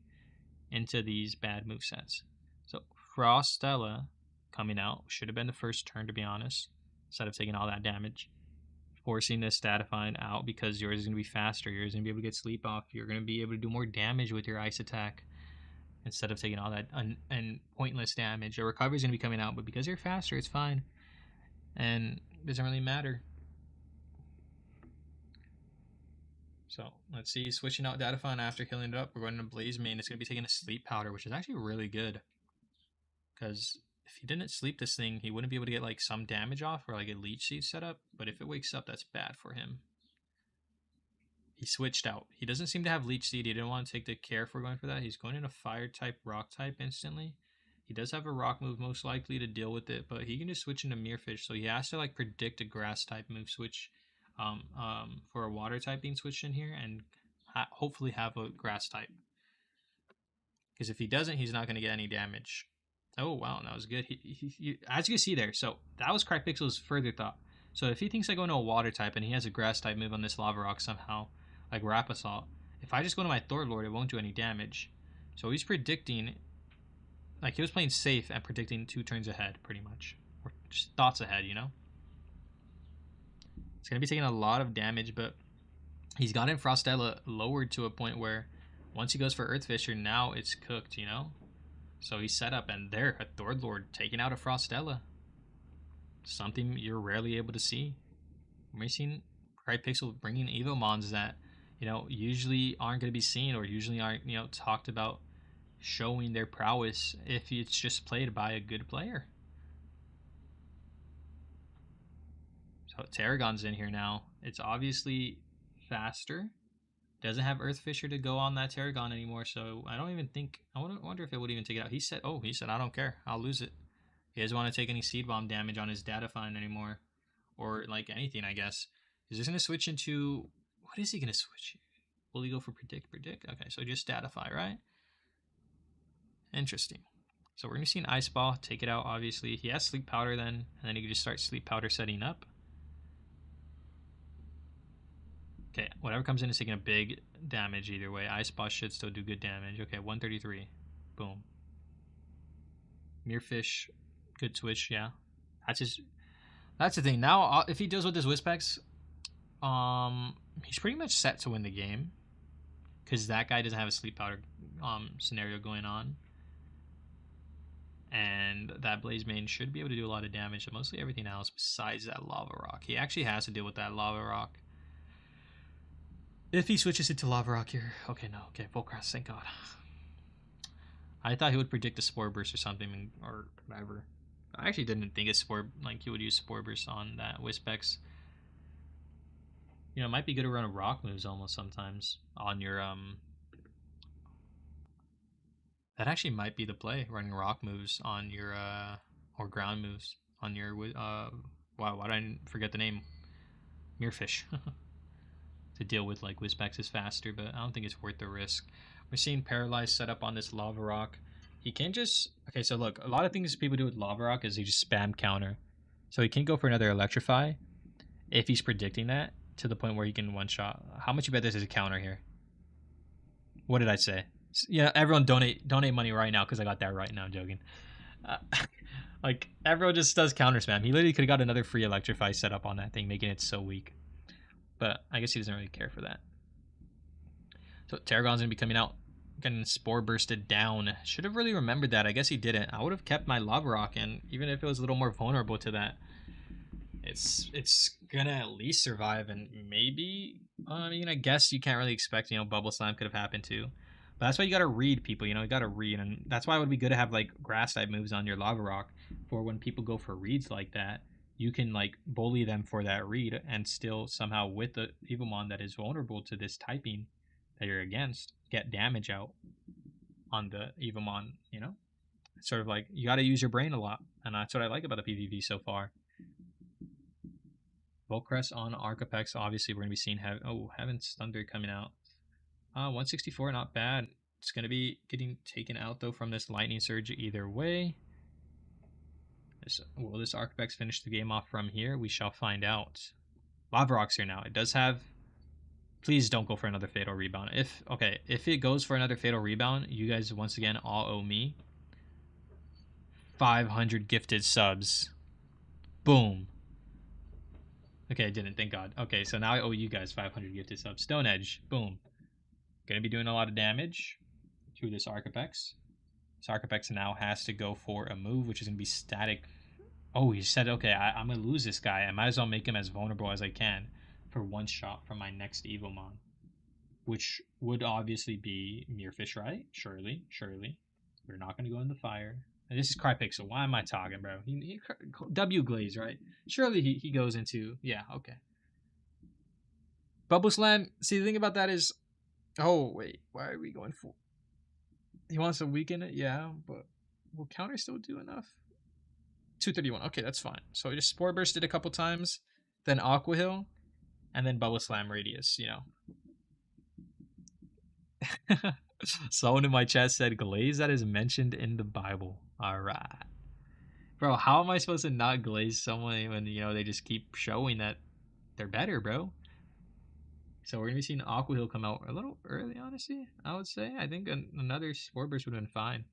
into these bad movesets. So Frostella coming out should have been the first turn, to be honest, instead of taking all that damage. Forcing this Statifying out because yours is going to be faster. Yours is going to be able to get sleep off. You're going to be able to do more damage with your ice attack instead of taking all that and pointless damage. Your recovery is going to be coming out, but because you're faster, it's fine. And it doesn't really matter. So let's see, switching out Datafon after healing it up. We're going to Blaze Main. It's going to be taking a Sleep Powder, which is actually really good. Because if he didn't sleep this thing, he wouldn't be able to get like some damage off or like a Leech Seed set up. But if it wakes up, that's bad for him. He switched out. He doesn't seem to have Leech Seed. He didn't want to take the care for going for that. He's going in a Fire type, Rock type instantly. He does have a Rock move most likely to deal with it, but he can just switch into Mirrorfish. So he has to like predict a Grass type move switch for a Water type being switched in here and hopefully have a Grass type. Because if he doesn't, he's not going to get any damage. Oh, wow, that was good. He, as you can see there, so that was Crypixel's further thought. So if he thinks I go into a Water type and he has a Grass type move on this Lava Rock somehow, like Rap Assault, if I just go to my Thor Lord, it won't do any damage. So he's predicting, like he was playing safe and predicting 2 turns ahead, pretty much, or just thoughts ahead. It's gonna be taking a lot of damage, but he's gotten Frostella lowered to a point where once he goes for Earthfisher, now it's cooked. So he's set up, and there, a Thord Lord taking out a Frostella. Something you're rarely able to see. We're seeing Crypixel bringing Evomons that, usually aren't going to be seen or usually aren't, talked about showing their prowess if it's just played by a good player. So Tarragon's in here now. It's obviously faster. Doesn't have Earthfisher to go on that Tarragon anymore, so I don't even think... I wonder if it would even take it out. He said, I don't care. I'll lose it. He doesn't want to take any Seed Bomb damage on his Data Find anymore. Or, like, anything, I guess. Is this going to switch into... What is he going to switch? Will he go for Predict? Okay, so just Datify, right? Interesting. So we're going to see an Ice Ball. Take it out, obviously. He has Sleep Powder then, and then he can just start Sleep Powder setting up. Okay, whatever comes in is taking a big damage either way. Ice Ball should still do good damage. Okay, 133. Boom. Mirrorfish, good switch, yeah. That's the thing. Now, if he deals with his Wispex, he's pretty much set to win the game. Because that guy doesn't have a Sleep Powder scenario going on. And that Blaze Main should be able to do a lot of damage to mostly everything else besides that Lava Rock. He actually has to deal with that Lava Rock. If he switches it to Lava Rock here. Okay, no. Okay, Full Cross, thank God. I thought he would predict a Spore Burst or something, or whatever. I actually didn't think he would use Spore Burst on that Wispex. It might be good to run rock moves almost sometimes on your that actually might be the play, running rock moves on your or ground moves on your wow, why did I forget the name? Mirrorfish. To deal with like Wispex is faster, but I don't think it's worth the risk. We're seeing Paralyzed set up on this Lava Rock. He can just... Okay, so look, a lot of things people do with Lava Rock is he just spam counter. So he can go for another Electrify if he's predicting that to the point where he can one-shot. How much you bet this is a counter here? What did I say? Yeah, everyone donate money right now because I got that right now. I'm joking. Like, everyone just does counter spam. He literally could have got another free Electrify set up on that thing, making it so weak. But I guess he doesn't really care for that. So Tarragon's going to be coming out, getting Spore Bursted down. Should have really remembered that. I guess he didn't. I would have kept my Lava Rock, and even if it was a little more vulnerable to that, it's going to at least survive. And maybe, I guess you can't really expect, Bubble Slam could have happened too. But that's why you got to read people, you got to read. And that's why it would be good to have, like, Grass-type moves on your Lava Rock for when people go for reads like that. You can, like, bully them for that read and still somehow with the Evomon that is vulnerable to this typing that you're against, get damage out on the Evomon, It's sort of like, you got to use your brain a lot, and that's what I like about the PvP so far. Volcrest on Arcapex, obviously we're going to be seeing Heaven's Thunder coming out. 164, not bad. It's going to be getting taken out, though, from this Lightning Surge either way. Will this Arcapex finish the game off from here? We shall find out. Lava Rock's here now. It does have... Please don't go for another Fatal Rebound. If it goes for another Fatal Rebound, you guys once again all owe me 500 gifted subs. Boom. Okay, I didn't. Thank God. Okay, so now I owe you guys 500 gifted subs. Stone Edge. Boom. Gonna be doing a lot of damage to this Arcapex. This Arcapex now has to go for a move, which is going to be static. Oh, he said, okay, I'm going to lose this guy. I might as well make him as vulnerable as I can for one shot from my next Evomon. Which would obviously be Mirrorfish, right? Surely. We're not going to go in the fire. And this is Crypixel. Why am I talking, bro? W Glaze, right? Surely he goes into... Yeah, okay. Bubble Slam. See, the thing about that is... Oh, wait. Why are we going for... He wants to weaken it, yeah, but will counter still do enough? 231, okay, that's fine. So he just Spore Bursted a couple times, then Aqua Hill, and then Bubble Slam Radius, Someone in my chat said, glaze that is mentioned in the Bible. Alright. Bro, how am I supposed to not glaze someone when, they just keep showing that they're better, bro? So we're gonna be seeing Aqua Hill come out a little early, honestly. I would say. I think another Spore Burst would have been fine.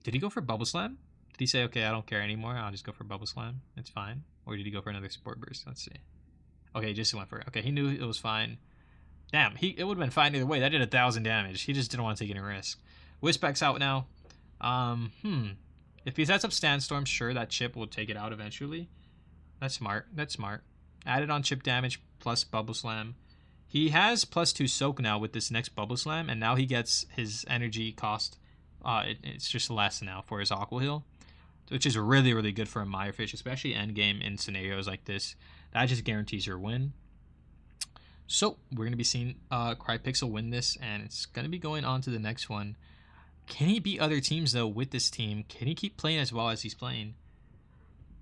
Did he go for Bubble Slam? Did he say, okay, I don't care anymore, I'll just go for Bubble Slam, it's fine? Or did he go for another Spore Burst? Let's see. Okay, he just went for it. Okay, he knew it was fine. Damn, it would have been fine either way. That did 1,000 damage. He just didn't want to take any risk. Whispeck's out now. If he sets up Sandstorm, sure, that chip will take it out eventually. That's smart. That's smart. Added on chip damage plus Bubble Slam. He has +2 Soak now with this next Bubble Slam, and now he gets his energy cost. It's just less now for his Aqua Heal, which is really, really good for a Mirefish, especially endgame in scenarios like this. That just guarantees your win. So we're going to be seeing Crypixel win this, and it's going to be going on to the next one. Can he beat other teams, though, with this team? Can he keep playing as well as he's playing?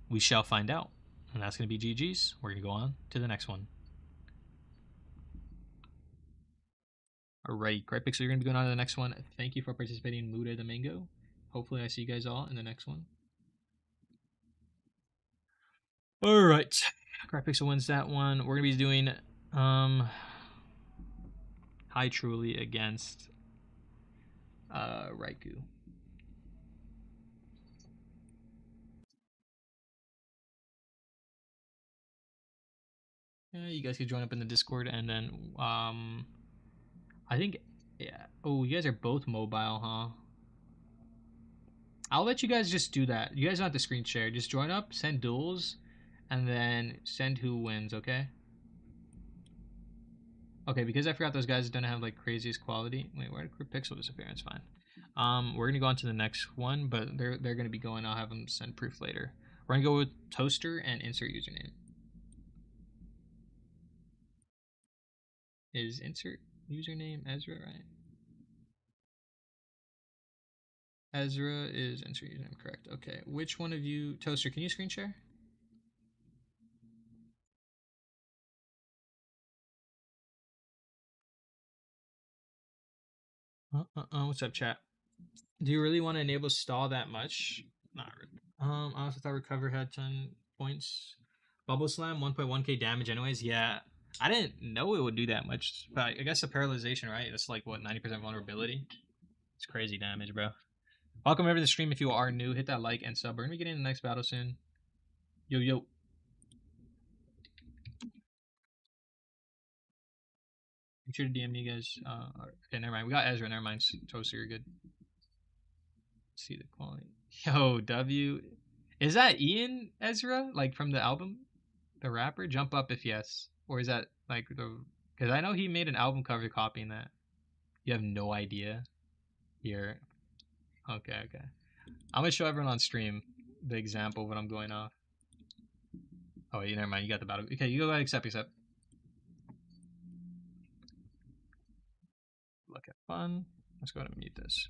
We shall find out. And that's going to be GG's. We're going to go on to the next one. Alright, Crypixel, you're going to be going on to the next one. Thank you for participating in Muda the Mango. Hopefully I see you guys all in the next one. Alright, Crypixel wins that one. We're going to be doing High Truly against Raikou. Yeah, you guys could join up in the Discord, and then I think, yeah. Oh, you guys are both mobile, huh? I'll let you guys just do that. You guys don't have to screen share. Just join up, send duels, and then send who wins, okay? Okay, because I forgot those guys don't have like craziest quality. Wait, where did Crypixel disappear? It's fine. We're gonna go on to the next one, but they're gonna be going. I'll have them send proof later. We're gonna go with Toaster and insert username. Is insert username Ezra, right? Ezra is insert username, correct. Okay, which one of you, Toaster, can you screen share? What's up, chat? Do you really want to enable stall that much? Not really. I also thought Recover had 10 points. Bubble Slam, 1.1k damage anyways. Yeah, I didn't know it would do that much. But I guess the paralyzation, right? It's like, what, 90% vulnerability? It's crazy damage, bro. Welcome over to the stream. If you are new, hit that like and sub. We're going to be getting the next battle soon. Yo, yo. Make sure to DM me, guys. Okay, never mind. We got Ezra. Never mind. Toaster, you're good. Let's see the quality. Yo, W. Is that Ian Ezra? Like from the album? The rapper? Jump up if yes. Or is that like the... Because I know he made an album cover copying that. You have no idea? Here. Okay, okay. I'm going to show everyone on stream the example of what I'm going off. Oh, wait, never mind. You got the battle. Okay, you go ahead, accept. Look at fun. Let's go ahead and mute this.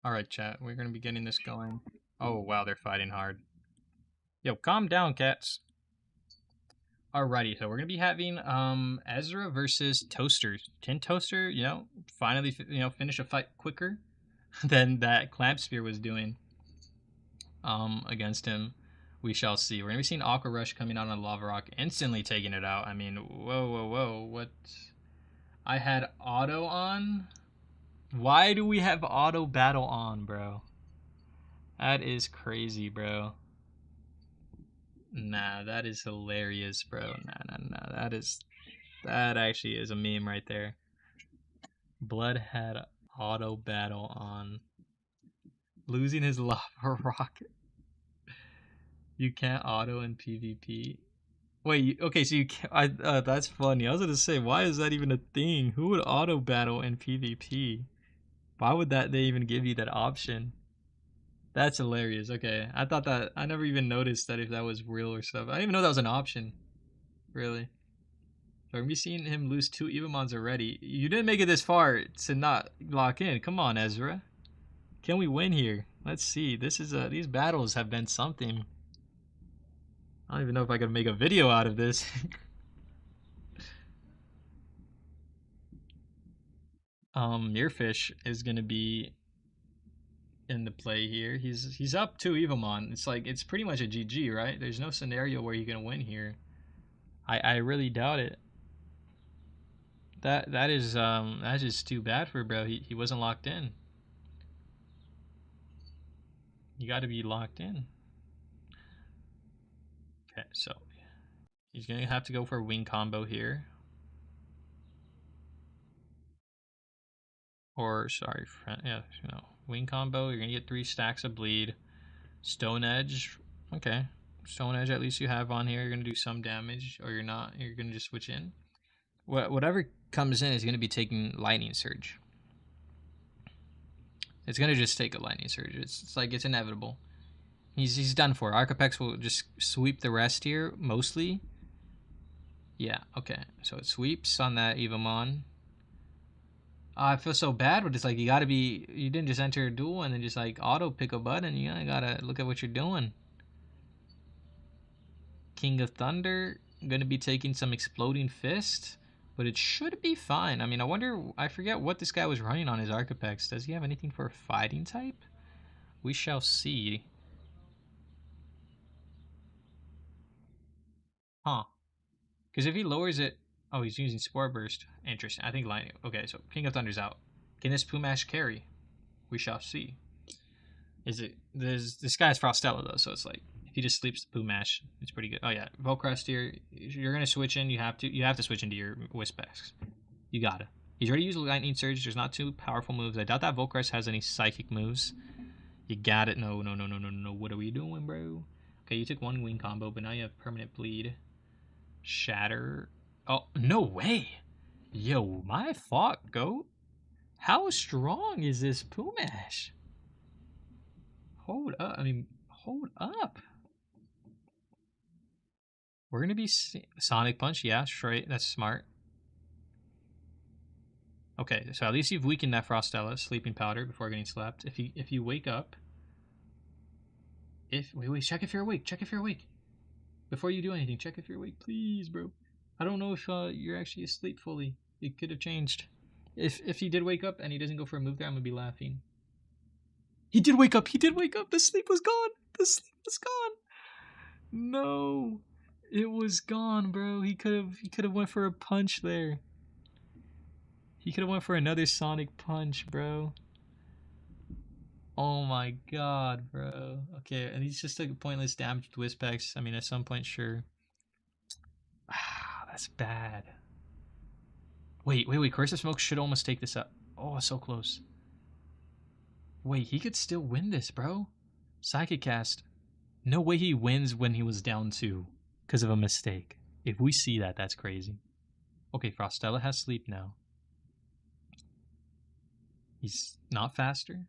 Alright, chat. We're going to be getting this going. Oh, wow. They're fighting hard. Yo, calm down, cats. Alrighty, so we're going to be having Ezra versus Toaster. Can Toaster, finally, finish a fight quicker than that Clamp Spear was doing against him? We shall see. We're going to be seeing Aqua Rush coming out on Lava Rock, instantly taking it out. I mean, whoa. What? I had auto on? Why do we have auto battle on, bro? That is crazy, bro. Nah, that is hilarious, bro. Nah. That actually is a meme right there. Blood had auto battle on. Losing his lava rocket. You can't auto in PvP. Wait, okay, so you can't. That's funny. I was gonna say, why is that even a thing? Who would auto battle in PvP? Why would they even give you that option? That's hilarious. Okay, I thought that. I never even noticed that if that was real or stuff. I didn't even know that was an option. Really. So we're gonna be seeing him lose 2 Evomons already. You didn't make it this far to not lock in. Come on, Ezra. Can we win here? Let's see. This is these battles have been something. I don't even know if I could make a video out of this. Mirfish is gonna be in the play here. He's up 2 Evomon. It's like it's pretty much a GG, right? There's no scenario where you can win here. I really doubt it. That's just too bad for bro. He wasn't locked in. You got to be locked in. Okay, so he's gonna have to go for a wing combo here. Or sorry, friend. Yeah, wing combo. You're gonna get 3 stacks of bleed. Stone Edge. Okay, Stone Edge. At least you have on here. You're gonna do some damage, or you're not. You're gonna just switch in. Whatever comes in is gonna be taking Lightning Surge. It's gonna just take a Lightning Surge. It's like it's inevitable. He's done for. Archapex will just sweep the rest here mostly. Yeah. Okay. So it sweeps on that Evomon. I feel so bad, but it's like you didn't just enter a duel and then just like auto pick a button. You gotta look at what you're doing. King of Thunder, gonna be taking some Exploding Fist, but it should be fine. I mean, I forget what this guy was running on his Archapex. Does he have anything for a fighting type? We shall see. Huh. Because if he lowers it, oh, he's using Spore Burst. Interesting. I think Lightning. Okay, so King of Thunder's out. Can this Pumash carry? We shall see. This guy's Frostella though, so it's like if he just sleeps the Pumash, it's pretty good. Oh yeah, Volcrest here. You're gonna switch in. You have to switch into your Wispex. You gotta. He's already used Lightning Surge. There's not too powerful moves. I doubt that Volcrest has any psychic moves. You got it. No. What are we doing, bro? Okay, you took 1 wing combo, but now you have permanent bleed. Shatter. Oh, no way. Yo, my fuck, goat. How strong is this Pumash? Hold up. Hold up. We're going to be Sonic Punch. Yeah, straight. That's smart. Okay, so at least you've weakened that Frostella, Sleeping Powder, before getting slapped. If you wake up... Wait, check if you're awake. Check if you're awake. Before you do anything, check if you're awake. Please, bro. I don't know if you're actually asleep fully. It could have changed. If he did wake up and he doesn't go for a move there, I'm going to be laughing. He did wake up. He did wake up. The sleep was gone. The sleep was gone. No. It was gone, bro. He could have went for a punch there. He could have went for another Sonic Punch, bro. Oh my god, bro. Okay, and he's just like pointless damage to Wispex. I mean, at some point, sure. Ah, that's bad. Wait. Curse Smoke should almost take this up. Oh, so close. Wait, he could still win this, bro. Psychic Cast. No way he wins when he was down 2 because of a mistake. If we see that, that's crazy. Okay, Frostella has sleep now. He's not faster.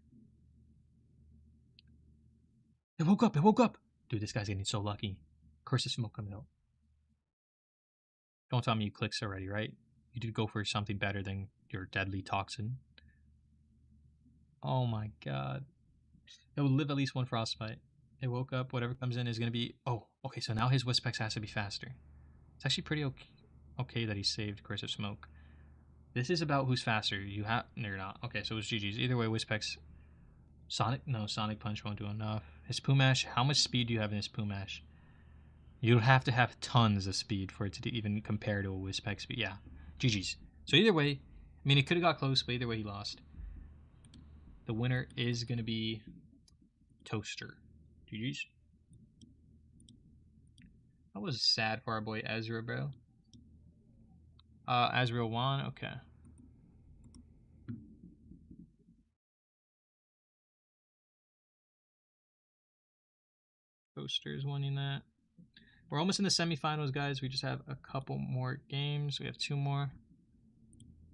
It woke up. It woke up. Dude, this guy's getting so lucky. Curse of Smoke coming out. Don't tell me you clicks already, right? You did go for something better than your deadly toxin. Oh my god. It will live at least 1 frostbite. It woke up. Whatever comes in is going to be... Oh, okay, so now his Wispex has to be faster. It's actually pretty okay that he saved Curse of Smoke. This is about who's faster. You have... No, you're not. Okay, so it was GG's. Either way, Wispex... Sonic? No, Sonic Punch won't do enough. His Pumash... How much speed do you have in his Pumash? You'll have to have tons of speed for it to even compare to a Wispex speed. Yeah, GG's. So either way, I mean, it could have got close, but either way, he lost. The winner is going to be Toaster. GG's. That was sad for our boy Ezra, bro. Ezra won. Okay. Toaster's winning that. We're almost in the semifinals, guys. We just have a couple more games. We have 2 more.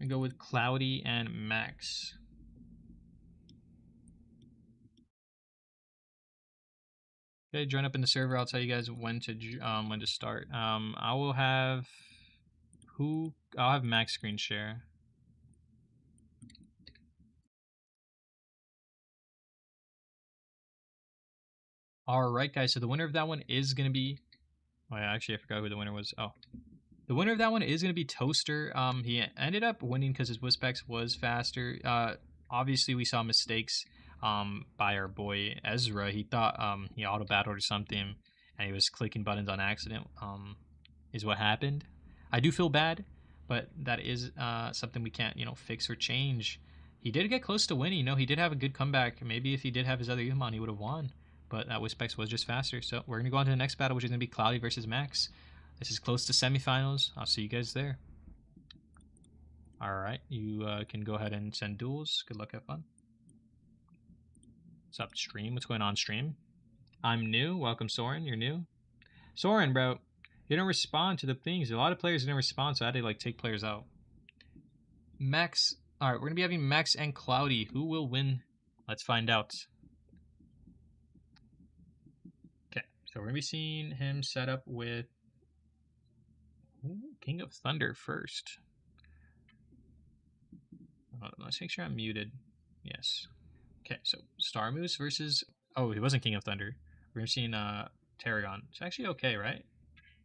We go with Cloudy and Max. Okay, join up in the server. I'll tell you guys when to start. I will have I'll have Max screen share. All right, guys. So the winner of that one is gonna be. Oh, yeah, actually, I forgot who the winner was. Oh, The winner of that one is going to be Toaster. He ended up winning because his Whispex was faster. Obviously, we saw mistakes by our boy Ezra. He thought he auto battled or something, and he was clicking buttons on accident. Is what happened. I do feel bad, but that is something we can't fix or change. He did get close to winning. He did have a good comeback. Maybe if he did have his other Evomon, he would have won. But that Whispex was just faster. So we're gonna go on to the next battle, which is gonna be Cloudy versus Max. This is close to semifinals. I'll see you guys there. All right, you can go ahead and send duels. Good luck, have fun. What's up, stream? What's going on, stream? I'm new. Welcome, Soren. You're new. Soren, bro, you don't respond to the things. A lot of players didn't respond, so I had to take players out. Max. All right, we're gonna be having Max and Cloudy. Who will win? Let's find out. Okay, so we're gonna be seeing him set up with King of Thunder first. Let's make sure I'm muted. Yes. Okay, so Star Moose versus... Oh, he wasn't King of Thunder. We're seeing Tarragon. It's actually okay, right?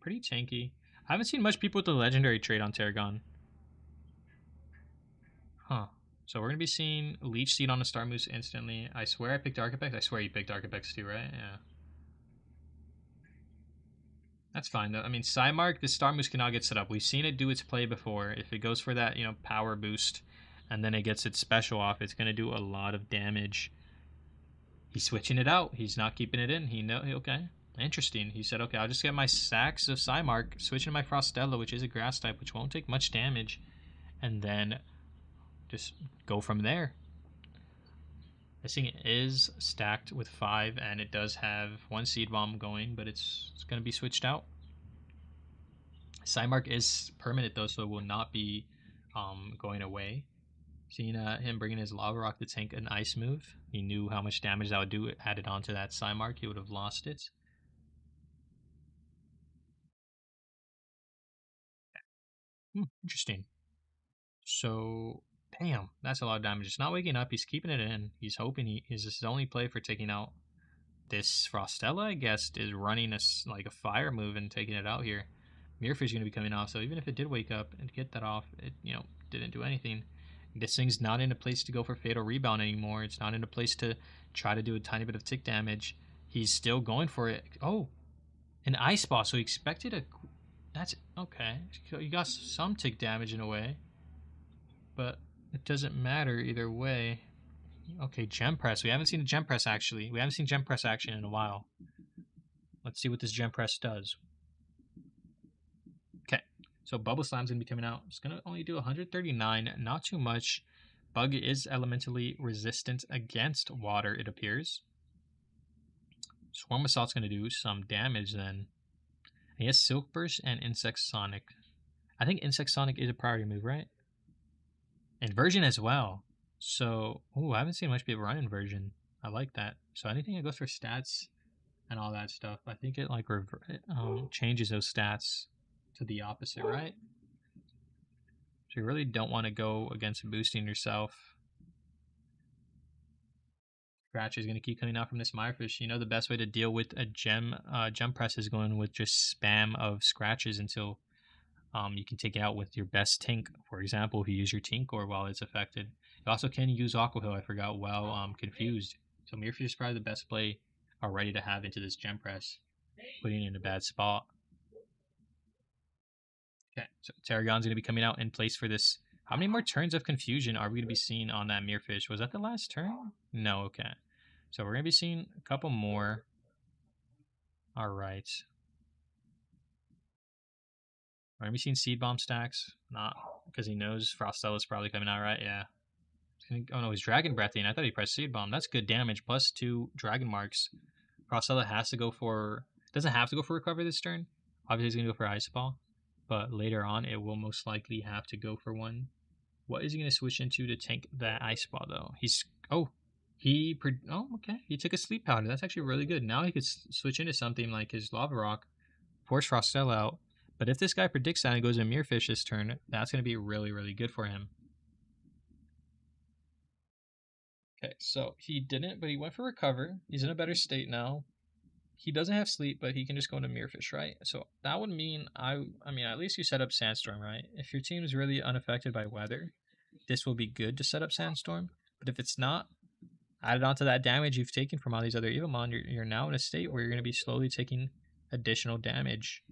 Pretty tanky. I haven't seen much people with the legendary trait on Tarragon. Huh. So we're going to be seeing Leech Seed on the Star Moose instantly. I swear I picked Archipex. I swear you picked Archipex too, right? Yeah. That's fine, though. I mean, Psymark, the Star Moose cannot get set up. We've seen it do its play before. If it goes for that, power boost, and then it gets its special off, it's going to do a lot of damage. He's switching it out. He's not keeping it in. Okay. Interesting. He said, okay, I'll just get my sacks of Psymark, switch into my Frostella, which is a grass type, which won't take much damage, and then just go from there. This thing is stacked with 5, and it does have 1 Seed Bomb going, but it's going to be switched out. Psymark is permanent, though, so it will not be going away. Seeing him bringing his Lava Rock to tank an Ice move, he knew how much damage that would do. Added onto that Psymark, he would have lost it. Interesting. So, damn, that's a lot of damage. It's not waking up. He's keeping it in. He's hoping is his only play for taking out this Frostella, I guess, is running a fire move and taking it out here. Mirrorfish is going to be coming off, so even if it did wake up and get that off, it, didn't do anything. This thing's not in a place to go for Fatal Rebound anymore. It's not in a place to try to do a tiny bit of tick damage. He's still going for it. Oh, an Ice Ball, so he expected a... That's okay. You got some tick damage in a way, but it doesn't matter either way. Okay, Gem Press. We haven't seen a Gem Press, actually. We haven't seen Gem Press action in a while. Let's see what this Gem Press does. Okay, so Bubble Slam's going to be coming out. It's going to only do 139, not too much. Bug is elementally resistant against water, it appears. Swarm Assault's going to do some damage then. He has Silk Burst and Insect Sonic. I think Insect Sonic is a priority move, right? Inversion as well. So, I haven't seen much people run Inversion. I like that. So anything that goes for stats and all that stuff, I think it changes those stats to the opposite, right? So you really don't want to go against boosting yourself. Scratch is going to keep coming out from this Mirefish. The best way to deal with a gem press is going with just spam of scratches until you can take it out with your best Tink. For example, if you use your Tinkor while it's affected. You also can use Aqua Hill, I forgot, while confused. So Mirefish is probably the best play already to have into this gem press, putting it in a bad spot. Okay, so Tarragon's going to be coming out in place for this. How many more turns of confusion are we going to be seeing on that Mirefish? Was that the last turn? No, okay. So we're going to be seeing a couple more. All right. We're going to be seeing Seed Bomb stacks. Not because he knows Frostella's probably coming out, right? Yeah. Oh no, he's Dragon Breathing. I thought he pressed Seed Bomb. That's good damage. Plus 2 Dragon Marks. Frostella has to go for... Doesn't have to go for Recover this turn. Obviously he's going to go for Ice Ball. But later on, it will most likely have to go for one. What is he going to switch into to tank that Ice Ball, though? Okay. He took a Sleep Powder. That's actually really good. Now he could switch into something like his Lava Rock, force Frostella out. But if this guy predicts that and goes in Mirrorfish this turn, that's going to be really, really good for him. Okay, so he didn't, but he went for Recover. He's in a better state now. he doesn't have sleep, but he can just go into Mirrorfish, right? So that would mean I mean at least you set up Sandstorm, right? If your team is really unaffected by weather, this will be good to set up Sandstorm. But if it's not, added onto that damage you've taken from all these other Evomon, you're now in a state where you're going to be slowly taking additional damage.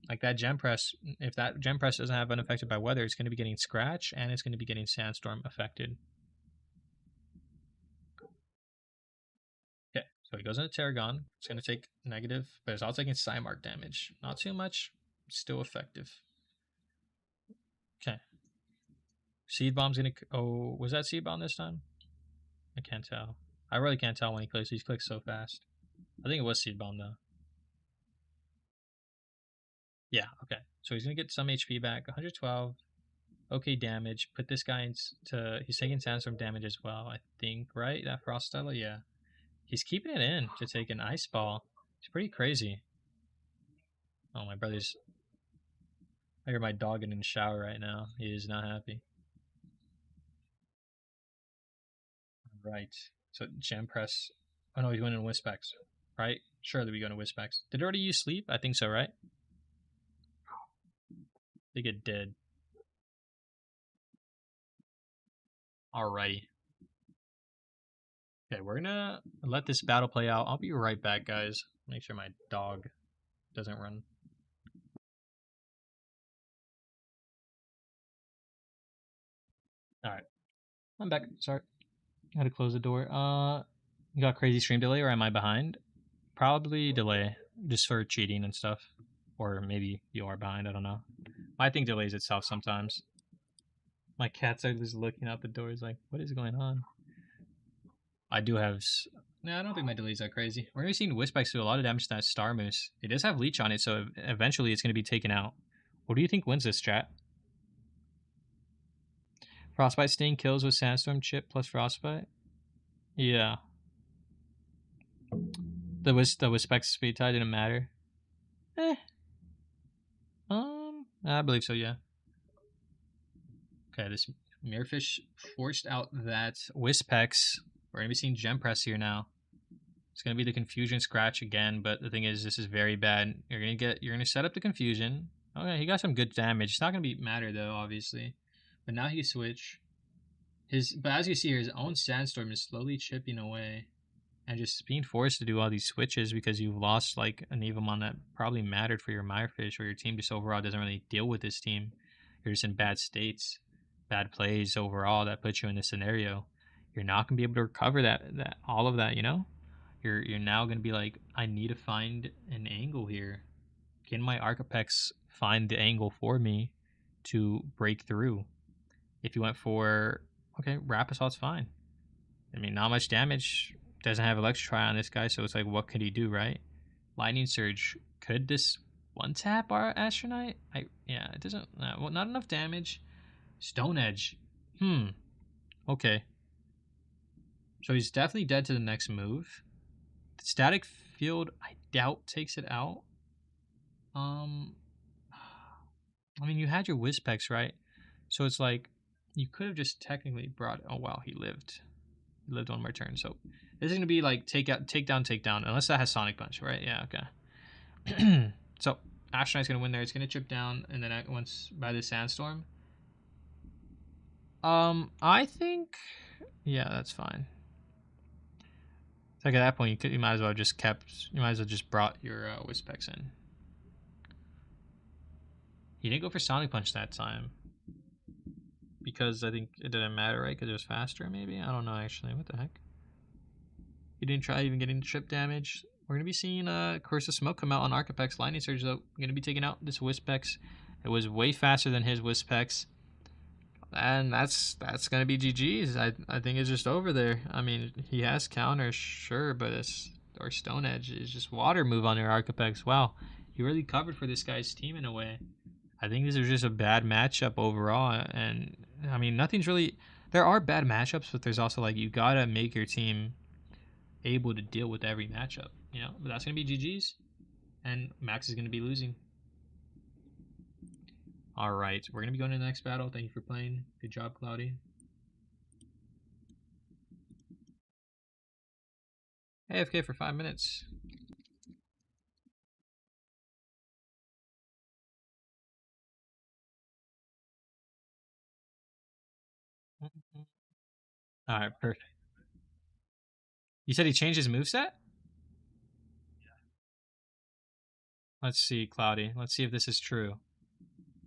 Like that Gem Press, if that Gem Press doesn't have unaffected by weather, it's going to be getting Scratch and it's going to be getting Sandstorm affected. Okay, so he goes into Tarragon. It's going to take negative, but it's all taking Psymark damage. Not too much, still effective. Okay. Seed Bomb's going to... Oh, was that Seed Bomb this time? I can't tell. I really can't tell when he clicks. He clicks so fast. I think it was Seed Bomb, though. Yeah, okay. So he's going to get some HP back. 112. Okay, damage. Put this guy into... He's taking Sandstorm damage as well, I think, right? That Frost Stella? Yeah. He's keeping it in to take an Ice Ball. It's pretty crazy. Oh, my brother's... I hear my dog getting in the shower right now. He is not happy. Right. So Gem Press. Oh no, he's going in Wispex. Right? Surely we go into Wispex. Did it already use sleep? I think so, right? I think it did. Alrighty. Okay, we're gonna let this battle play out. I'll be right back, guys. Make sure my dog doesn't run. Alright. I'm back. Sorry. Had to close the door. You got crazy stream delay or am I behind? Probably delay. Just for cheating and stuff. Or maybe you are behind, I don't know. My thing delays itself sometimes. My cats are just looking out the doors like, what is going on? I do have... No, I don't think my delays are crazy. We're going to be seeing Wispex do a lot of damage to that Star Moose. It does have Leech on it, so eventually it's going to be taken out. What do you think wins this, chat? Frostbite Sting kills with Sandstorm Chip plus Frostbite? Yeah. The Wispex speed tie didn't matter. I believe so, yeah. Okay, this Mirrorfish forced out that Wispex. We're going to be seeing Gem Press here now. It's going to be the Confusion Scratch again, but the thing is, this is very bad. You're going to set up the Confusion. Okay, he got some good damage. It's not going to be matter, though, obviously. But now he can switch. But as you see here, his own Sandstorm is slowly chipping away. And just being forced to do all these switches because you've lost, like, an Evomon that probably mattered for your Mirefish, or your team just overall doesn't really deal with this team. You're just in bad states, bad plays overall that put you in this scenario. You're not going to be able to recover all of that, you know? You're now going to be like, I need to find an angle here. Can my Archapex find the angle for me to break through? If you went for, okay, Rap Assault's fine. I mean, not much damage. Doesn't have Electri on this guy, so it's like, what could he do, right? Lightning Surge. Could this one tap our Astronaut? Yeah, it doesn't. Well, not enough damage. Stone Edge. Okay. So he's definitely dead to the next move. The Static Field, I doubt takes it out. I mean, you had your Wispex, right? So it's like, you could have just technically brought... Oh, wow, he lived. He lived one more turn, so... This is going to be like takedown, unless that has Sonic Punch, right? Yeah, okay. So, Astronaut's going to win there. It's going to chip down, and then once by the Sandstorm. I think... Yeah, that's fine. Like at that point, you might as well just brought your Wispex in. He didn't go for Sonic Punch that time. Because I think it didn't matter, right? Because it was faster, maybe? I don't know, actually. What the heck? He didn't try even getting chip damage. We're going to be seeing Curse of Smoke come out on Archapex. Lightning Surge, though. Going to be taking out this Wispex. It was way faster than his Wispex. And that's going to be GG's. I think it's just over there. I mean, he has counters, sure, but our Stone Edge is just water move on your Archapex. Wow, you really covered for this guy's team in a way. I think this is just a bad matchup overall. And, I mean, nothing's really... There are bad matchups, but there's also, like, you got to make your team able to deal with every matchup, you know? But that's going to be GG's, and Max is going to be losing. All right, we're going to be going to the next battle. Thank you for playing. Good job, Cloudy. AFK for 5 minutes. All right, perfect. You said he changed his moveset? Let's see, Cloudy. Let's see if this is true.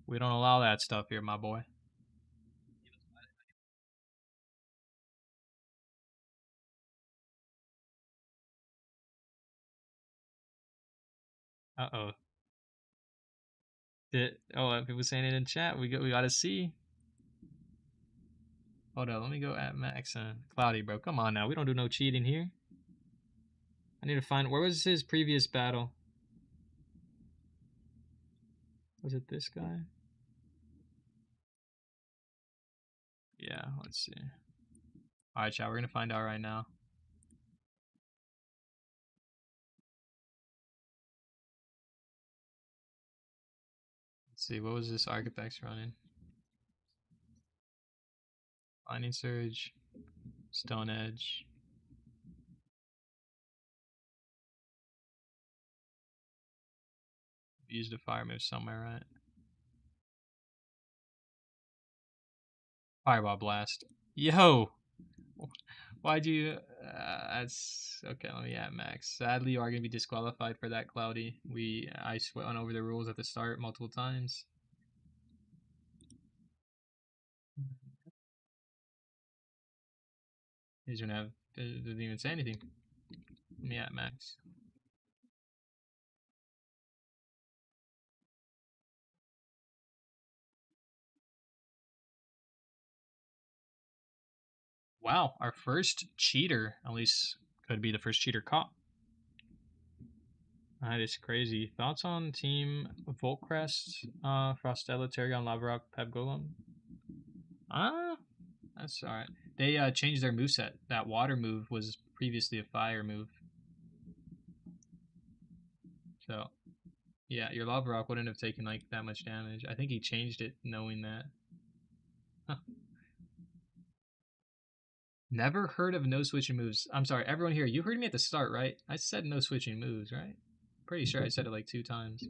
We don't allow that stuff here, my boy. Uh-oh. People saying it in chat. We gotta see. Hold on, let me go at Max and Cloudy, bro. Come on now. We don't do no cheating here. I need to find where was his previous battle? Was it this guy? Yeah, let's see. Alright, chat, we're gonna find out right now. Let's see, what was this Architects running? Lightning Surge, Stone Edge. Used a fire move somewhere, right? Fireball Blast. Yo! Why'd you... that's... Okay, let me add Max. Sadly, you are going to be disqualified for that, Cloudy. I went over the rules at the start multiple times. He's going to have... Doesn't even say anything. Let me add Max. Wow, our first cheater, at least could be the first cheater caught. That is crazy. Thoughts on Team Voltcrest, Frostella, Terragon, Lavarock, Pep Golem? That's alright. They changed their moveset. That water move was previously a fire move. So, yeah, your Lavarock wouldn't have taken like that much damage. I think he changed it knowing that. Huh. Never heard of no switching moves. I'm sorry, everyone here, you heard me at the start, right? I said no switching moves, right? Pretty sure I said it like 2 times.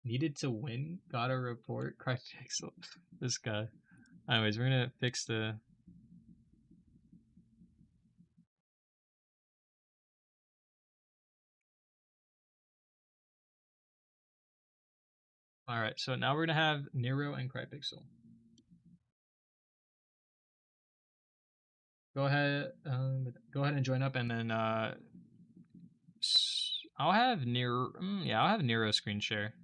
Needed to win? Got a report? Crypixel. This guy. Anyways, we're gonna fix the... Alright, so now we're gonna have Nero and Crypixel. Go ahead and join up, and then I'll have Nero. I'll have Nero screen share.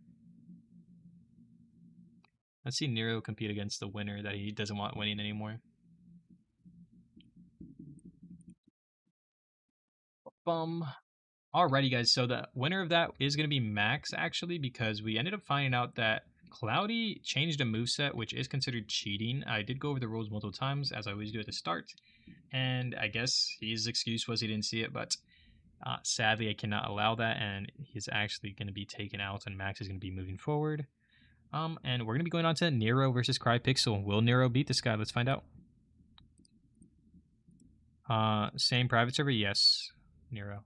Let's see Nero compete against the winner that he doesn't want winning anymore. Alrighty, guys. So the winner of that is going to be Max, actually, because we ended up finding out that Cloudy changed a moveset, which is considered cheating. I did go over the rules multiple times, as I always do at the start. And I guess his excuse was he didn't see it, but sadly, I cannot allow that, and he's actually going to be taken out, and Max is going to be moving forward. And we're going to be going on to Nero versus Crypixel. Will Nero beat this guy? Let's find out. Same private server? Yes, Nero.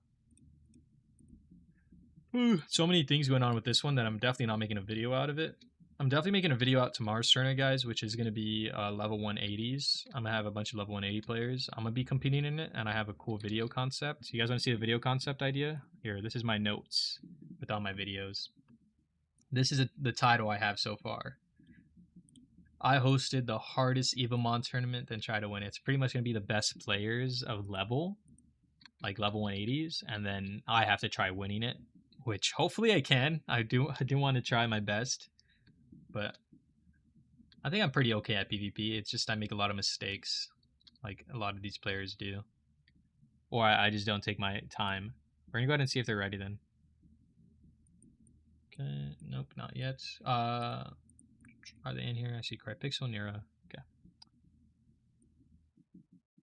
So many things going on with this one that I'm definitely not making a video out of it. I'm definitely making a video out tomorrow's tournament, guys, which is going to be level 180s. I'm going to have a bunch of level 180 players. I'm going to be competing in it, and I have a cool video concept. You guys want to see the video concept idea? Here, this is my notes with all my videos. This is the title I have so far. I hosted the hardest Evomon tournament, then try to win it. It's pretty much going to be the best players of level, like level 180s, and then I have to try winning it, which hopefully I can. I do want to try my best, but I think I'm pretty okay at PvP. It's just I make a lot of mistakes, like a lot of these players do, or I just don't take my time. We're gonna go ahead and see if they're ready then. Okay, nope, not yet. Are they in here? I see Crypixel, Nero. Okay,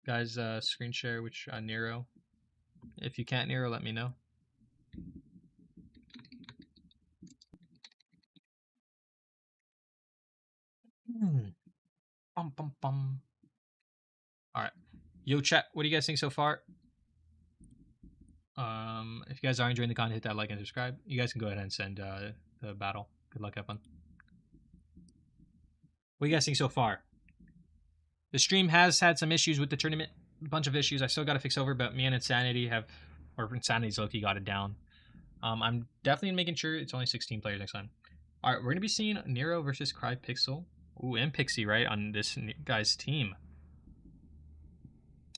guys, screen share which Nero. If you can't Nero, let me know. Bum, bum, bum. All right, yo chat, what do you guys think so far? If you guys are enjoying the content, hit that like and subscribe. You guys can go ahead and send the battle. Good luck, have fun. What do you guys think so far? The stream has had some issues with the tournament. A bunch of issues I still got to fix over, but me and Insanity have, or Insanity's Loki got it down. I'm definitely making sure it's only 16 players next time. All right, we're going to be seeing Nero versus Crypixel. Ooh, and Pixie, right, on this guy's team.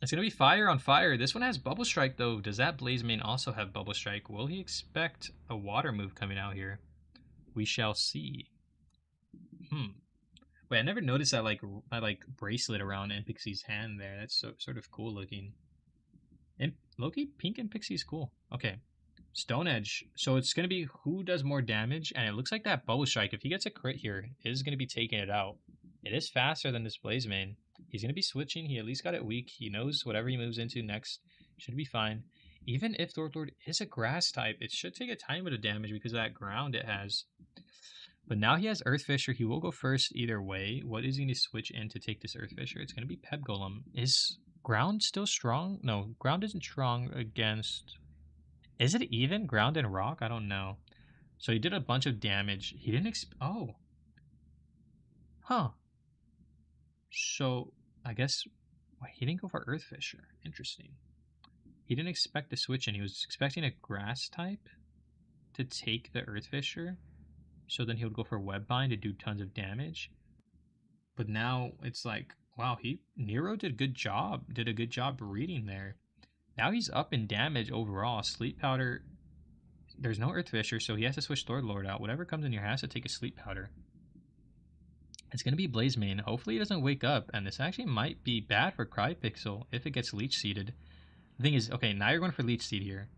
It's going to be fire on fire. This one has Bubble Strike, though. Does that Blaze Main also have Bubble Strike? Will he expect a water move coming out here? We shall see. Wait, I never noticed that bracelet around Pixie's hand there. That's sort of cool looking. And Loki, Pink and Pixie's cool. Okay. Stone Edge. So it's going to be who does more damage, and it looks like that Bubble Strike, if he gets a crit here, is going to be taking it out. It is faster than this Blaze Main. He's going to be switching. He at least got it weak. He knows whatever he moves into next should be fine. Even if Lord is a grass type, it should take a tiny bit of damage because of that ground it has. But now he has Earth Fisher. He will go first either way. What is he going to switch in to take this Earth Fisher? It's going to be Peb Golem. Is ground still strong? No, ground isn't strong against... Is it even ground and rock? I don't know. So he did a bunch of damage. He didn't oh. Huh. So I guess he didn't go for Earth Fisher. Interesting. He didn't expect to switch in. He was expecting a grass type to take the Earth Fisher. So then he would go for Webbind to do tons of damage. But now it's like, wow, Nero did a good job reading there. Now he's up in damage overall. Sleep Powder, there's no Earth Fisher, so he has to switch Lord out. Whatever comes in here has to take a Sleep Powder. It's going to be Blaze Main. Hopefully he doesn't wake up, and this actually might be bad for Crypixel if it gets Leech Seeded. The thing is, okay, now you're going for Leech Seed here.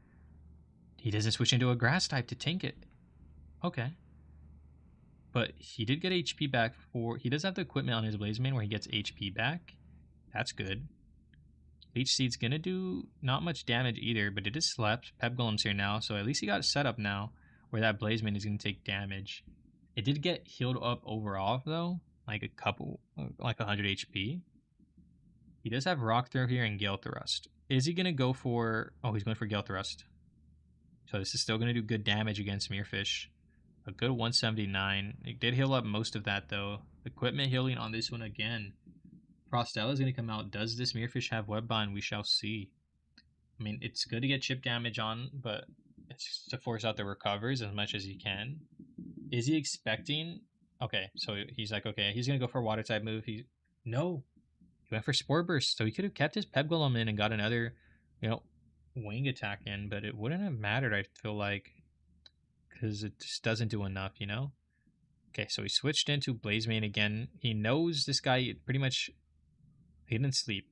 He doesn't switch into a Grass type to tank it. Okay. But he did get HP back for... He does have the equipment on his Blaze Main where he gets HP back. That's good. Leech Seed's going to do not much damage either, but it is slept. Peb Golem's here now, so at least he got set up now where that Blaze Main is going to take damage. It did get healed up overall, though. Like 100 HP. He does have Rock Throw here and Gale Thrust. Is he going to go for... Oh, he's going for Gale Thrust. So this is still going to do good damage against Meerfish. A good 179. It did heal up most of that, though. Equipment healing on this one again. Frostella is going to come out. Does this Meerfish have Webbind? We shall see. I mean, it's good to get chip damage on, but it's just to force out the recovers as much as he can. Is he expecting... Okay, so he's like, okay, he's going to go for a water type move. No. He went for Spore Burst, so he could have kept his Peb Golem in and got another, wing attack in, but it wouldn't have mattered, I feel like, because it just doesn't do enough, Okay, so he switched into Blaze Main again. He knows this guy pretty much... He didn't sleep.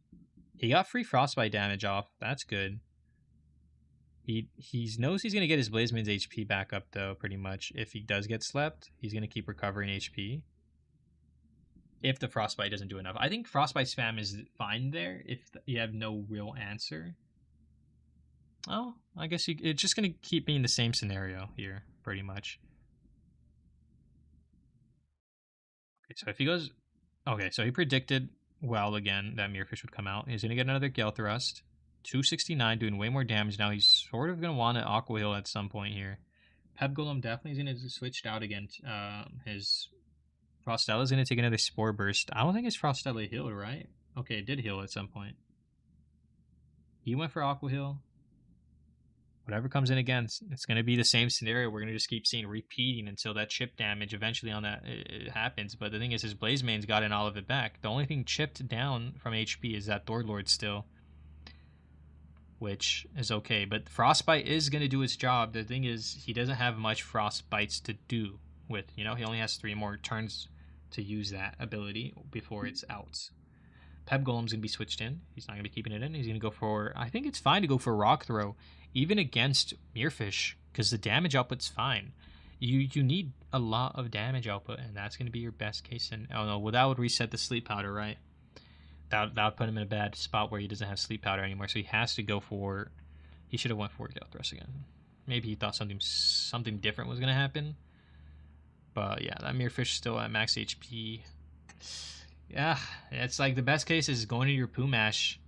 He got free Frostbite damage off. That's good. He knows he's going to get his Blaze Main's HP back up, though, pretty much. If he does get slept, he's going to keep recovering HP. If the Frostbite doesn't do enough. I think Frostbite spam is fine there if you have no real answer. Oh, I guess it's just going to keep being the same scenario here, pretty much. Okay, so if he goes... Okay, so he predicted well again that Meerfish would come out. He's going to get another Gale Thrust. 269, doing way more damage now. He's sort of going to want an Aqua Heal at some point here. Peb Golem definitely is going to switch out again. His Frostella is going to take another Spore Burst. I don't think his Frostella healed, right? Okay, it did heal at some point. He went for Aqua Heal. Whatever comes in again, it's going to be the same scenario. We're going to just keep seeing repeating until that chip damage eventually on that it happens. But the thing is, his Blaze Main's gotten all of it back. The only thing chipped down from HP is that Lord still, which is okay. But Frostbite is going to do its job. The thing is, he doesn't have much Frostbites to do with. He only has 3 more turns to use that ability before it's out. Peb Golem's going to be switched in. He's not going to be keeping it in. He's going to go for... I think it's fine to go for Rock Throw, even against Meerfish, because the damage output's fine. You need a lot of damage output, and that's going to be your best case. And oh no, well, that would reset the Sleep Powder, right? That would put him in a bad spot where he doesn't have Sleep Powder anymore, so he has to go for... He should have went for Gale Thrust again. Maybe he thought something different was going to happen. But yeah, that Meerfish still at max HP. Yeah, it's like the best case is going to your Pumash,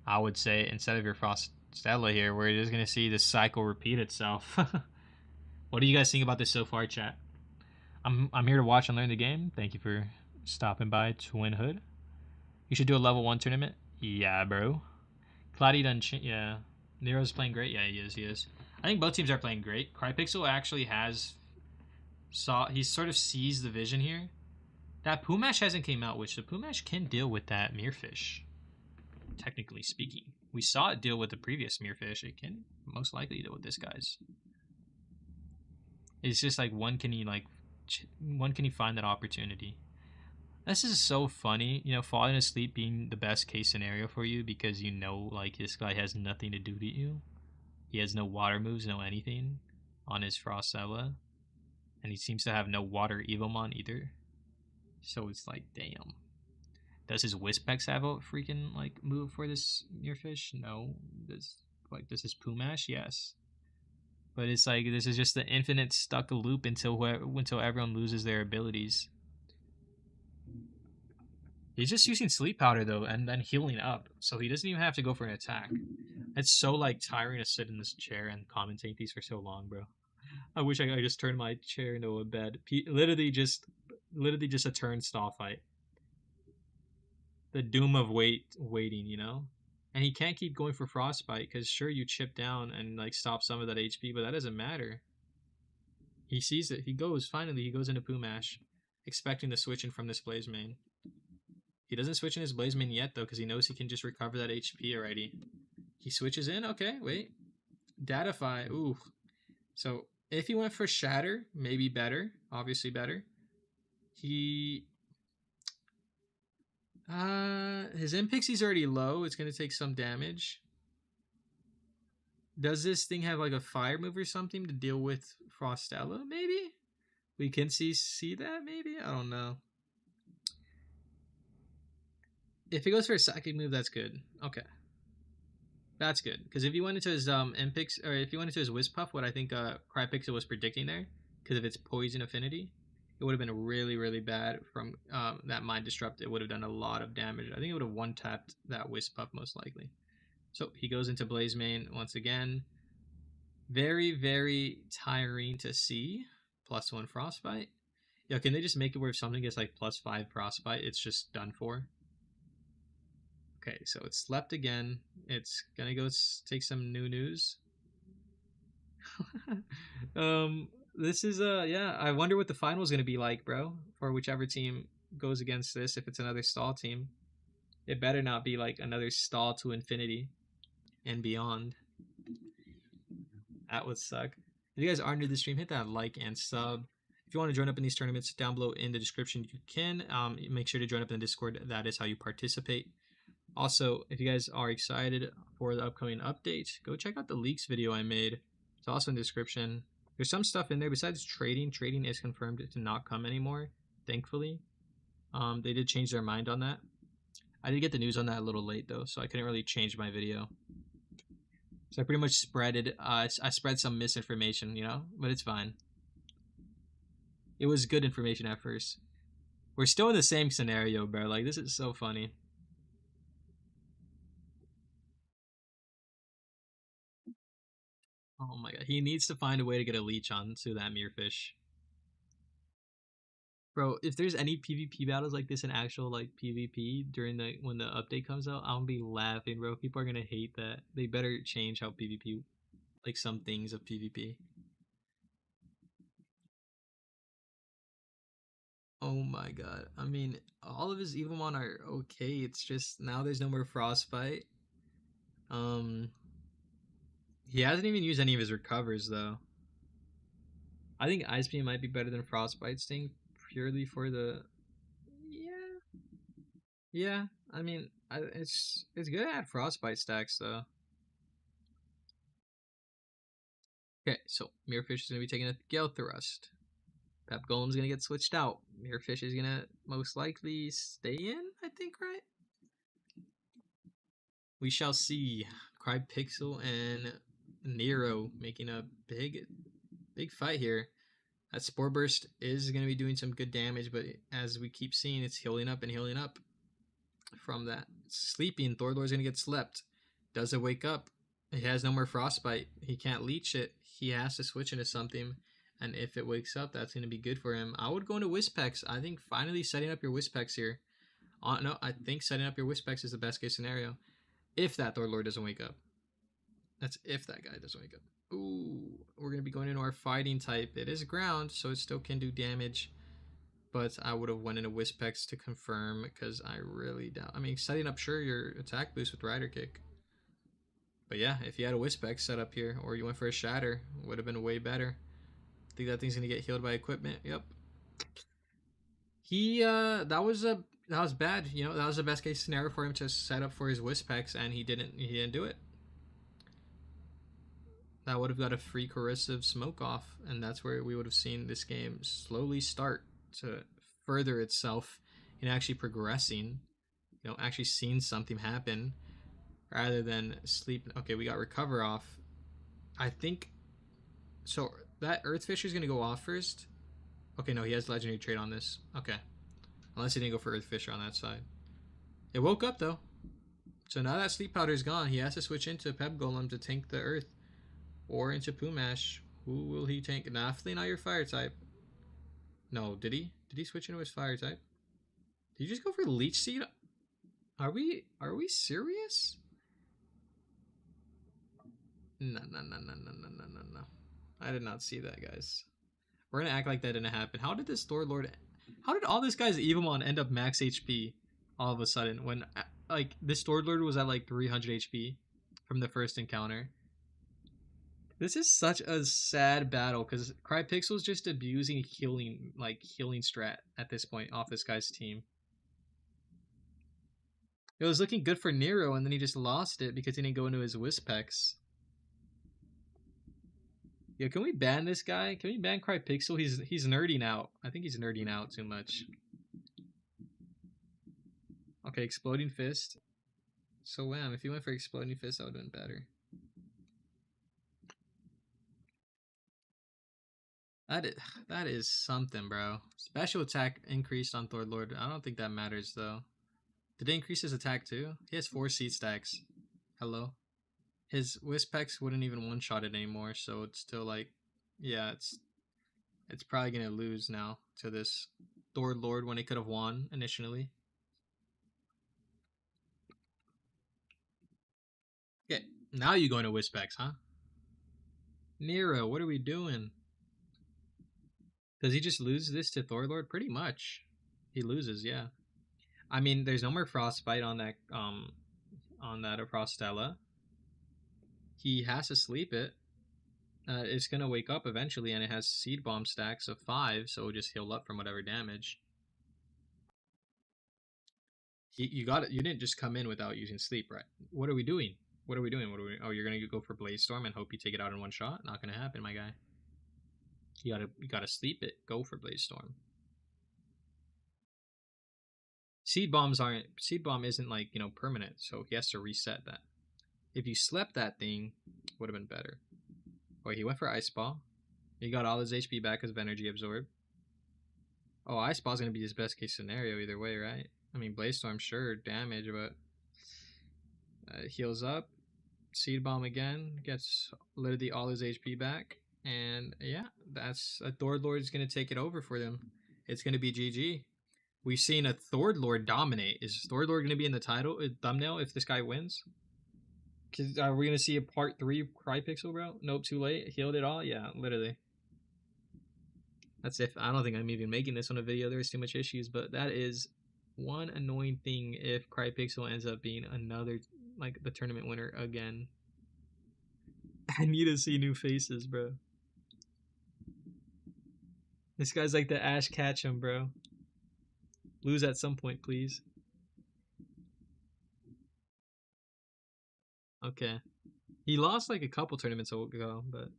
I would say, instead of your Frostella here, where you're just going to see this cycle repeat itself. What do you guys think about this so far, chat? I'm here to watch and learn the game. Thank you for stopping by Twin Hood. You should do a level 1 tournament. Yeah, bro. Cloudy done. Yeah. Nero's playing great. Yeah, he is. He is. I think both teams are playing great. Crypixel actually has he sort of sees the vision here. That Pumash hasn't came out, which the Pumash can deal with that Mirfish. Technically speaking, we saw it deal with the previous Mirfish. It can most likely deal with this guy's. It's just like when can he find that opportunity? This is so funny, you know, falling asleep being the best case scenario for you because you know, like, this guy has nothing to do to you. He has no water moves, no anything on his Frostella. And he seems to have no water Evomon either. So it's like, damn. Does his Wispex have a freaking, like, move for this Nearfish? No. Does his Pumash? Yes. But it's like, this is just the infinite stuck loop until everyone loses their abilities. He's just using sleep powder though, and then healing up, so he doesn't even have to go for an attack. It's so like tiring to sit in this chair and commentate these for so long, bro. I wish I just turned my chair into a bed. Literally just a turnstile fight. The doom of waiting, you know. And he can't keep going for frostbite because sure you chip down and like stop some of that HP, but that doesn't matter. He sees it. He goes into Pumash, expecting the switch in from this Blaze main. He doesn't switch in his Blaze main yet, though, because he knows he can just recover that HP already. He switches in. Okay, wait. Datify. Ooh. So, if he went for Shatter, maybe better. Obviously better. He... his Impixie's already low. It's going to take some damage. Does this thing have, like, a fire move or something to deal with Frostella, maybe? We can see that, maybe? I don't know. If he goes for a psychic move, that's good. Okay. That's good. Because if he went into his Impix, or if he went into his Wizzpuff, what I think Crypixel was predicting there, because of its poison affinity, it would have been really, really bad from that Mind Disrupt. It would have done a lot of damage. I think it would have one-tapped that Wizzpuff most likely. So he goes into Blaze Main once again. Very, very tiring to see. +1 Frostbite. Yo, can they just make it where if something gets like +5 Frostbite, it's just done for? Okay, so it's slept again. It's gonna go take some new news. This is yeah. I wonder what the final is gonna be like, bro. For whichever team goes against this, if it's another stall team, it better not be like another stall to infinity and beyond. That would suck. If you guys are new to the stream, hit that like and sub. If you want to join up in these tournaments, down below in the description, you can. Make sure to join up in the Discord. That is how you participate. Also, if you guys are excited for the upcoming update, go check out the leaks video I made. It's also in the description. There's some stuff in there besides trading. Trading is confirmed to not come anymore, thankfully. They did change their mind on that. I did get the news on that a little late though, so I couldn't really change my video. So I pretty much spreaded. I spread some misinformation, you know, but it's fine. It was good information at first. We're still in the same scenario, bro. Like, this is so funny. Oh my god, he needs to find a way to get a leech onto that Mirfish. Bro, if there's any PvP battles like this in actual like PvP during when the update comes out, I'll be laughing, bro. People are gonna hate that. They better change how PvP, like some things of PvP. Oh my god. I mean, all of his Evomon are okay. It's just now there's no more Frostbite. He hasn't even used any of his recovers though. I think Ice Beam might be better than Frostbite Sting purely for the yeah. I mean, it's good to add Frostbite stacks though. Okay, so Mirrorfish is gonna be taking a Gale Thrust. Pep Golem's gonna get switched out. Mirrorfish is gonna most likely stay in, I think, right? We shall see. Crypixel and Nero making a big fight here. That Spore Burst is going to be doing some good damage, but as we keep seeing, it's healing up and healing up from that. Sleeping, Thorlor's going to get slept. Does it wake up? He has no more Frostbite. He can't leech it. He has to switch into something. And if it wakes up, that's going to be good for him. I would go into Wispex. I think finally setting up your Wispex here. No, I think setting up your Wispex is the best case scenario. If that Thor Lord doesn't wake up. That's if that guy doesn't wake up. Ooh, we're going to be going into our fighting type. It is ground, so it still can do damage. But I would have went into Wispex to confirm because I really doubt. I mean, setting up sure your attack boost with Rider Kick. But yeah, if you had a Wispex set up here or you went for a Shatter, would have been way better. Think that thing's gonna get healed by equipment. Yep. That was bad. You know, that was the best case scenario for him to set up for his Wispex, and he didn't do it. That would have got a free corrosive smoke off, and that's where we would have seen this game slowly start to further itself in actually progressing. You know, actually seeing something happen rather than sleep. Okay, we got recover off. I think so. That Earth Fisher is gonna go off first. Okay, no, he has legendary trait on this. Okay, unless he didn't go for Earth Fisher on that side. It woke up though. So now that sleep powder is gone, he has to switch into Pep Golem to tank the Earth, or into Pumash. Who will he tank? Definitely not your fire type. No, did he? Did he switch into his fire type? Did you just go for Leech Seed? Are we serious? No. I did not see that, guys. We're gonna act like that didn't happen. How did this Thor Lord? How did all this guy's Evomon end up max HP all of a sudden when like this Thor Lord was at like 300 HP from the first encounter? This is such a sad battle because Crypixel's just abusing healing strat at this point off this guy's team. It was looking good for Nero, and then he just lost it because he didn't go into his Wispex. Yo, can we ban this guy? Can we ban Crypixel? He's nerding out. I think he's nerding out too much. Okay, Exploding Fist. So wham, if he went for Exploding Fist, that would have been better. That is something, bro. Special attack increased on Thor Lord. I don't think that matters though. Did it increase his attack too? He has 4 seed stacks. Hello. His Wispex wouldn't even one-shot it anymore, so it's still like, yeah, it's probably gonna lose now to this Thor Lord when it could have won initially. Okay, now you going to Wispex, huh? Nero, what are we doing? Does he just lose this to Thor Lord? Pretty much. He loses, yeah. I mean, there's no more Frostbite on that Frostella. He has to sleep it. It's gonna wake up eventually, and it has Seed Bomb stacks of 5, so it'll just heal up from whatever damage. You got it. You didn't just come in without using sleep, right? What are we doing? What are we doing? Oh, you're gonna go for Blaze Storm and hope you take it out in one shot? Not gonna happen, my guy. You gotta sleep it. Go for Blaze Storm. Seed Bomb isn't like, you know, permanent, so he has to reset that. If you slept that thing, would have been better. Wait, he went for Ice Ball. He got all his HP back because of Energy Absorb. Oh, Ice Ball's gonna be his best case scenario either way, right? I mean, Blaze Storm, sure, damage, but heals up. Seed Bomb again, gets literally all his HP back. And yeah, that's a Thor Lord's gonna take it over for them. It's gonna be GG. We've seen a Thor Lord dominate. Is Thor Lord gonna be in the title thumbnail if this guy wins? Are we gonna see a part 3 Crypixel, bro? Nope, too late. Healed it all? Yeah, literally. That's if I don't think I'm even making this on a video. There's too much issues, but that is one annoying thing if Crypixel ends up being another, like, the tournament winner again. I need to see new faces, bro. This guy's like the Ash Ketchum, bro. Lose at some point, please. Okay. He lost like a couple tournaments ago, but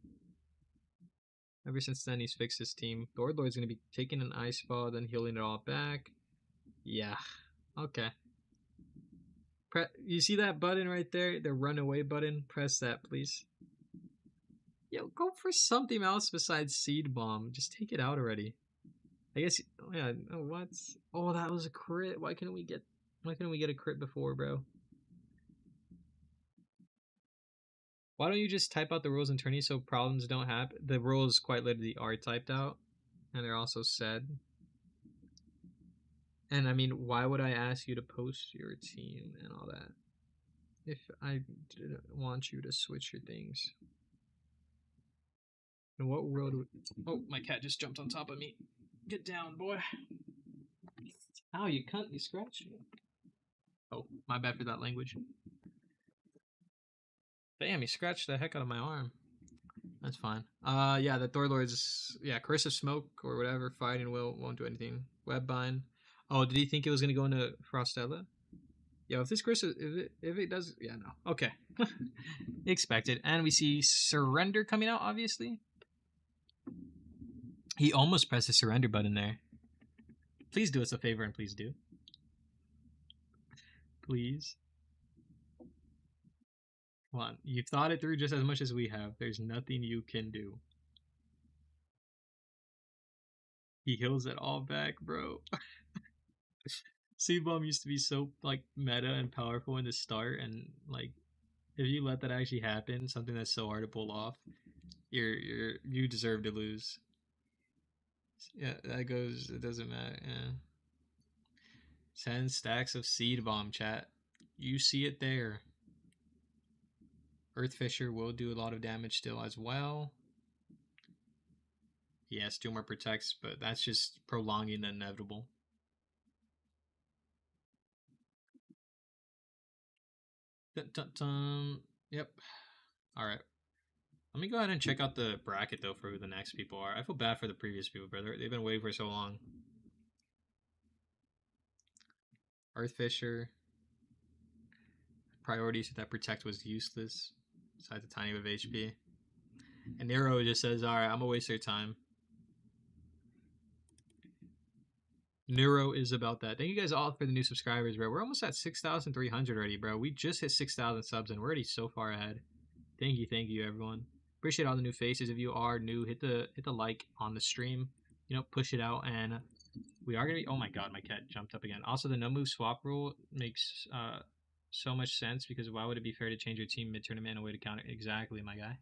ever since then he's fixed his team. Thor Lord's gonna be taking an Ice Ball, then healing it all back. Yeah. Okay. You see that button right there? The runaway button? Press that, please. Yo, go for something else besides Seed Bomb. Just take it out already. I guess, yeah, what? Oh, that was a crit. Why couldn't we get a crit before, bro? Why don't you just type out the rules in Tourney so problems don't happen? The rules quite literally are typed out, and they're also said. And I mean, why would I ask you to post your team and all that if I didn't want you to switch your things? And what world would... Oh, my cat just jumped on top of me. Get down, boy. Ow, you cunt, you scratched me. Oh, my bad for that language. Damn, he scratched the heck out of my arm. That's fine. Yeah, the Thor Lord's, yeah, Curse of Smoke or whatever, Fighting Will, won't do anything. Webbind. Oh, did he think it was going to go into Frostella? Yo, if this Curse, if it does, yeah, no. Okay. Expected. And we see Surrender coming out, obviously. He almost pressed the Surrender button there. Please do us a favor and please do. Please. Come on. You've thought it through just as much as we have. There's nothing you can do. He heals it all back, bro. Seed Bomb used to be so like meta and powerful in the start, and like if you let that actually happen, something that's so hard to pull off, you deserve to lose. Yeah, that goes. It doesn't matter. Yeah. 10 stacks of Seed Bomb, chat. You see it there. Earth Fisher will do a lot of damage still as well. Yes, 2 more protects, but that's just prolonging the inevitable. Dun, dun, dun. Yep. All right. Let me go ahead and check out the bracket, though, for who the next people are. I feel bad for the previous people, bro. They've been waiting for so long. Earth Fisher. Priorities that protect was useless. Besides a tiny bit of HP. And Nero just says, alright, I'm gonna waste their time. Nero is about that. Thank you guys all for the new subscribers, bro. We're almost at 6,300 already, bro. We just hit 6,000 subs and we're already so far ahead. Thank you, everyone. Appreciate all the new faces. If you are new, hit the like on the stream. You know, push it out, and we are gonna be. Oh my god, my cat jumped up again. Also, the no move swap rule makes so much sense, because why would it be fair to change your team mid tournament in a way to counter? Exactly, my guy.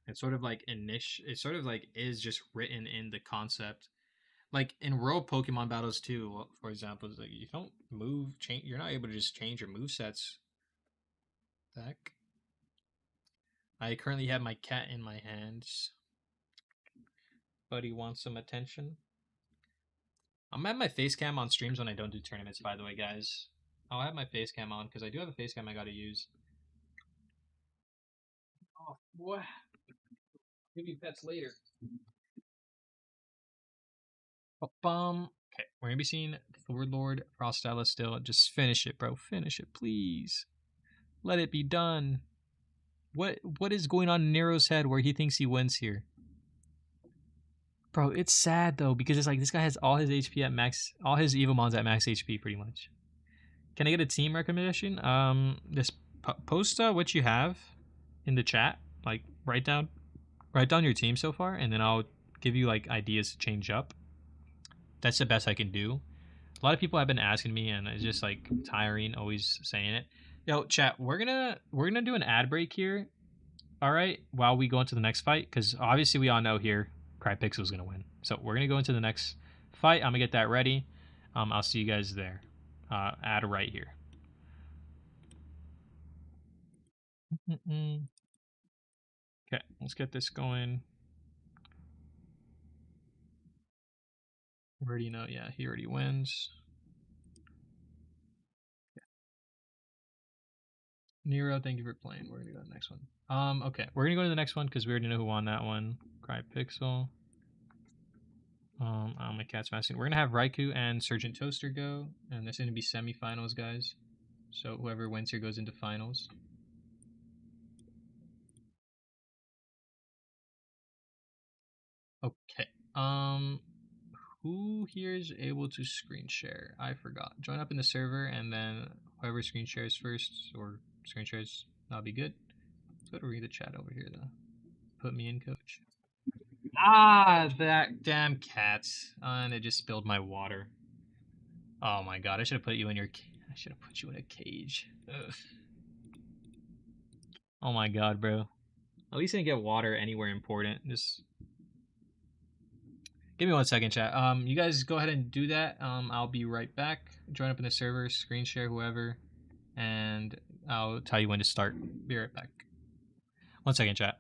It's sort of like It sort of like is just written in the concept. Like in World Pokemon battles too, for example, it's like you don't move, change. You're not able to just change your move sets. Heck. I currently have my cat in my hands. Buddy wants some attention. I'm at my face cam on streams when I don't do tournaments, by the way, guys. I'll have my face cam on because I do have a face cam I gotta use. Oh, boy. I'll give you pets later. Okay, we're gonna be seeing Thor Lord Frostella still. Just finish it, bro. Finish it, please. Let it be done. What is going on in Nero's head where he thinks he wins here? Bro, it's sad though, because it's like this guy has all his HP at max, all his Evomons at max HP pretty much. Can I get a team recommendation? Just post what you have in the chat. Like write down your team so far, and then I'll give you like ideas to change up. That's the best I can do. A lot of people have been asking me, and it's just like tiring always saying it. Yo, chat, we're gonna do an ad break here. All right, while we go into the next fight, because obviously we all know here Crypixel's gonna win. So we're gonna go into the next fight. I'm gonna get that ready. I'll see you guys there. Ad right here. Okay, let's get this going. We already know, yeah, he already wins. Okay. Nero, thank you for playing. We're gonna go to the next one. Okay, we're gonna go to the next one because we already know who won that one. Crypixel. My cat's messing. We're gonna have Raikou and Sergeant Toaster go, and this is gonna be semifinals, guys. So whoever wins here goes into finals. Okay. Who here is able to screen share? I forgot. Join up in the server, and then whoever screen shares first or screen shares, that'll be good. Let's go to read the chat over here, though. Put me in, coach. Ah, that damn cat. And it just spilled my water. Oh my god, I should have put you in your... I should have put you in a cage. Ugh. Oh my god, bro. At least I didn't get water anywhere important. Just give me 1 second, chat. You guys go ahead and do that. I'll be right back. Join up in the server, screen share whoever, and I'll tell you when to start. Be right back. 1 second, chat.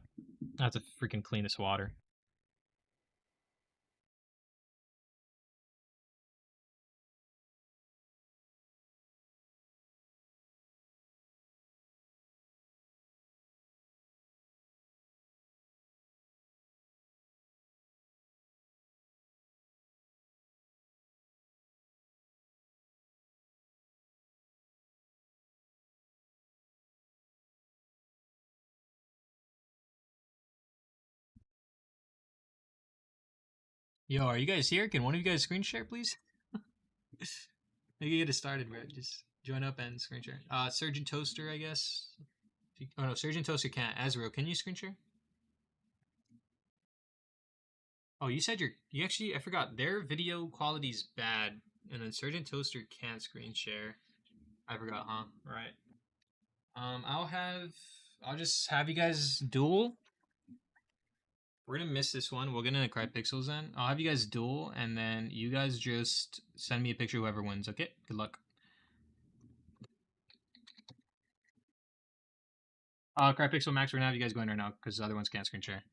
I have to freaking clean this water. Yo, are you guys here? Can one of you guys screen share, please? You can get it started, bro. Just join up and screen share. Surgeon Toaster, I guess. Oh no, Surgeon Toaster can't. Azrael, can you screen share? Oh, you said you actually, I forgot. Their video quality's bad, and then Surgeon Toaster can't screen share. I forgot, huh? Right. I'll just have you guys duel. We're gonna miss this one. We're gonna cry pixels then. I'll have you guys duel, and then you guys just send me a picture whoever wins. Okay. Good luck. Cry pixel max. We're gonna have you guys going right now because the other ones can't screen share.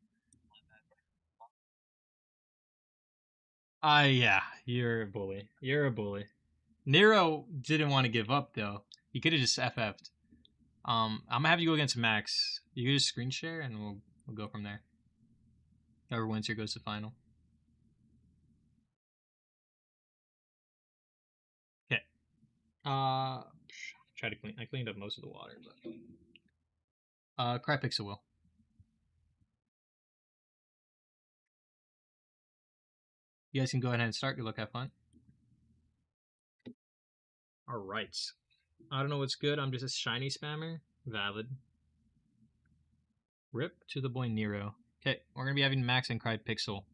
Yeah, you're a bully. You're a bully. Nero didn't want to give up though. He could have just FF'd. I'm gonna have you go against Max. You can just screen share and we'll go from there. Whoever wins here goes to final. Okay. Try to clean. I cleaned up most of the water, but Crypixel will. You guys can go ahead and start. Good luck. Have fun. All right. I don't know what's good. I'm just a shiny spammer. Valid. Rip to the boy Nero. Okay, we're gonna be having Max and Crypixel.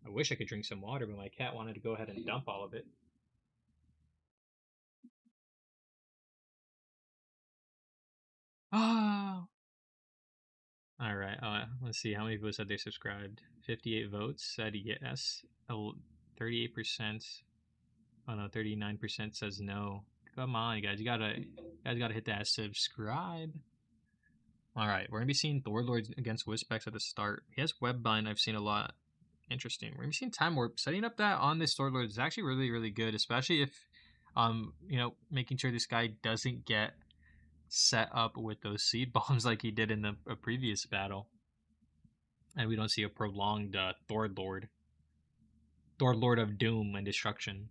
I wish I could drink some water, but my cat wanted to go ahead and dump all of it. Oh. All right. Let's see how many votes said they subscribed. 58 votes said yes. 38%. Oh no, 39% says no. Come on, you guys. You guys gotta hit that subscribe. All right, we're gonna be seeing Thorlord against Wispex at the start. He has Webbind. I've seen a lot. Interesting. We're gonna be seeing Time Warp. Setting up that on this Thorlord is actually really, really good, especially if, making sure this guy doesn't get set up with those seed bombs like he did in the previous battle, and we don't see a prolonged Thorlord of Doom and Destruction.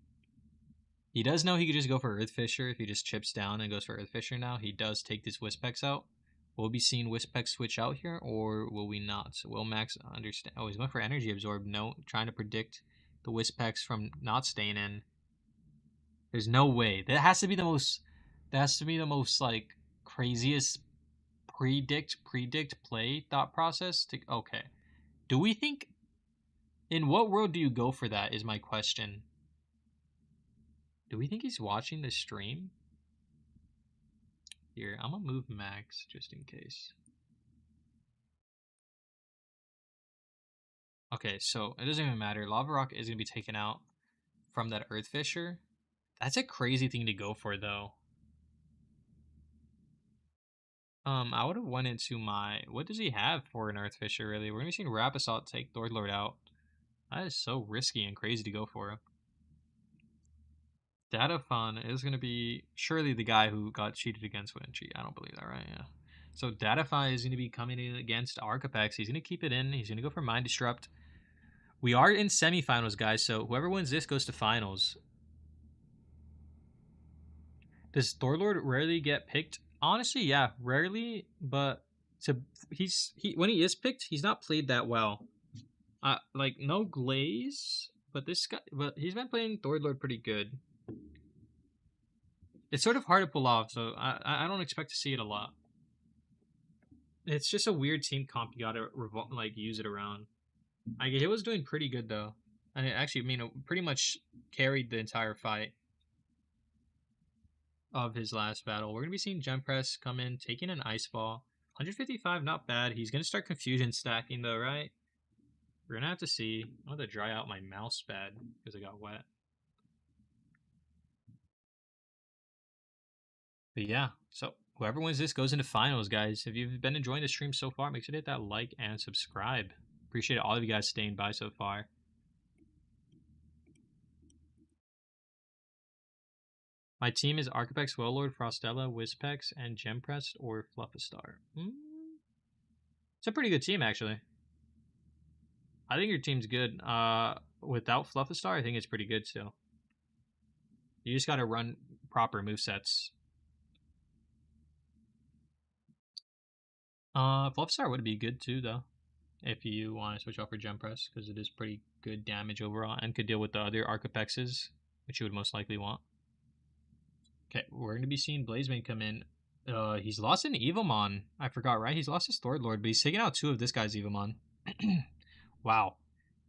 He does know he could just go for Earth Fisher if he just chips down and goes for Earth Fisher now. He does take this Wispex out. Will we be seeing Wispex switch out here, or will we not? So will Max understand? Oh, he's going for Energy Absorb. No, trying to predict the Wispex from not staying in. There's no way. That has to be the most. That has to be the most like craziest predict play thought process. Okay. Do we think? In what world do you go for that? Is my question. Do we think he's watching the stream? Here, I'm gonna move Max just in case. Okay, so it doesn't even matter. Lava Rock is gonna be taken out from that Earth Fisher. That's a crazy thing to go for, though. I would have went into my. What does he have for an Earth Fisher? Really, we're gonna be seeing Rapasalt take Lord out. That is so risky and crazy to go for. Datafon is gonna be surely the guy who got cheated against Winchi. I don't believe that, right? Yeah. So Datafy is going to be coming in against Arcapex. He's going to keep it in. He's going to go for Mind Disrupt. We are in semifinals, guys, so whoever wins this goes to finals. Does Thorlord rarely get picked? Honestly, yeah, rarely, but when he is picked, he's not played that well. Like no glaze, but he's been playing Thorlord pretty good. It's sort of hard to pull off, so I don't expect to see it a lot. It's just a weird team comp you gotta use it around. He was doing pretty good though, and it actually, pretty much carried the entire fight of his last battle. We're gonna be seeing Gem Press come in, taking an Ice Ball. 155, not bad. He's gonna start confusion stacking though, right? We're gonna have to see. I'm gonna dry out my mouse pad because it got wet. But yeah, so whoever wins this goes into finals, guys. If you've been enjoying the stream so far, make sure to hit that like and subscribe. Appreciate all of you guys staying by so far. My team is Archipex, Wellord, Frostella, Whispex, and Gemprest or Fluffistar. It's a pretty good team, actually. I think your team's good. Without Fluffistar, I think it's pretty good still. You just gotta run proper movesets. Fluffistar would be good too, though, if you want to switch off for Gempress, because it is pretty good damage overall and could deal with the other Archipexes, which you would most likely want. Okay, we're going to be seeing Blazebane come in. He's lost an Evomon. I forgot, right? He's lost his Thord Lord, but he's taking out 2 of this guy's Evomon. Wow.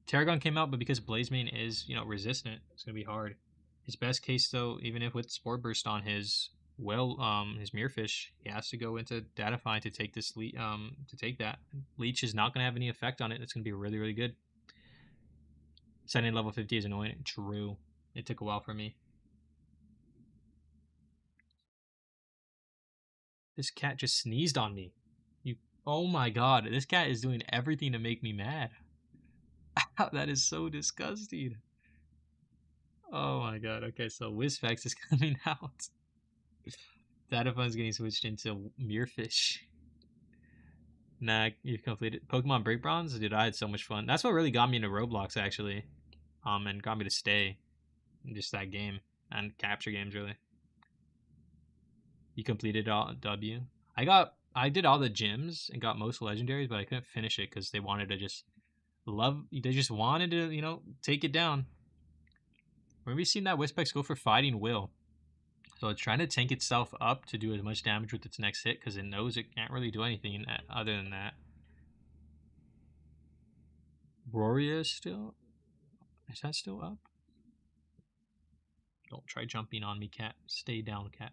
Tarragon came out, but because Blazebane is, resistant, it's going to be hard. His best case, though, even if with Spore Burst on his his Mirrorfish, he has to go into Datafy to take this to take that. Leech is not going to have any effect on it. It's going to be really, really good. Setting level 50 is annoying. True. It took a while for me. This cat just sneezed on me. Oh my god, this cat is doing everything to make me mad. That is so disgusting. Oh my god. Okay, so Whispex is coming out. Datafun's getting switched into Mirrorfish. Nah, you've completed Pokemon Break Bronze? Dude, I had so much fun. That's what really got me into Roblox, actually. And got me to stay in just that game. And capture games, really. You completed all W. I did all the gyms and got most legendaries, but I couldn't finish it because they wanted to just they just wanted to, take it down. When we've seen that Whispex go for Fighting Will. So it's trying to tank itself up to do as much damage with its next hit because it knows it can't really do anything other than that. Roria is still... Is that still up? Don't try jumping on me, cat. Stay down, cat.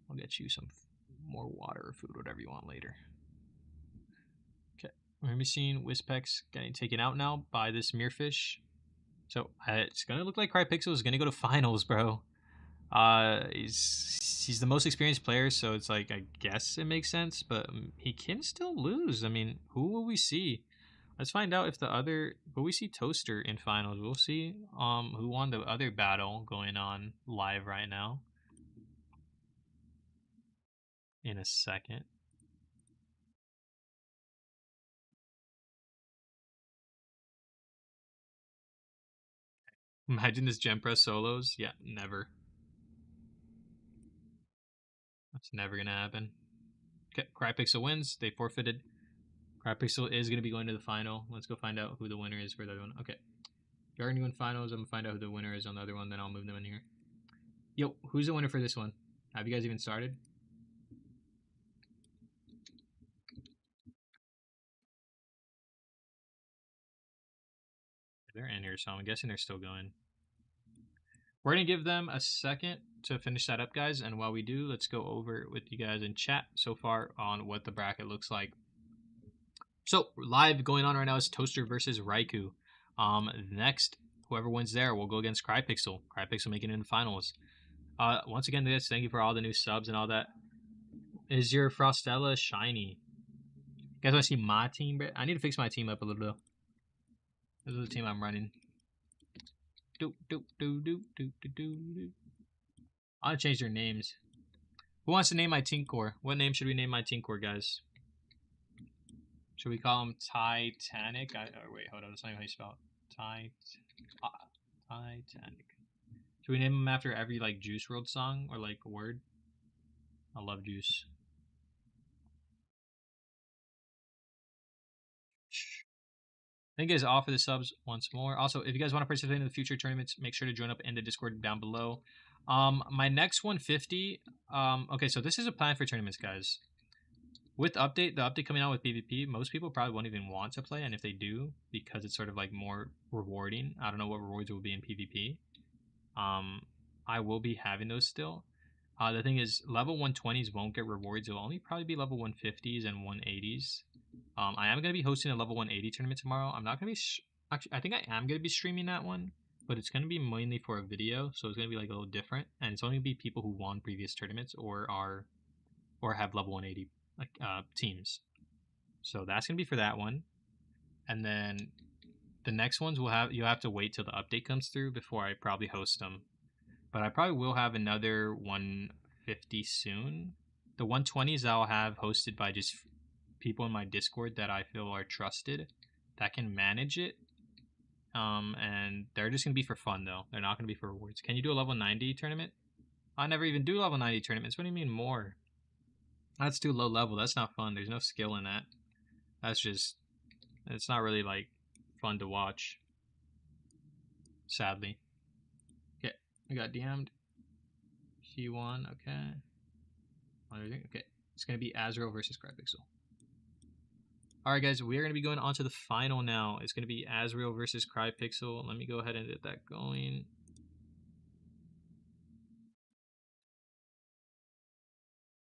I'll get you some more water or food, whatever you want later. Okay. We're going to be seeing Whispex getting taken out now by this Mirrorfish. So it's going to look like Crypixel is going to go to finals, bro. He's the most experienced player, so it's like, I guess it makes sense, but he can still lose. I mean, who will we see? Let's find out if will we see Toaster in finals? We'll see who won the other battle going on live right now in a second. Imagine this Gempress solos. Yeah, never. That's never gonna happen. Okay, Crypixel wins. They forfeited. Crypixel is gonna be going to the final. Let's go find out who the winner is for the other one. Okay. You're already in finals. I'm gonna find out who the winner is on the other one, then I'll move them in here. Yo, who's the winner for this one? Have you guys even started? They're in here, so I'm guessing they're still going. We're going to give them a second to finish that up, guys. And while we do, let's go over with you guys in chat so far on what the bracket looks like. So, live going on right now is Toaster versus Raikou. Next, whoever wins there will go against Crypixel. Crypixel making it in the finals. Once again, guys, thank you for all the new subs and all that. Is your Frostella shiny? You guys want to see my team? I need to fix my team up a little bit. This is the team I'm running. I want to change their names. Who wants to name my team core? What name should we name my team core, guys? Should we call them Titanic? Wait, hold on. That's not how you spell it. Titanic. Should we name them after every Juice WRLD song or word? I love Juice. Thank you guys all for the subs once more. Also, if you guys want to participate in the future tournaments, make sure to join up in the Discord down below. My next 150. Okay, so this is a plan for tournaments, guys. With the update coming out with PvP, most people probably won't even want to play, and if they do, because it's sort of more rewarding. I don't know what rewards will be in PvP. I will be having those still. The thing is, level 120s won't get rewards. It'll only probably be level 150s and 180s. I am going to be hosting a level 180 tournament tomorrow. I'm not going to be... Actually, I think I am going to be streaming that one, but it's going to be mainly for a video, so it's going to be like a little different, and it's only going to be people who won previous tournaments or have level 180 teams. So that's going to be for that one. And then the next ones you'll have to wait till the update comes through before I probably host them. But I probably will have another 150 soon. The 120s I'll have hosted by just people in my Discord that I feel are trusted that can manage it. And they're just going to be for fun, though. They're not going to be for rewards. Can you do a level 90 tournament? I never even do level 90 tournaments. What do you mean more? That's too low level. That's not fun. There's no skill in that. That's just... It's not really, like, fun to watch. Sadly. Okay. I got DM'd. He won. Okay. Okay. It's going to be Azrael versus Crypixel. Alright, guys. We are going to be going on to the final now. It's going to be Azrael versus Crypixel. Let me go ahead and get that going.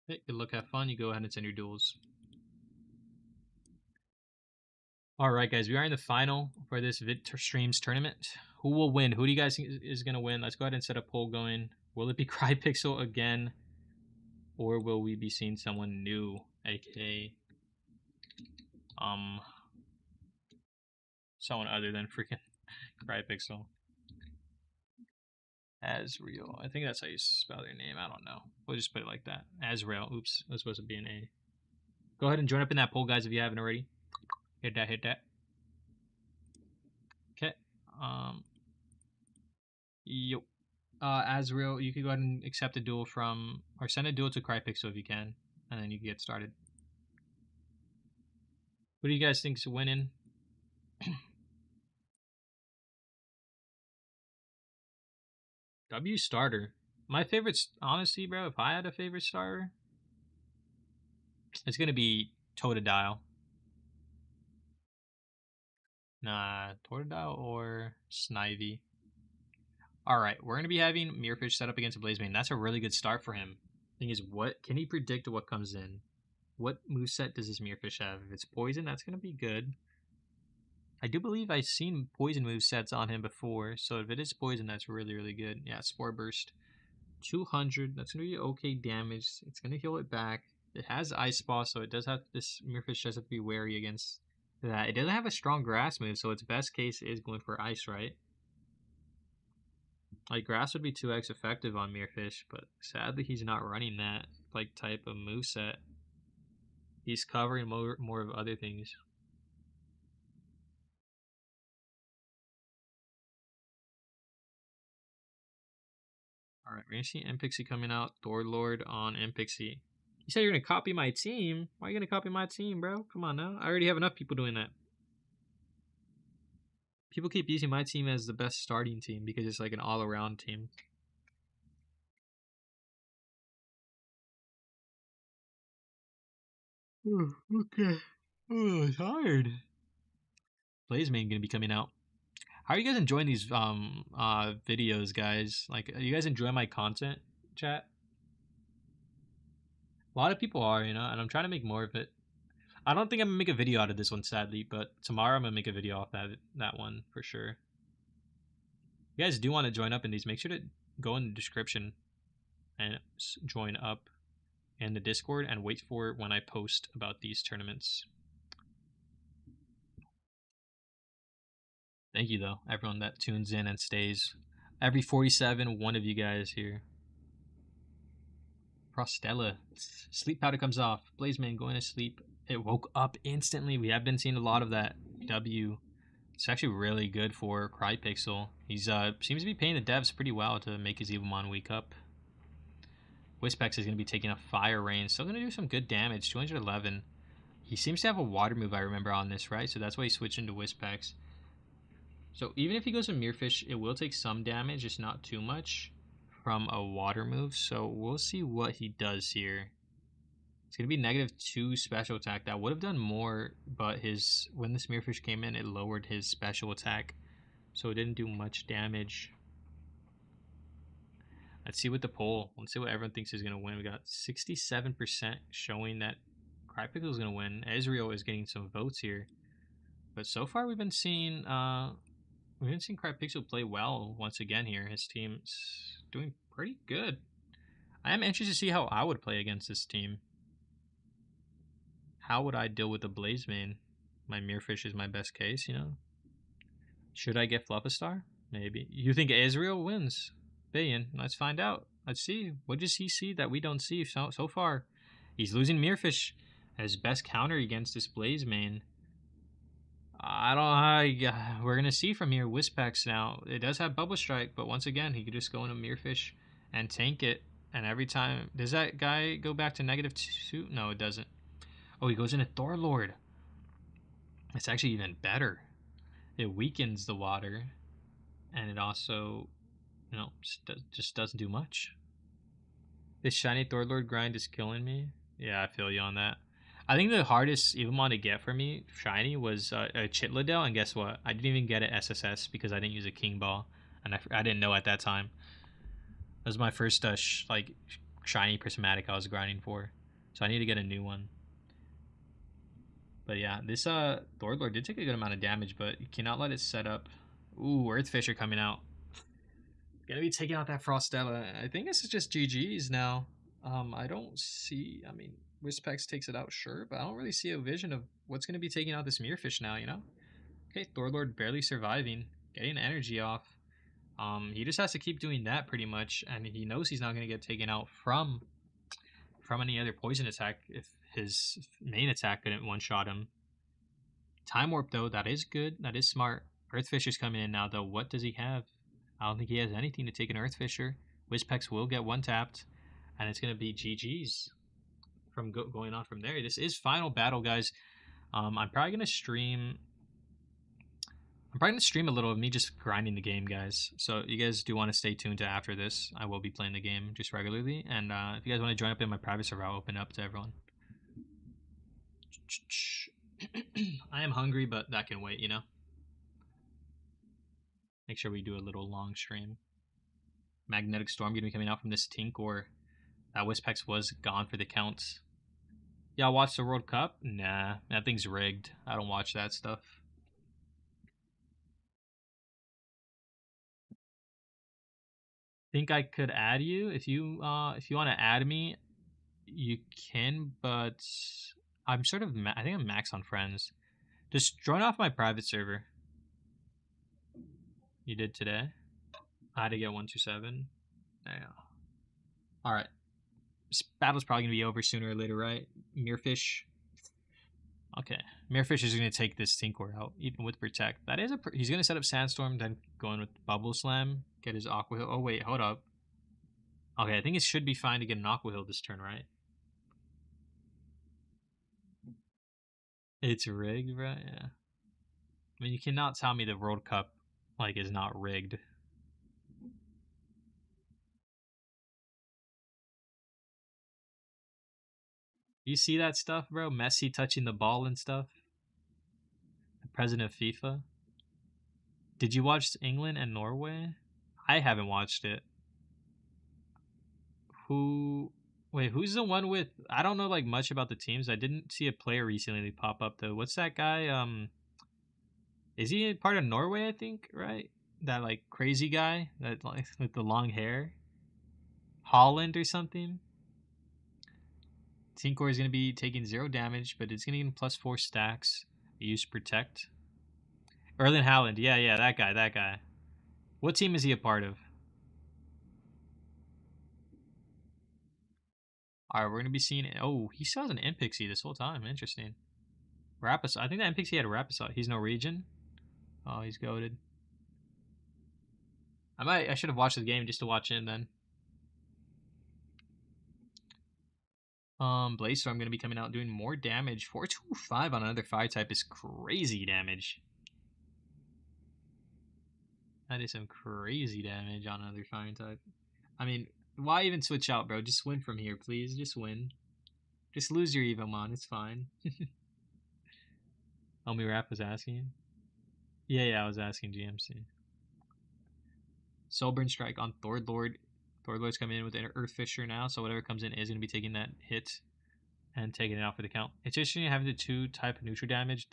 Okay, good luck, have fun. You go ahead and send your duels. Alright, guys. We are in the final for this VidStreams tournament. Who will win? Who do you guys think is going to win? Let's go ahead and set a poll going. Will it be Crypixel again? Or will we be seeing someone new? AKA... someone other than freaking Crypixel. Azrael. I think that's how you spell their name. I don't know. We'll just put it like that. Azrael. Oops. That's supposed to be an A. Go ahead and join up in that poll, guys, if you haven't already. Hit that, hit that. Okay. Yo. Azrael, you can go ahead and accept a duel from, or send a duel to Crypixel if you can, and then you can get started. Who do you guys think is winning? W starter. My favorite, honestly, bro, if I had a favorite starter, it's going to be Totodile. Nah, Totodile or Snivy. Alright, we're going to be having Mirfish set up against a Blazebane. That's a really good start for him. Thing is, what can he predict what comes in? What moveset does this Mirfish have? If it's Poison, that's going to be good. I do believe I've seen Poison movesets on him before, so if it is Poison, that's really, really good. Yeah, Spore Burst. 200, that's going to be okay damage. It's going to heal it back. It has Ice Ball, so it does have, this Mirfish does have to be wary against that. It doesn't have a strong Grass move, so its best case is going for Ice, right? Like, Grass would be 2x effective on Mirfish, but sadly he's not running that, like, type of moveset. He's covering more of other things. Alright, we're going to see Mpixie coming out. Thor Lord on Mpixie. You said you're going to copy my team? Why are you going to copy my team, bro? Come on now. I already have enough people doing that. People keep using my team as the best starting team because it's like an all-around team. Okay. Oh, tired. Blazemane going to be coming out. How are you guys enjoying these videos, guys? Like, are you guys enjoying my content, chat? A lot of people are, you know, and I'm trying to make more of it. I don't think I'm gonna make a video out of this one, sadly, but tomorrow I'm gonna make a video off that one for sure. If you guys do want to join up in these, make sure to go in the description and join up in the Discord and wait for when I post about these tournaments. Thank you, though, everyone that tunes in and stays. Every 47, one of you guys here. Prostella. Sleep powder comes off. Blazemane going to sleep. It woke up instantly. We have been seeing a lot of that. W. It's actually really good for Crypixel. He's seems to be paying the devs pretty well to make his Evomon wake up. Wispex is going to be taking a Fire Rain. Still going to do some good damage. 211. He seems to have a water move, I remember, on this, right? So that's why he's switching to Wispex. So even if he goes to Mirfish, it will take some damage, just not too much, from a water move. So we'll see what he does here. It's going to be -2 special attack. That would have done more, but when the Smearfish came in, it lowered his special attack. So it didn't do much damage. Let's see what the poll. Let's see what everyone thinks is gonna win. We got 67% showing that Crypickle is gonna win. Ezreal is getting some votes here, but so far we've been seeing Crypixel play well once again here. His team's doing pretty good. I am interested to see how I would play against this team. How would I deal with the Blaze main? My Mirrorfish is my best case, you know? Should I get Flufferstar? Maybe. You think Ezreal wins? Bayan, let's find out. Let's see. What does he see that we don't see so far? He's losing Mirrorfish as best counter against this Blaze main. I don't know how we're going to see from here. Wispex now. It does have Bubble Strike, but once again, he could just go into Mirrorfish and tank it. And every time... Does that guy go back to -2? No, it doesn't. Oh, he goes into Thorlord. It's actually even better. It weakens the water. And it also, you know, just doesn't do much. This shiny Thorlord grind is killing me. Yeah, I feel you on that. I think the hardest Evomon to get for me, shiny, was a Chitlidale, and guess what? I didn't even get it SSS because I didn't use a King Ball, and I didn't know at that time. That was my first shiny prismatic I was grinding for, so I need to get a new one. But yeah, this Thorlord did take a good amount of damage, but you cannot let it set up. Ooh, Earthfisher coming out. Gonna be taking out that Frostella. I think this is just GG's now. I don't see. I mean, Wispex takes it out, sure, but I don't really see a vision of what's gonna be taking out this Mirrorfish now. You know? Okay, Thorlord barely surviving, getting energy off. He just has to keep doing that pretty much, and he knows he's not gonna get taken out from any other poison attack if his main attack couldn't one-shot him. Time Warp though, that is good. That is smart. Earthfisher's coming in now though. What does he have? I don't think he has anything to take an Earthfisher. Wispex will get one tapped, and it's going to be GG's from going on from there. This is final battle, guys. I'm probably going to stream. I'm probably going to stream a little of me just grinding the game, guys. So you guys do want to stay tuned to after this. I will be playing the game just regularly. And if you guys want to join up in my private server, I'll open up to everyone. I am hungry, but that can wait, you know? Make sure we do a little long stream. Magnetic Storm going to be coming out from this Tink, or that Wispex was gone for the count. Y'all watch the World Cup? Nah, that thing's rigged. I don't watch that stuff. Think I could add you if you want to add me, you can. But I'm sort of I think I'm max on friends. Just join off my private server. You did today. I had to get 127. Yeah. All right. This battle's probably gonna be over sooner or later, right? Mirrorfish. Okay, Mirrorfish is going to take this Stinkor out, even with Protect. That is he's going to set up Sandstorm, then go in with Bubble Slam, get his Aqua Hill. Oh, wait, hold up. Okay, I think it should be fine to get an Aqua Hill this turn, right? It's rigged, right? Yeah. I mean, you cannot tell me the World Cup, like, is not rigged. You see that stuff, bro? Messi touching the ball and stuff? The president of FIFA? Did you watch England and Norway? I haven't watched it. Wait, who's the one with... I don't know, like, much about the teams. I didn't see a player recently pop up, though. What's that guy? Is he part of Norway, I think, right? That, like, crazy guy that, like, with the long hair? Holland or something? Tinkor is going to be taking 0 damage, but it's going to get +4 stacks. Use Protect. Erling Haaland. Yeah, that guy. What team is he a part of? Alright, we're going to be seeing... Oh, he still has an Impixie this whole time. Interesting. Rapis. I think that Impixie had a Rapisot. He's Norwegian. Oh, he's goated. I should have watched the game just to watch him then. Blaze Storm going to be coming out doing more damage. 425 on another fire type is crazy damage. That is some crazy damage on another fire type. I mean, why even switch out, bro? Just win from here, please. Just win. Just lose your Evomon. It's fine. Omi Rap was asking. Yeah, I was asking GMC. Soulburn Strike on Thorlord. Thor Lord's coming in with an Earth Fisher now, so whatever comes in is going to be taking that hit and taking it out for the count. It's interesting having the two type of neutral damage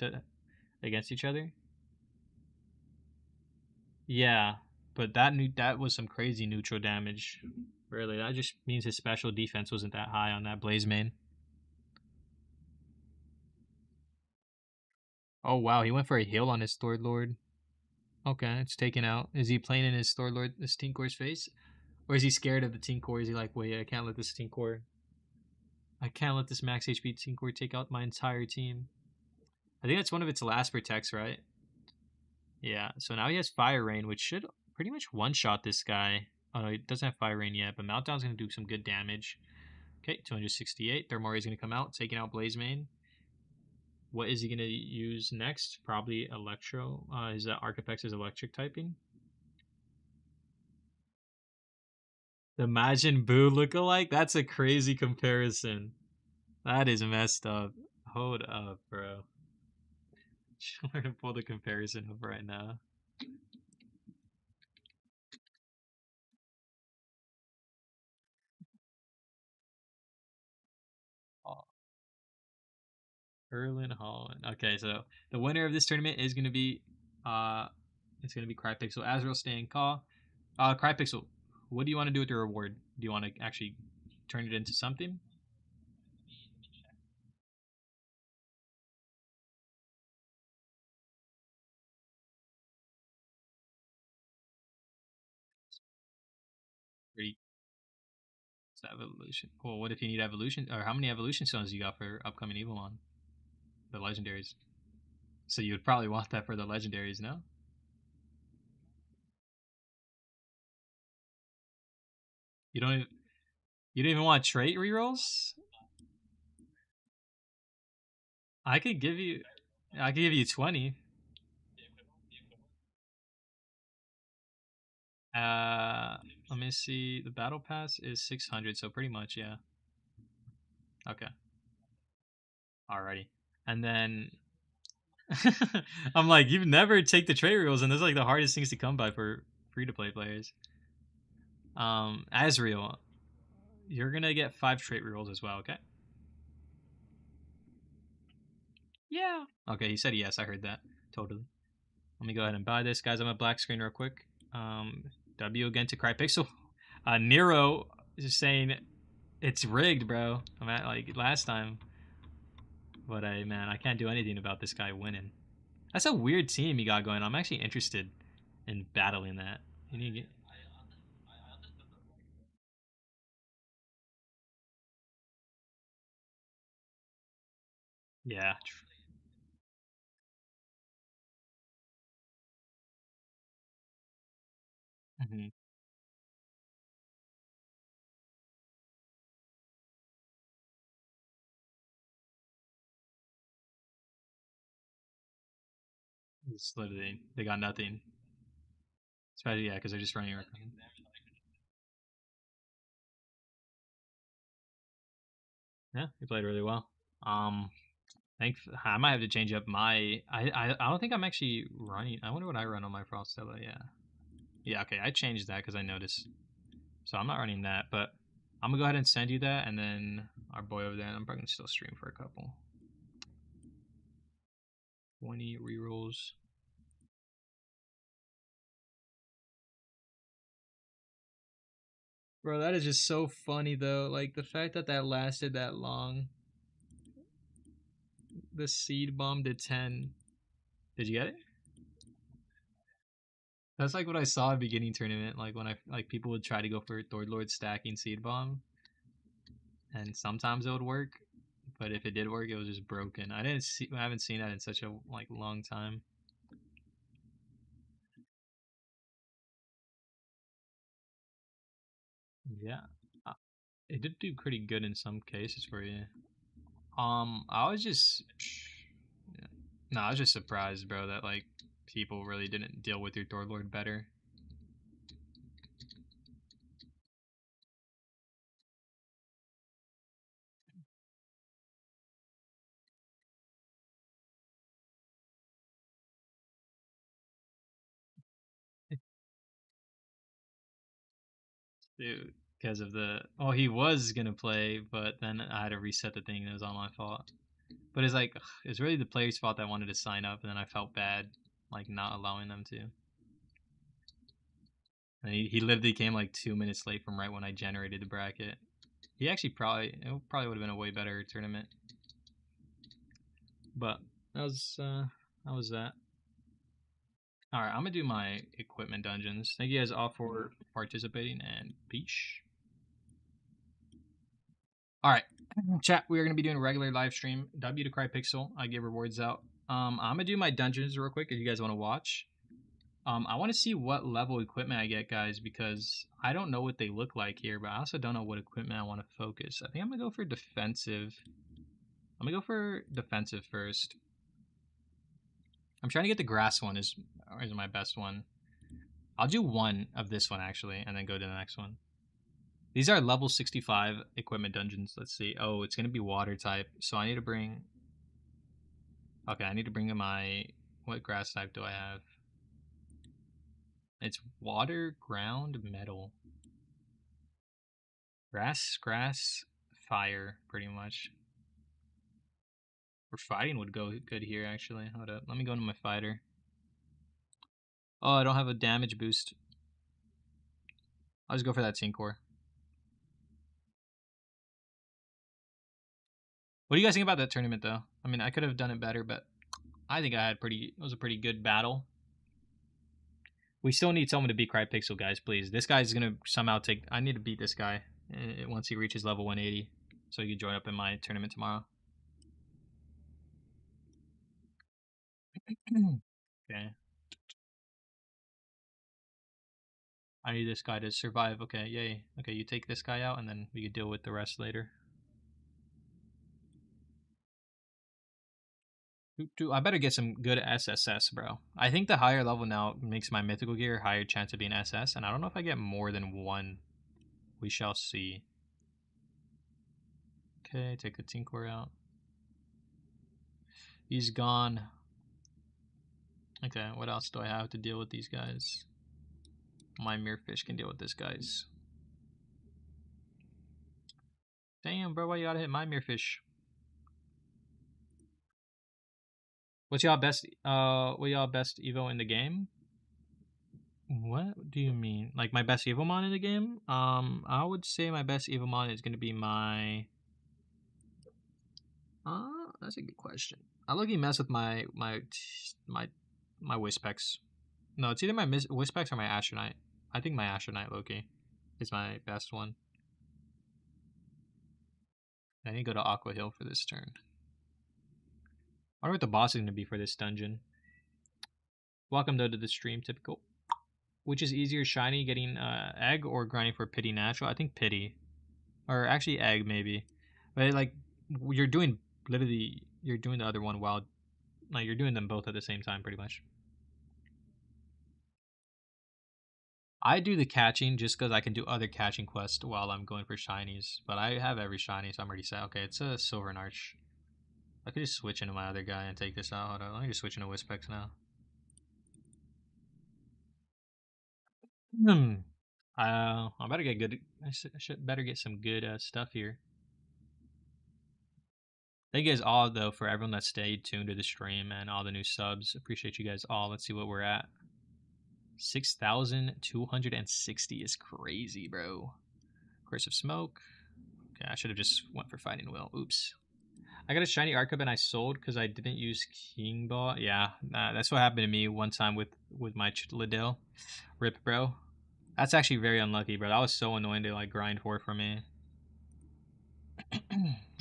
against each other. Yeah, but that was some crazy neutral damage. Really, that just means his special defense wasn't that high on that Blaze main. Oh wow, he went for a heal on his Thor Lord. Okay, it's taken out. Is he playing in his Thor Lord, this Tinkor's face? Or is he scared of the Tinkor? Is he like, wait, I can't let this Tinkor. I can't let this max HP Tinkor take out my entire team. I think that's one of its last protects, right? Yeah, so now he has Fire Rain, which should pretty much one-shot this guy. He doesn't have Fire Rain yet, but Meltdown's going to do some good damage. Okay, 268. Thermori is going to come out, taking out Blaze Main. What is he going to use next? Probably Electro. Is that Arcapex is electric typing? The Majin Buu lookalike? That's a crazy comparison. That is messed up. Hold up, bro. I'm going to pull the comparison up right now. Oh, Erlen Holland. Okay, so the winner of this tournament is going to be, it's going to be Crypixel. Azrael staying call. Crypixel, what do you want to do with the reward? Do you want to actually turn it into something? Pretty evolution. Well, what if you need evolution? Or how many evolution stones you got for upcoming Evomon? The legendaries. So you would probably want that for the legendaries, no? You don't. You don't even want trait rerolls? I could give you. I could give you 20. Uh, Let me see. The battle pass is 600, so pretty much, yeah. Okay. Alrighty. And then I'm like, you never take the trait rerolls, and those are like the hardest things to come by for free to play players. Azrael, you're gonna get 5 trait rerolls as well, okay? Yeah. Okay, he said yes. I heard that. Totally. Let me go ahead and buy this, guys. I'm a black screen real quick. W again to Crypixel. Nero is saying it's rigged, bro. I'm at like last time. But man, I can't do anything about this guy winning. That's a weird team he got going. I'm actually interested in battling that. You need to get... Yeah. Mm-hmm. It's literally they got nothing. Especially yeah, because they're just running around. Yeah, he played really well. Um, I might have to change up my. I don't think I'm actually running. I wonder what I run on my Frostella. Yeah, yeah. Okay, I changed that because I noticed. So I'm not running that, but I'm gonna go ahead and send you that, and then our boy over there. I'm probably gonna still stream for a couple. 20 rerolls. Bro, that is just so funny though. Like the fact that that lasted that long. The seed bomb did 10. Did you get it? That's like what I saw at beginning tournament. Like when I like people would try to go for Thord Lord stacking seed bomb, and sometimes it would work, but if it did work, it was just broken. I haven't seen that in such a like long time. Yeah, uh, it did do pretty good in some cases for you. I was just, yeah. No, I was just surprised, bro, that like people really didn't deal with your Thord Lord better. Dude, because of the. Oh, he was gonna play, but then I had to reset the thing, and it was all my fault. But it's like it's really the player's fault that wanted to sign up, and then I felt bad, like not allowing them to. And he literally came like 2 minutes late from right when I generated the bracket. He actually probably would have been a way better tournament. But that was that. All right, I'm gonna do my equipment dungeons. Thank you guys all for participating, and peace. All right, chat. We are gonna be doing a regular live stream. W to CryPixel. I give rewards out. I'm gonna do my dungeons real quick if you guys want to watch. I want to see what level equipment I get, guys, because I don't know what they look like here, but I also don't know what equipment I want to focus. I think I'm gonna go for defensive. I'm gonna go for defensive first. I'm trying to get the grass one is my best one. I'll do one of this one actually, and then go to the next one. These are level 65 equipment dungeons. Let's see. Oh, it's gonna be water type, so I need to bring. Okay, I need to bring in my. What grass type do I have? It's water, ground, metal. Grass, fire, pretty much. Or fighting would go good here, actually. Hold up. Let me go into my fighter. Oh, I don't have a damage boost. I'll just go for that Team Core. What do you guys think about that tournament, though? I mean, I could have done it better, but I think I had it was a pretty good battle. We still need someone to beat CryPixel, guys, please. This guy's going to somehow take... I need to beat this guy once he reaches level 180, so he can join up in my tournament tomorrow. Okay. I need this guy to survive. Okay, yay. Okay, you take this guy out, and then we can deal with the rest later. I better get some good SSS, bro. I think the higher level now makes my mythical gear higher chance of being SS, and I don't know if I get more than one. We shall see. Okay, take the Tinker out. He's gone. Okay, what else do I have to deal with these guys? My Mirrorfish can deal with this, guys. Damn, bro, why you gotta hit my Mirrorfish? What's y'all best Evo in the game? What do you mean? Like my best Evomon in the game? I would say my best Evomon is gonna be my that's a good question. I look mess with my Wispex. No, it's either my Wispex or my Astronite. I think my Astronite Loki is my best one. I need to go to Aqua Hill for this turn. I wonder what the boss is going to be for this dungeon. Welcome though to the stream, typical. Which is easier, shiny, getting egg, or grinding for pity natural? I think pity. Or actually egg, maybe. But like, you're doing literally, you're doing the other one while, like you're doing them both at the same time pretty much. I do the catching just because I can do other catching quests while I'm going for shinies. But I have every shiny, so I'm already set. Okay, it's a Silver and Arch. I could just switch into my other guy and take this out. Hold on, let me just switch into Wispex now. I better get good. I should better get some good stuff here. Thank you guys all though for everyone that stayed tuned to the stream and all the new subs. Appreciate you guys all. Let's see what we're at. 6,260 is crazy, bro. Curse of Smoke. Okay, I should have just went for Fighting Will. Oops. I got a shiny Archib and I sold because I didn't use King Ball. Yeah, that's what happened to me one time with my Liddell. Rip, bro. That's actually very unlucky, bro. That was so annoying to like grind for me.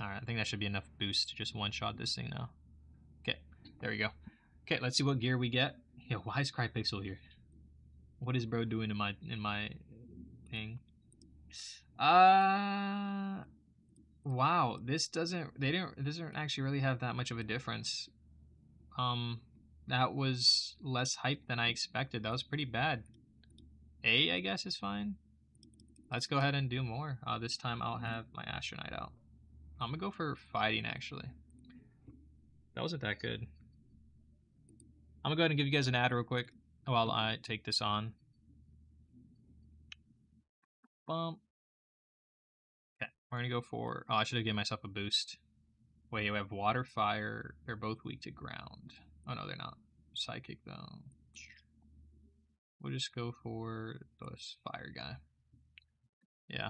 Alright, I think that should be enough boost to just one-shot this thing now. Okay, there we go. Okay, let's see what gear we get. Yo, why is CryPixel here? What is bro doing in my thing? Wow, this doesn't actually really have that much of a difference. That was less hype than I expected. That was pretty bad. A, I guess, is fine. Let's go ahead and do more. This time I'll have my Astronite out. I'm gonna go for fighting, actually. That wasn't that good. I'm gonna go ahead and give you guys an ad real quick while I take this on. Bump. We're gonna go for. Oh, I should have given myself a boost. Wait, we have water, fire. They're both weak to ground. Oh no, they're not. Psychic though. We'll just go for this fire guy. Yeah.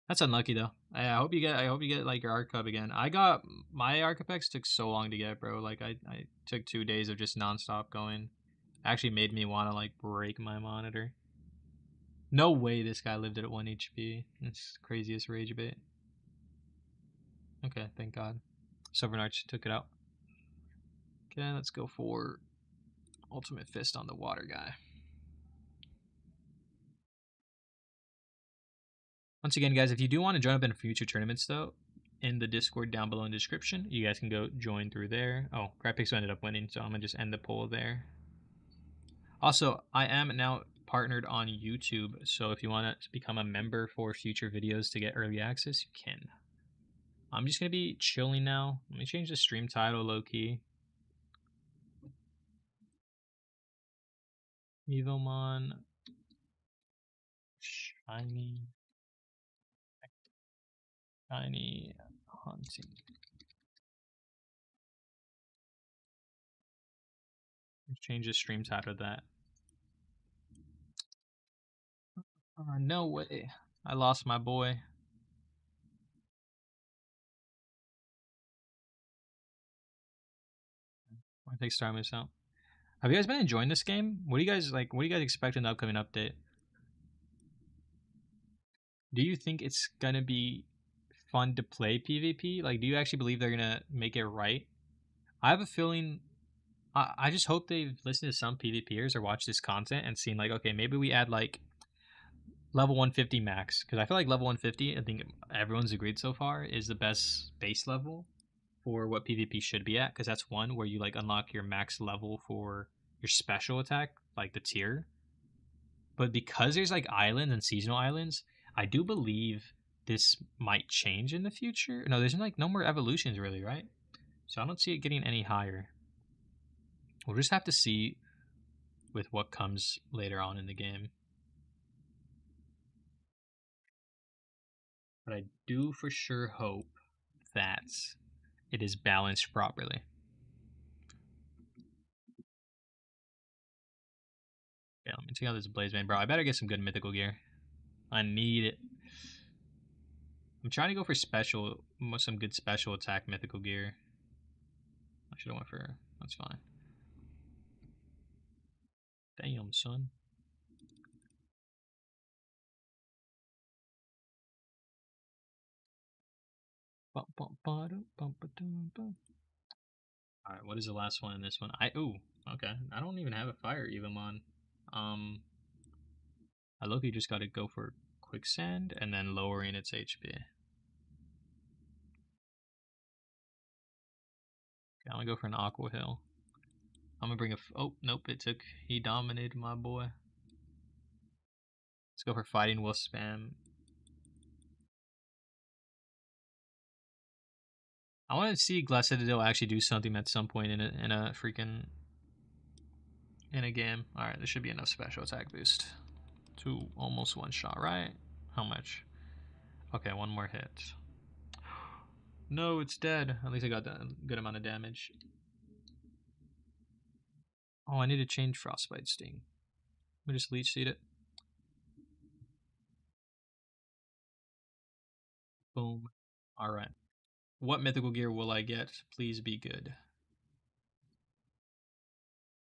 That's unlucky though. I hope you get. I hope you get like your Arc again. I got my Arcapex took so long to get, bro. Like I took 2 days of just nonstop going. Actually made me want to like break my monitor. No way this guy lived at 1 HP. That's craziest rage bait. Okay, thank God. Sovereign Arch took it out. Okay, let's go for Ultimate Fist on the water guy. Once again, guys, if you do want to join up in future tournaments, though, in the Discord down below in the description, you guys can go join through there. Oh, Graphics ended up winning, so I'm going to just end the poll there. Also, I am now partnered on YouTube, so if you want to become a member for future videos to get early access, you can. I'm just going to be chilling now. Let me change the stream title low-key. Evomon. Shiny hunting. Change the stream title to that. No way. I lost my boy. I think Star Moose out. Have you guys been enjoying this game? What do you guys like? What do you guys expect in the upcoming update? Do you think it's gonna be fun to play PvP? Like, do you actually believe they're gonna make it right? I have a feeling. I just hope they've listened to some PvPers or watched this content and seen like, okay, maybe we add like level 150 max, because I feel like level 150, I think everyone's agreed so far, is the best base level for what PvP should be at, because that's one where you like unlock your max level for your special attack, like the tier. But because there's like islands and seasonal islands, I do believe this might change in the future. No, there's like no more evolutions really, right? So I don't see it getting any higher. We'll just have to see with what comes later on in the game. But I do for sure hope that it is balanced properly. Yeah, let me check out this Blaze Bane, bro. I better get some good mythical gear. I need it. I'm trying to go for some good special attack mythical gear. I should have went for. That's fine. Damn, son. Alright, what is the last one in this one? Okay. I don't even have a fire Evomon. I look, you just gotta go for quicksand and then lowering its HP. Okay, I'm gonna go for an aqua hill. I'm gonna bring oh nope, he dominated my boy. Let's go for fighting wolf spam. I want to see Glacidadil actually do something at some point in a freaking in a game. All right, there should be enough special attack boost to almost one shot, right? How much? Okay, one more hit. No, it's dead. At least I got a good amount of damage. Oh, I need to change Frostbite Sting. Let me just Leech Seed it. Boom. All right. What mythical gear will I get? Please be good.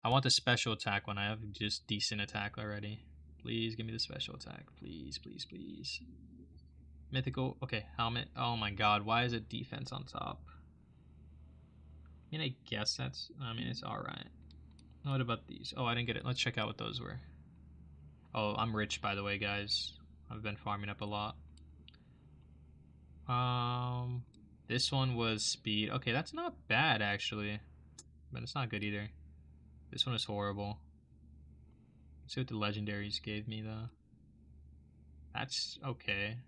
I want the special attack when I have just decent attack already. Please give me the special attack. Please, please, please. Mythical. Okay, helmet. Oh my god, why is it defense on top? I mean, I guess it's alright. What about these? Oh, I didn't get it. Let's check out what those were. Oh, I'm rich, by the way, guys. I've been farming up a lot. This one was speed. Okay, that's not bad, actually. But it's not good either. This one is horrible. Let's see what the legendaries gave me, though. That's okay.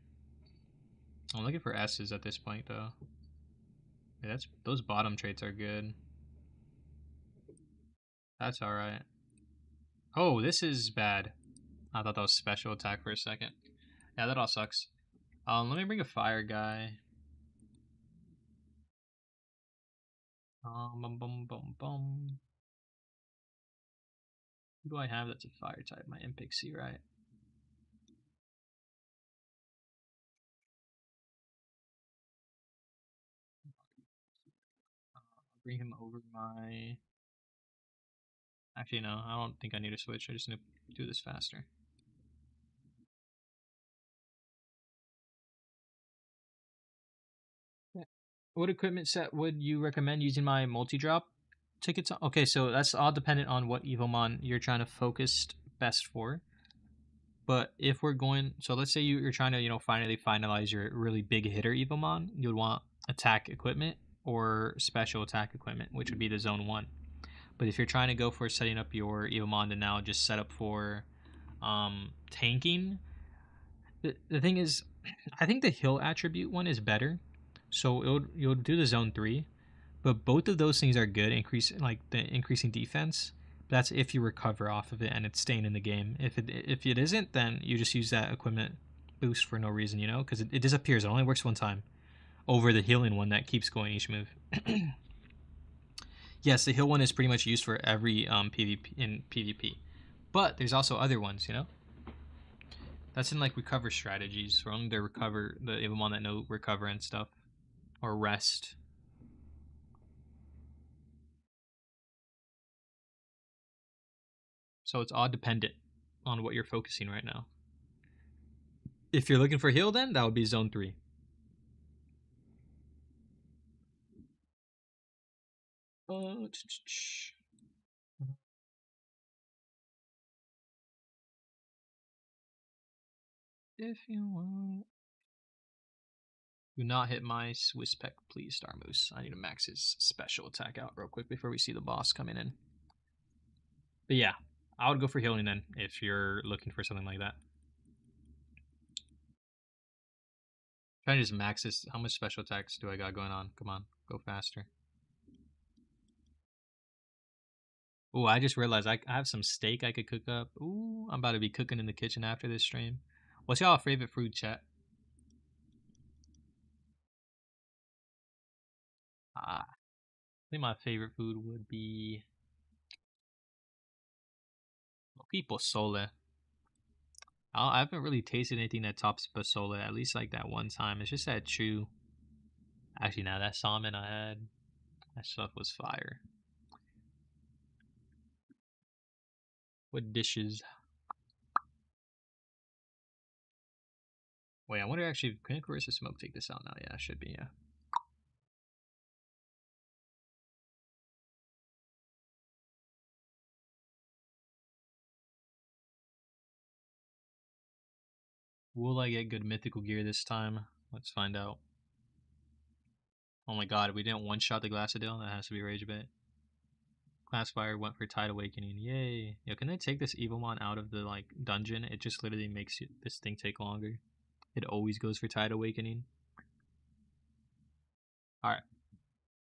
I'm looking for S's at this point, though. Yeah, those bottom traits are good. That's alright. Oh, this is bad. I thought that was special attack for a second. Yeah, that all sucks. Let me bring a fire guy. Bum, bum, bum, bum. Who do I have that's a fire type? My Impixie, right? Bring him over my... Actually, no, I don't think I need to switch. I just need to do this faster. What equipment set would you recommend using my multi-drop tickets on? Okay, so that's all dependent on what Evomon you're trying to focus best for. But if we're going, so let's say you're trying to, finally finalize your really big hitter Evomon, you'd want attack equipment or special attack equipment, which would be the zone 1. But if you're trying to go for setting up your Evomon to now just set up for tanking, the thing is, I think the heal attribute one is better. So you'll do the zone 3, but both of those things are good, increasing defense. That's if you recover off of it and it's staying in the game. If it isn't, then you just use that equipment boost for no reason, because it disappears. It only works one time over the healing one that keeps going each move. Yes, the heal one is pretty much used for every PvP, but there's also other ones. That's in like recover strategies, or only to recover the Evomon that know recover and stuff, or rest. So it's all dependent on what you're focusing right now. If you're looking for heal, then that would be zone 3. If you want. Do not hit my Swiss Peck, please, Star Moose. I need to max his special attack out real quick before we see the boss coming in. But yeah, I would go for healing then if you're looking for something like that. Trying to just max this. How much special attacks do I got going on? Come on, go faster. Oh, I just realized I have some steak I could cook up. Ooh, I'm about to be cooking in the kitchen after this stream. What's y'all favorite food, chat? I think my favorite food would be pozole. I haven't really tasted anything that tops pozole, at least like that one time. It's just that chew. Actually, now that salmon I had, that stuff was fire. What dishes? Wait, I wonder actually, can Carissa Smoke take this out now? Yeah, it should be, yeah. Will I get good mythical gear this time? Let's find out. Oh my god, we didn't one-shot the Glassadale? That has to be Rage Bait. Classfire went for Tide Awakening. Yay. Yo, can they take this Evomon out of the, dungeon? It just literally makes this thing take longer. It always goes for Tide Awakening. Alright.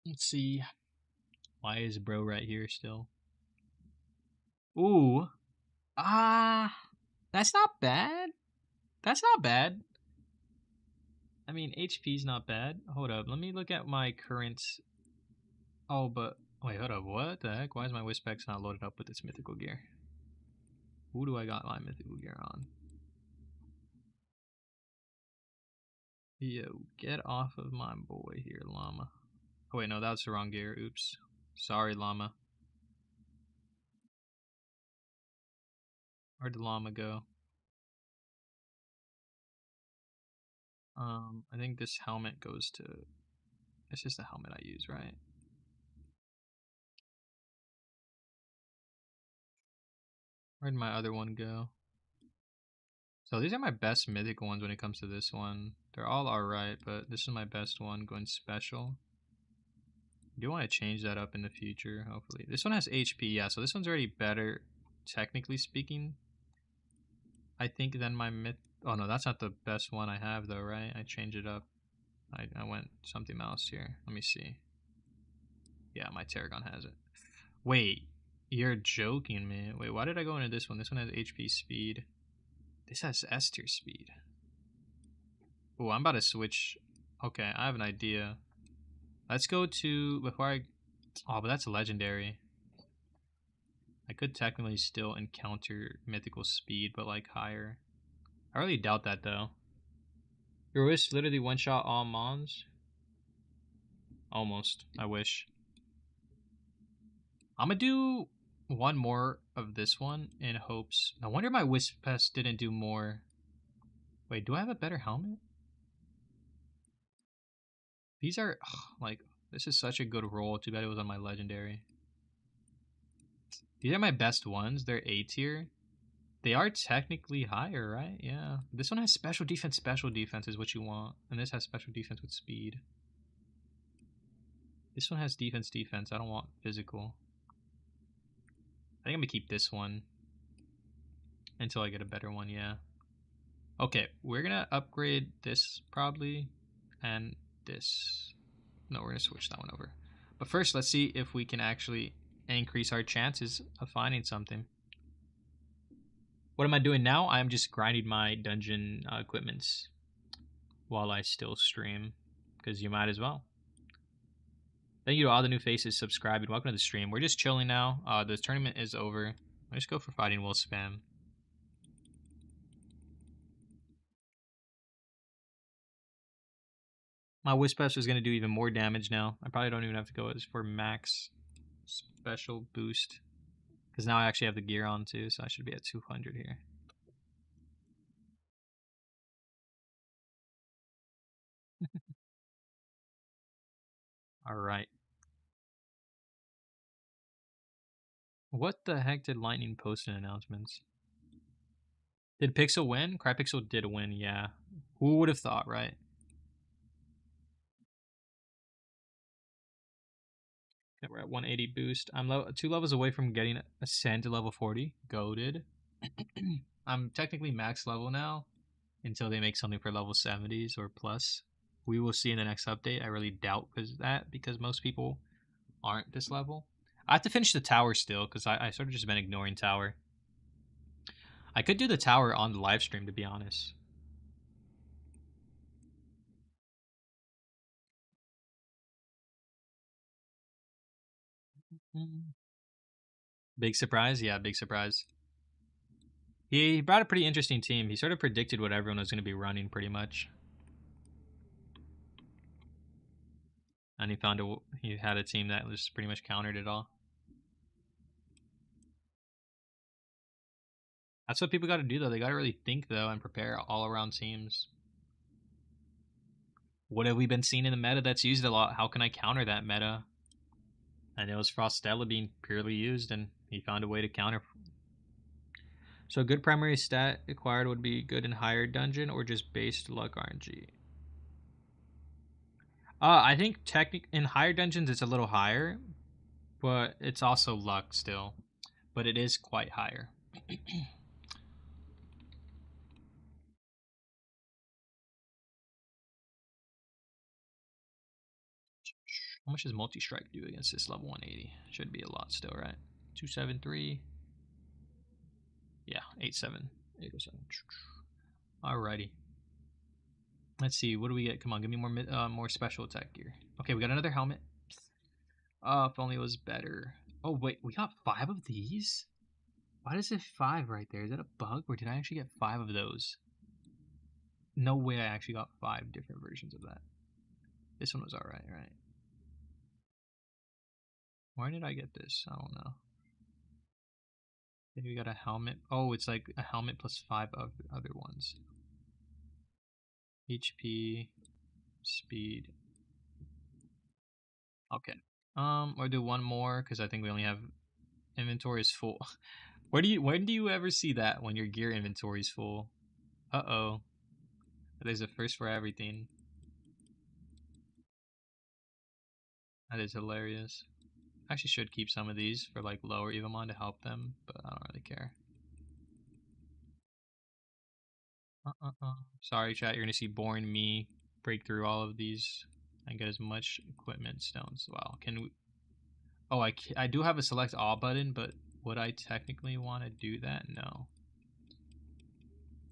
Let's see. Why is bro right here still? Ooh. That's not bad. That's not bad. I mean, HP's not bad. Hold up. Let me look at my current... Oh, but... Wait, hold up. What the heck? Why is my Wispex not loaded up with its mythical gear? Who do I got my mythical gear on? Yo, get off of my boy here, llama. Oh, wait, no, that's the wrong gear. Oops. Sorry, llama. Where'd the llama go? I think this helmet goes to... It's just the helmet I use, right? Where'd my other one go? So these are my best mythic ones when it comes to this one. They're all alright, but this is my best one going special. I do want to change that up in the future, hopefully. This one has HP, yeah, so this one's already better, technically speaking. I think than my myth... Oh no, that's not the best one I have though, right? I changed it up. I went something else here. Let me see. Yeah, my Tarragon has it. Wait, you're joking, man. Wait, why did I go into this one? This one has HP speed. This has S tier speed. Oh, I'm about to switch. Okay, I have an idea. Let's go to before I. Oh, but that's legendary. I could technically still encounter mythical speed, but like higher. I really doubt that though. Your wish literally one shot all mons. Almost. I wish. I'm gonna do one more of this one in hopes. I wonder my Wisp Pest didn't do more. Wait, do I have a better helmet? These are like this is such a good roll. Too bad it was on my legendary. These are my best ones. They're A tier. They are technically higher, right? Yeah. This one has special defense. Special defense is what you want, and this has special defense with speed. This one has defense. Defense. I don't want physical. I think I'm gonna keep this one until I get a better one. Yeah. Okay, we're gonna upgrade this probably, and this. No, we're gonna switch that one over. But first, let's see if we can actually increase our chances of finding something. What am I doing now? I'm just grinding my dungeon equipments while I still stream, because you might as well. Thank you to all the new faces subscribing. Welcome to the stream. We're just chilling now. The tournament is over. Let's go for fighting will spam. My Wispesh is going to do even more damage now. I probably don't even have to go as for max special boost. Because now I actually have the gear on too, so I should be at 200 here. Alright. What the heck did Lightning post in announcements? Did Pixel win? Crypixel did win, yeah. Who would have thought, right? Okay, we're at 180 boost. I'm 2 levels away from getting Ascend to level 40. Goated. I'm technically max level now until they make something for level 70s or plus. We will see in the next update. I really doubt because most people aren't this level. I have to finish the tower still because I sort of just been ignoring tower. I could do the tower on the live stream, to be honest. Big surprise? Yeah, big surprise. He brought a pretty interesting team. He sort of predicted what everyone was going to be running pretty much. And he had a team that was pretty much countered it all. That's what people got to do, though. They got to really think, though, and prepare all around teams. What have we been seeing in the meta that's used a lot? How can I counter that meta? And it was Frostella being purely used, and he found a way to counter. So a good primary stat acquired would be good in higher dungeon or just based luck RNG. I think in higher dungeons it's a little higher, but it's also luck still. But it is quite higher. How much does multi-strike do against this level 180? Should be a lot still, right? 273. Yeah, 87. 807. Alrighty. Let's see. What do we get? Come on, give me more special attack gear. Okay, we got another helmet. If only it was better. Oh wait, we got 5 of these. Why does it 5 right there? Is that a bug, or did I actually get 5 of those? No way, I actually got 5 different versions of that. This one was alright, right? Why did I get this? I don't know. Maybe we got a helmet. Oh, it's like a helmet plus 5 of the other ones. HP, speed. Okay. We'll do one more because I think we only have inventory is full. When do you ever see that when your gear inventory is full? Uh-oh. There's a first for everything. That is hilarious. I actually should keep some of these for like lower Evomon to help them, but I don't really care. Sorry, chat. You're gonna see boring me break through all of these and get as much equipment stones. Wow. Can we? Oh, I do have a select all button, but would I technically want to do that? No.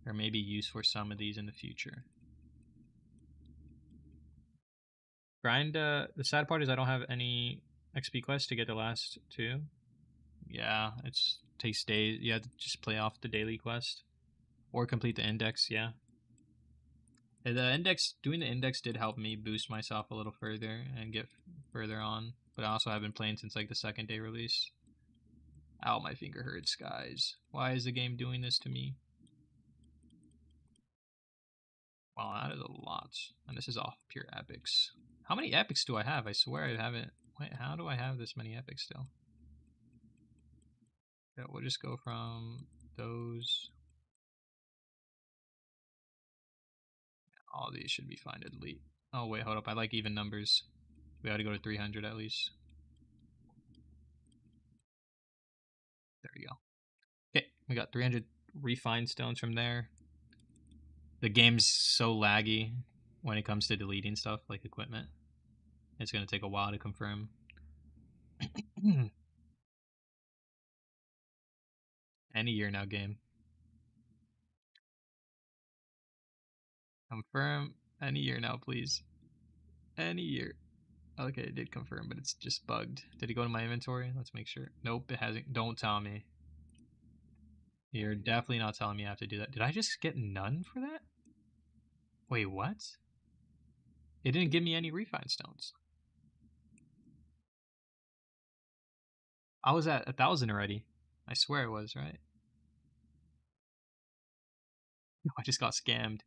There may be use for some of these in the future. Grind. The sad part is I don't have any XP quests to get the last two. Yeah, it's takes days. You have to just play off the daily quest or complete the index. Yeah. The index, doing the index did help me boost myself a little further and get further on. But I also have been playing since like the second day release. Ow, my finger hurts, guys. Why is the game doing this to me? Wow, that is a lot. And this is off pure epics. How many epics do I have? I swear I haven't. Wait, how do I have this many epics still? Yeah, we'll just go from those. All these should be fine to delete. Oh, wait, hold up. I like even numbers. We ought to go to 300 at least. There we go. Okay, we got 300 refined stones from there. The game's so laggy when it comes to deleting stuff like equipment. It's going to take a while to confirm. Any year now, game. Confirm any year now, please. Any year. Okay, it did confirm, but it's just bugged. Did it go to my inventory? Let's make sure. Nope, it hasn't. Don't tell me. You're definitely not telling me I have to do that. Did I just get none for that? Wait, what? It didn't give me any refine stones. I was at 1,000 already. I swear it was, right? No, I just got scammed.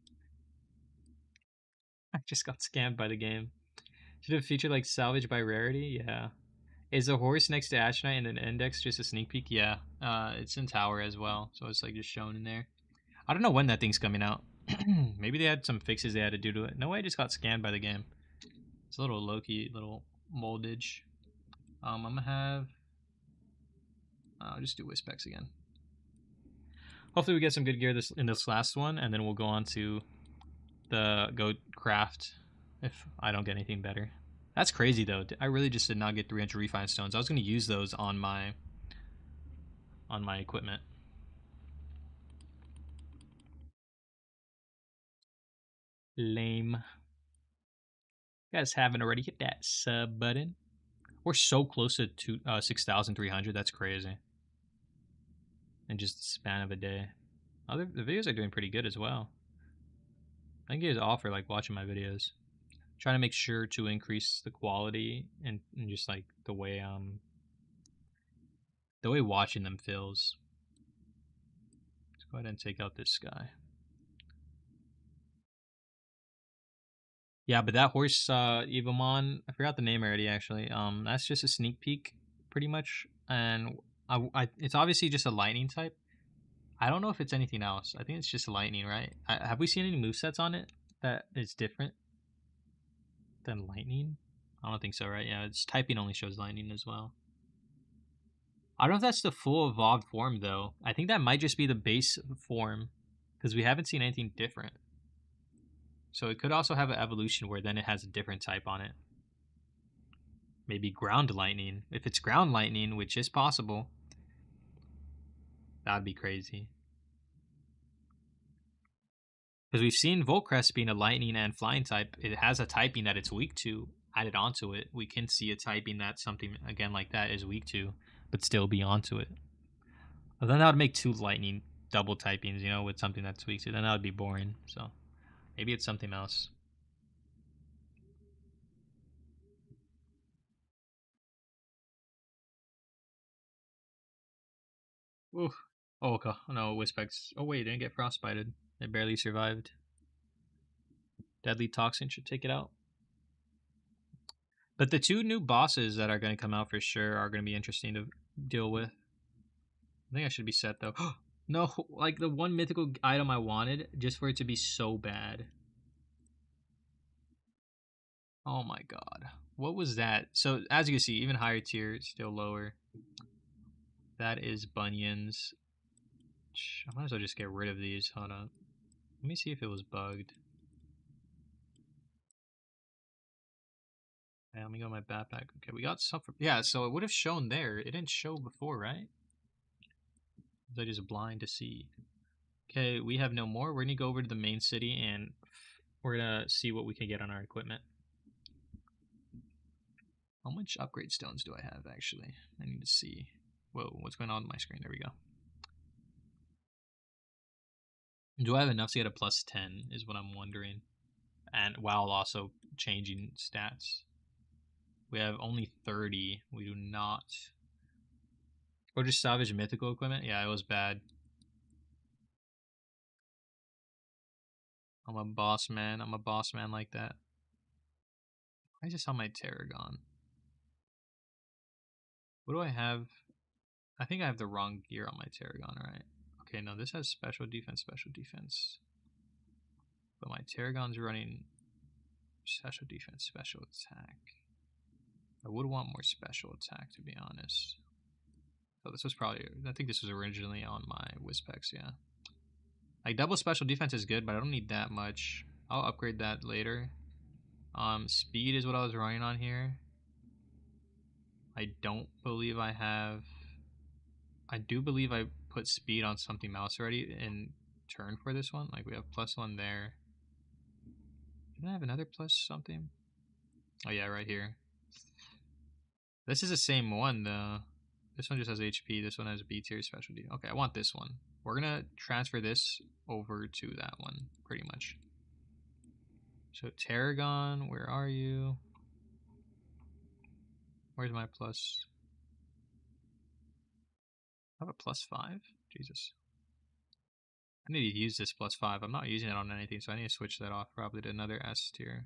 I just got scammed by the game. Should have featured like salvage by rarity? Yeah. Is the horse next to Ashnite and an index just a sneak peek? Yeah. It's in tower as well, so it's like just shown in there. I don't know when that thing's coming out. Maybe they had some fixes they had to do to it. No way I just got scammed by the game. It's a little low-key, little moldage. I'm gonna have... I'll just do Wispecs again. Hopefully we get some good gear in this last one, and then we'll go on to the go craft if I don't get anything better. That's crazy though. I really just did not get 300 refined stones. I was going to use those on my equipment. Lame. You guys haven't already hit that sub button. We're so close to 6,300. That's crazy. In just the span of a day. The videos are doing pretty good as well. I think you guys all for like watching my videos. Trying to make sure to increase the quality and just like the way watching them feels. Let's go ahead and take out this guy. Yeah, but that horse Evomon, I forgot the name already actually. That's just a sneak peek pretty much, and it's obviously just a lightning type. I don't know if it's anything else. I think it's just lightning, right? Have we seen any movesets on it that is different than lightning? I don't think so, right? Yeah, its typing only shows lightning as well. I don't know if that's the full evolved form though. I think that might just be the base form because we haven't seen anything different. So it could also have an evolution where then it has a different type on it. Maybe ground lightning. If it's ground lightning, which is possible, that'd be crazy. Because we've seen Volcrest being a lightning and flying type. It has a typing that it's weak to added onto it. We can see a typing that something, again, like that is weak to, but still be onto it. But then that would make two lightning double typings, with something that's weak to. Then that would be boring. So maybe it's something else. Oof. Oh, okay. No, Wispecs. Oh, wait, didn't get frostbited. It barely survived. Deadly Toxin should take it out. But the two new bosses that are going to come out for sure are going to be interesting to deal with. I think I should be set though. No, like the one mythical item I wanted just for it to be so bad. Oh my god. What was that? So as you can see, even higher tier, still lower. That is bunions. I might as well just get rid of these. Hold on. Let me see if it was bugged. Yeah, let me go to my backpack. Okay, we got stuff. Yeah, so it would have shown there. It didn't show before, right? Was I just blind to see? Okay, we have no more. We're gonna go over to the main city and we're gonna see what we can get on our equipment. How much upgrade stones do I have, actually? I need to see. Whoa, what's going on my screen? There we go. Do I have enough to get a plus 10 is what I'm wondering. And while also changing stats. We have only 30. We do not. Or just salvage mythical equipment? Yeah, it was bad. I'm a boss man. I'm a boss man like that. I just saw my Tarragon. What do I have? I think I have the wrong gear on my Tarragon, right? Okay, no, this has special defense, special defense. But my Tarragon's running special defense, special attack. I would want more special attack, to be honest. So this was probably, I think this was originally on my Wispecs, yeah. Like, double special defense is good, but I don't need that much. I'll upgrade that later. Speed is what I was running on here. I don't believe I have... I do believe I put speed on something else already in turn for this one. Like, we have +1 there. Didn't I have another plus something? Oh yeah, right here. This is the same one, though. This one just has HP. This one has B tier specialty. Okay, I want this one. We're gonna transfer this over to that one, pretty much. So Tarragon, where are you? Where's my plus? I have a +5? Jesus. I need to use this +5. I'm not using it on anything, so I need to switch that off probably to another S tier.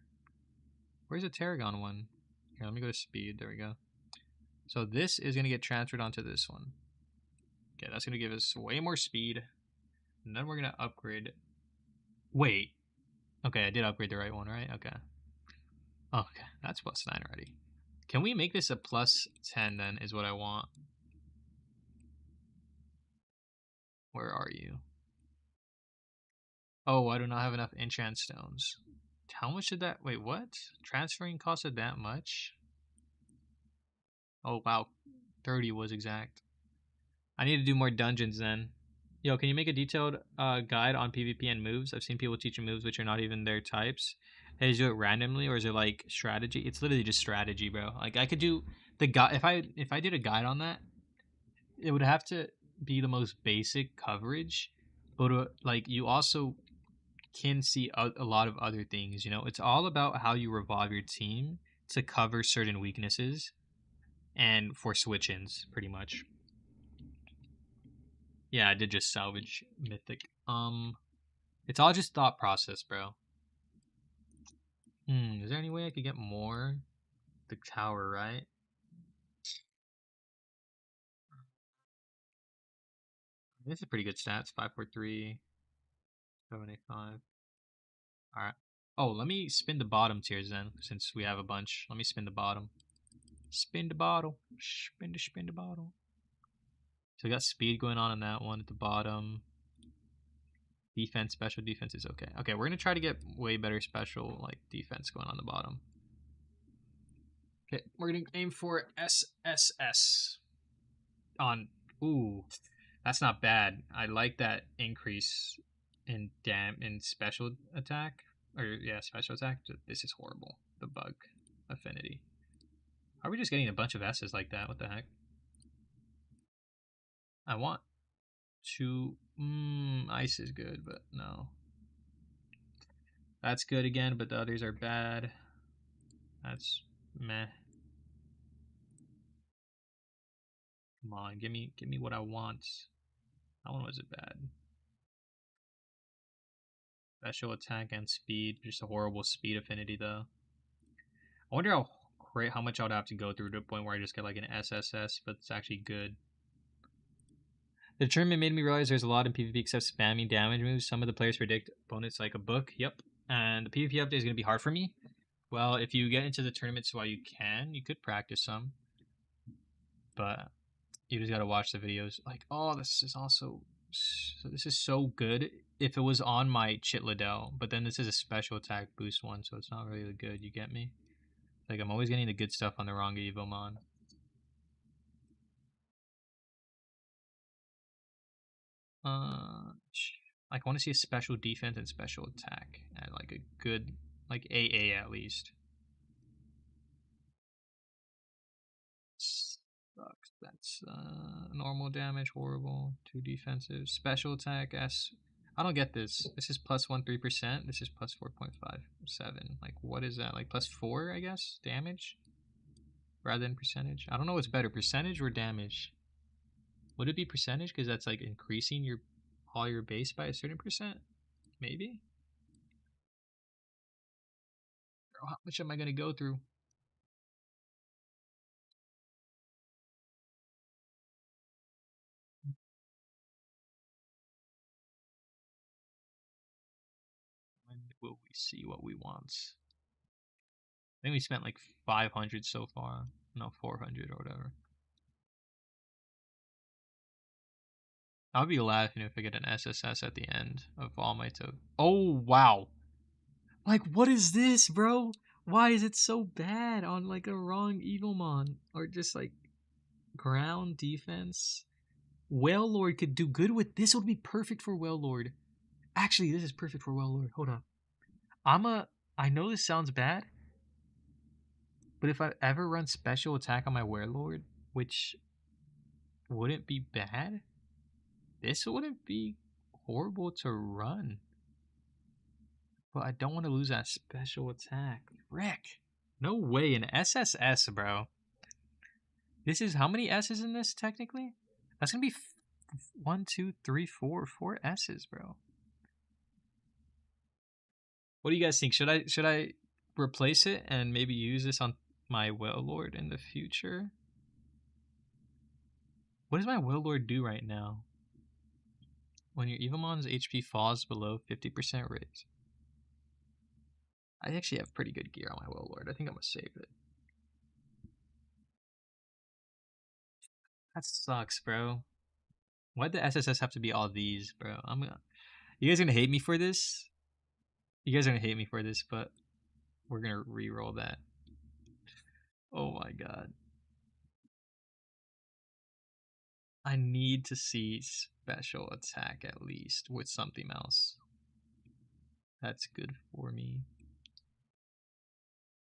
Where's the Tarragon one? Here, let me go to speed. There we go. So this is going to get transferred onto this one. Okay, that's going to give us way more speed. And then we're going to upgrade. Wait. Okay, I did upgrade the right one, right? Okay. Okay, that's +9 already. Can we make this a +10 then, is what I want. Where are you? Oh, I do not have enough enchant stones. How much did that... Wait, what? Transferring costed that much? Oh, wow. 30 was exact. I need to do more dungeons then. Yo, can you make a detailed guide on PvP and moves? I've seen people teaching moves which are not even their types. Hey, do it randomly or is it like strategy? It's literally just strategy, bro. Like I could do the guide if I did a guide on that, it would have to be the most basic coverage, but like you also can see a lot of other things. You know, it's all about how you revolve your team to cover certain weaknesses and for switch-ins, pretty much. Yeah, I did just salvage mythic. It's all just thought process, bro. Is there any way I could get more? The tower, right? This is pretty good stats. 543, 785. Alright. Oh, let me spin the bottom tiers then, since we have a bunch. Let me spin the bottom. Spin the bottle. Spin the bottle. So we got speed going on that one at the bottom. Defense, special defense is okay. Okay, we're gonna try to get way better special like defense going on the bottom. Okay, we're gonna aim for SSS on. Ooh, that's not bad. I like that increase in special attack, or yeah, special attack. This is horrible. The bug affinity. Are we just getting a bunch of S's like that? What the heck? I want to. Ice is good, but no. That's good again, but the others are bad. That's meh. Come on, give me what I want. That one wasn't bad. Special attack and speed, just a horrible speed affinity though. I wonder how much I would have to go through to a point where I just get like an SSS, but it's actually good. The tournament made me realize there's a lot in PvP except spamming damage moves. Some of the players predict opponents like a book. Yep. And the PvP update is going to be hard for me. Well, if you get into the tournaments while you can, you could practice some. But you just got to watch the videos. Like, oh, this is also... So this is so good if it was on my Chitladel. But then this is a special attack boost one, so it's not really good. You get me? Like, I'm always getting the good stuff on the wrong Evomon. Like, I want to see a special defense and special attack. And, like, a good, like, AA at least. That's normal damage, horrible. 2 defensive. Special attack, S. I don't get this. This is plus 1 3%. This is plus 4.57. Like, what is that? Like, plus 4, I guess? Damage? Rather than percentage? I don't know what's better, percentage or damage. Would it be percentage? Because that's like increasing your all your base by a certain percent? Maybe? Bro, how much am I going to go through? When will we see what we want? I think we spent like 500 so far. No, 400 or whatever. I'll be laughing if I get an SSS at the end of all my tokens. Oh, wow. Like, what is this, bro? Why is it so bad on like a wrong Evomon? Or just like ground defense? Whale Lord could do good with this. Would be perfect for Whale Lord. Actually, this is perfect for Whale Lord. Hold on. I know this sounds bad, but if I ever run special attack on my Whale Lord, which wouldn't be bad, this wouldn't be horrible to run. But I don't want to lose that special attack. Frick. No way, an SSS, bro. This is how many S's in this, technically? That's going to be 1, 2, 3, 4 S's, bro. What do you guys think? Should I replace it and maybe use this on my Whale Lord in the future? What does my Whale Lord do right now? When your Evomon's HP falls below 50% raise. I actually have pretty good gear on my Whale Lord. I think I'm going to save it. That sucks, bro. Why'd the SSS have to be all these, bro? You guys are gonna hate me for this? You guys are gonna hate me for this, but we're gonna re-roll that. Oh my god. I need to see special attack at least with something else. That's good for me.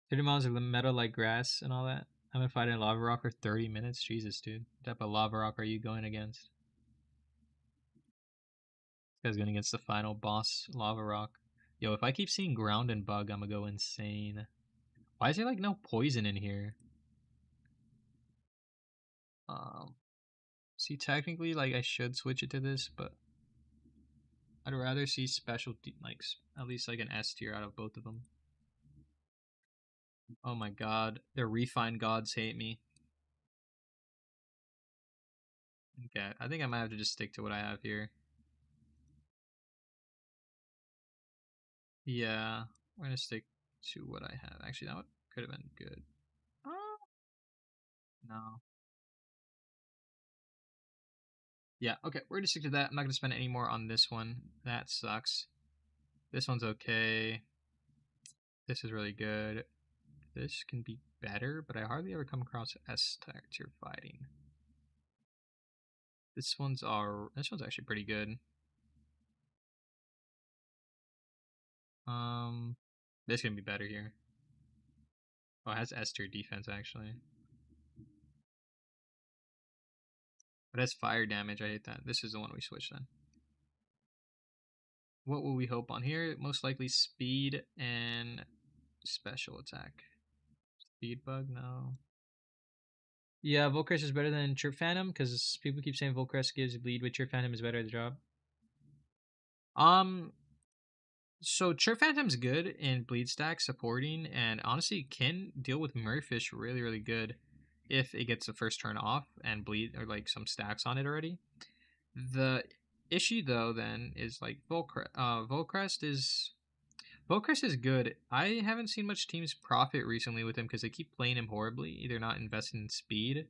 30 miles of metal like grass and all that. I'm gonna fight a lava rock for 30 minutes. Jesus, dude. What type of lava rock are you going against? This guy's going against the final boss, lava rock. Yo, if I keep seeing ground and bug, I'm gonna go insane. Why is there like no poison in here? See, technically, like I should switch it to this, but I'd rather see specialty, like at least like an S tier out of both of them. Oh my god, the refined gods hate me. Okay, I think I might have to just stick to what I have here. Yeah, we're gonna stick to what I have. Actually, that could have been good. No. Yeah, okay, we're gonna stick to that. I'm not gonna spend any more on this one. That sucks. This one's okay. This is really good. This can be better, but I hardly ever come across S tier fighting. This one's actually pretty good. This can be better here. Oh, it has S tier defense actually. But it has fire damage. I hate that. This is the one we switched then. What will we hope on here? Most likely speed and special attack. Speed bug? No. Yeah, Volcrest is better than Chirp Phantom because people keep saying Volcrest gives bleed, but Chirp Phantom is better at the job. So Chirp Phantom's good in bleed stack supporting, and honestly can deal with Murfish really, really good if it gets the first turn off and bleed or like some stacks on it already. The issue though then is like Volcrest is good. I haven't seen much teams profit recently with him because they keep playing him horribly, either not investing in speed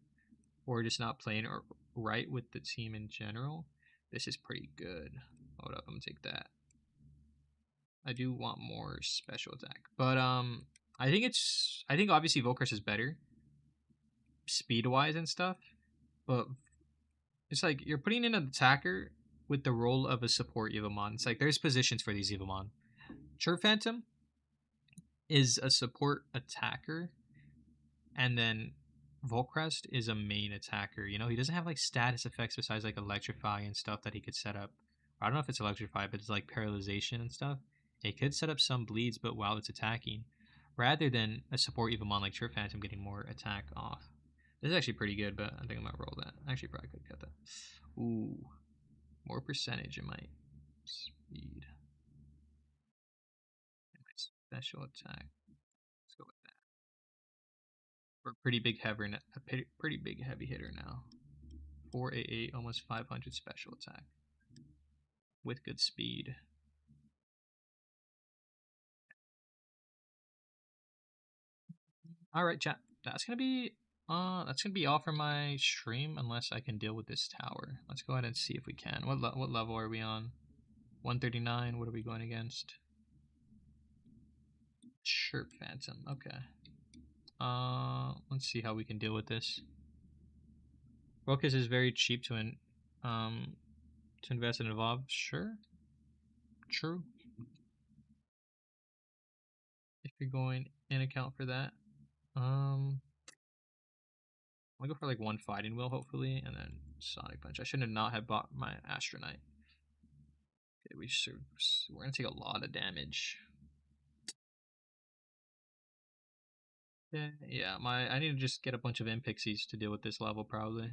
or just not playing right with the team in general. This is pretty good. Hold up, I'm gonna take that. I do want more special attack, but I think obviously Volcrest is better speed wise and stuff, but it's like you're putting in an attacker with the role of a support Evomon. It's like there's positions for these Evomon. Chirp Phantom is a support attacker, and then Volcrest is a main attacker. You know, he doesn't have like status effects besides like electrify and stuff that he could set up. I don't know if it's electrify, but it's like paralyzation and stuff. It could set up some bleeds, but while it's attacking, rather than a support Evomon like Trip Phantom getting more attack off. This is actually pretty good, but I think I'm gonna roll that. Actually, probably could cut that. Ooh, more percentage in my speed. And my special attack. Let's go with that. We're a pretty big pretty big heavy hitter now. 488, almost 500 special attack with good speed. All right, chat. That's gonna be all for my stream unless I can deal with this tower. Let's go ahead and see if we can. What level are we on? 139. What are we going against? Chirp Phantom. Okay. Let's see how we can deal with this. Focus is very cheap to invest in Evolve. Sure. True. If you're going in account for that. I'm gonna go for like one fighting wheel hopefully, and then Sonic Punch. I shouldn't not have bought my Astronite. Okay, we're gonna take a lot of damage. Yeah, I need to just get a bunch of Impixies to deal with this level probably.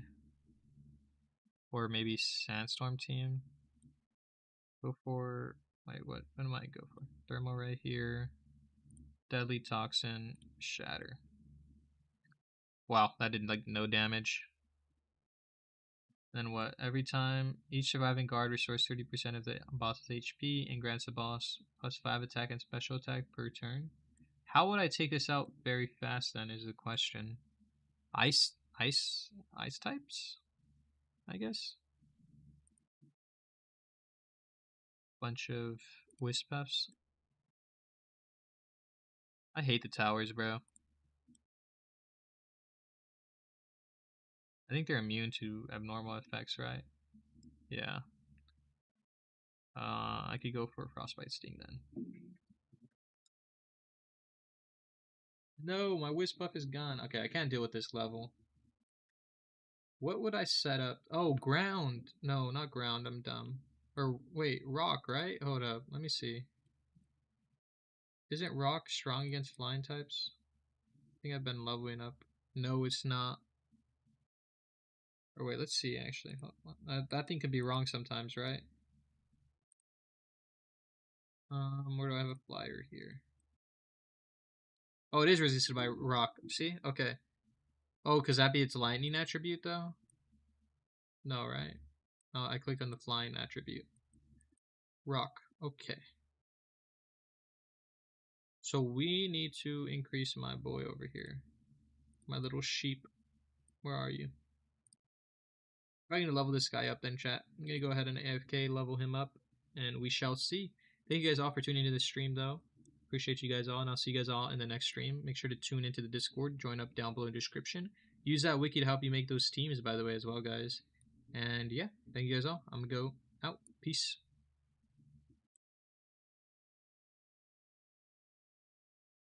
Or maybe Sandstorm team. Go for what am I go for? Thermal Ray here. Deadly Toxin, Shatter. Wow, that did like no damage. Then what? Every time each surviving guard restores 30% of the boss's HP and grants the boss plus 5 attack and special attack per turn. How would I take this out very fast then is the question. Ice types? I guess. Bunch of Wisp Puffs. I hate the towers, bro. I think they're immune to abnormal effects, right? Yeah. I could go for a Frostbite Sting then. No, my Wisp Puff is gone. Okay, I can't deal with this level. What would I set up? Oh, ground. No, not ground. I'm dumb. Or wait, rock, right? Hold up. Let me see. Isn't rock strong against flying types? I think I've been leveling up. No, it's not. Or wait, let's see actually. That thing could be wrong sometimes, right? Where do I have a flyer here? Oh, it is resisted by rock. See? Okay. Oh, because that'd be its lightning attribute though? No, right? Oh, I clicked on the flying attribute. Rock. Okay. So we need to increase my boy over here. My little sheep. Where are you? I'm going to level this guy up then, chat. I'm going to go ahead and AFK level him up, and we shall see. Thank you guys all for tuning into the stream, though. Appreciate you guys all, and I'll see you guys all in the next stream. Make sure to tune into the Discord. Join up down below in the description. Use that wiki to help you make those teams, by the way, as well, guys. And yeah, thank you guys all. I'm going to go out. Peace.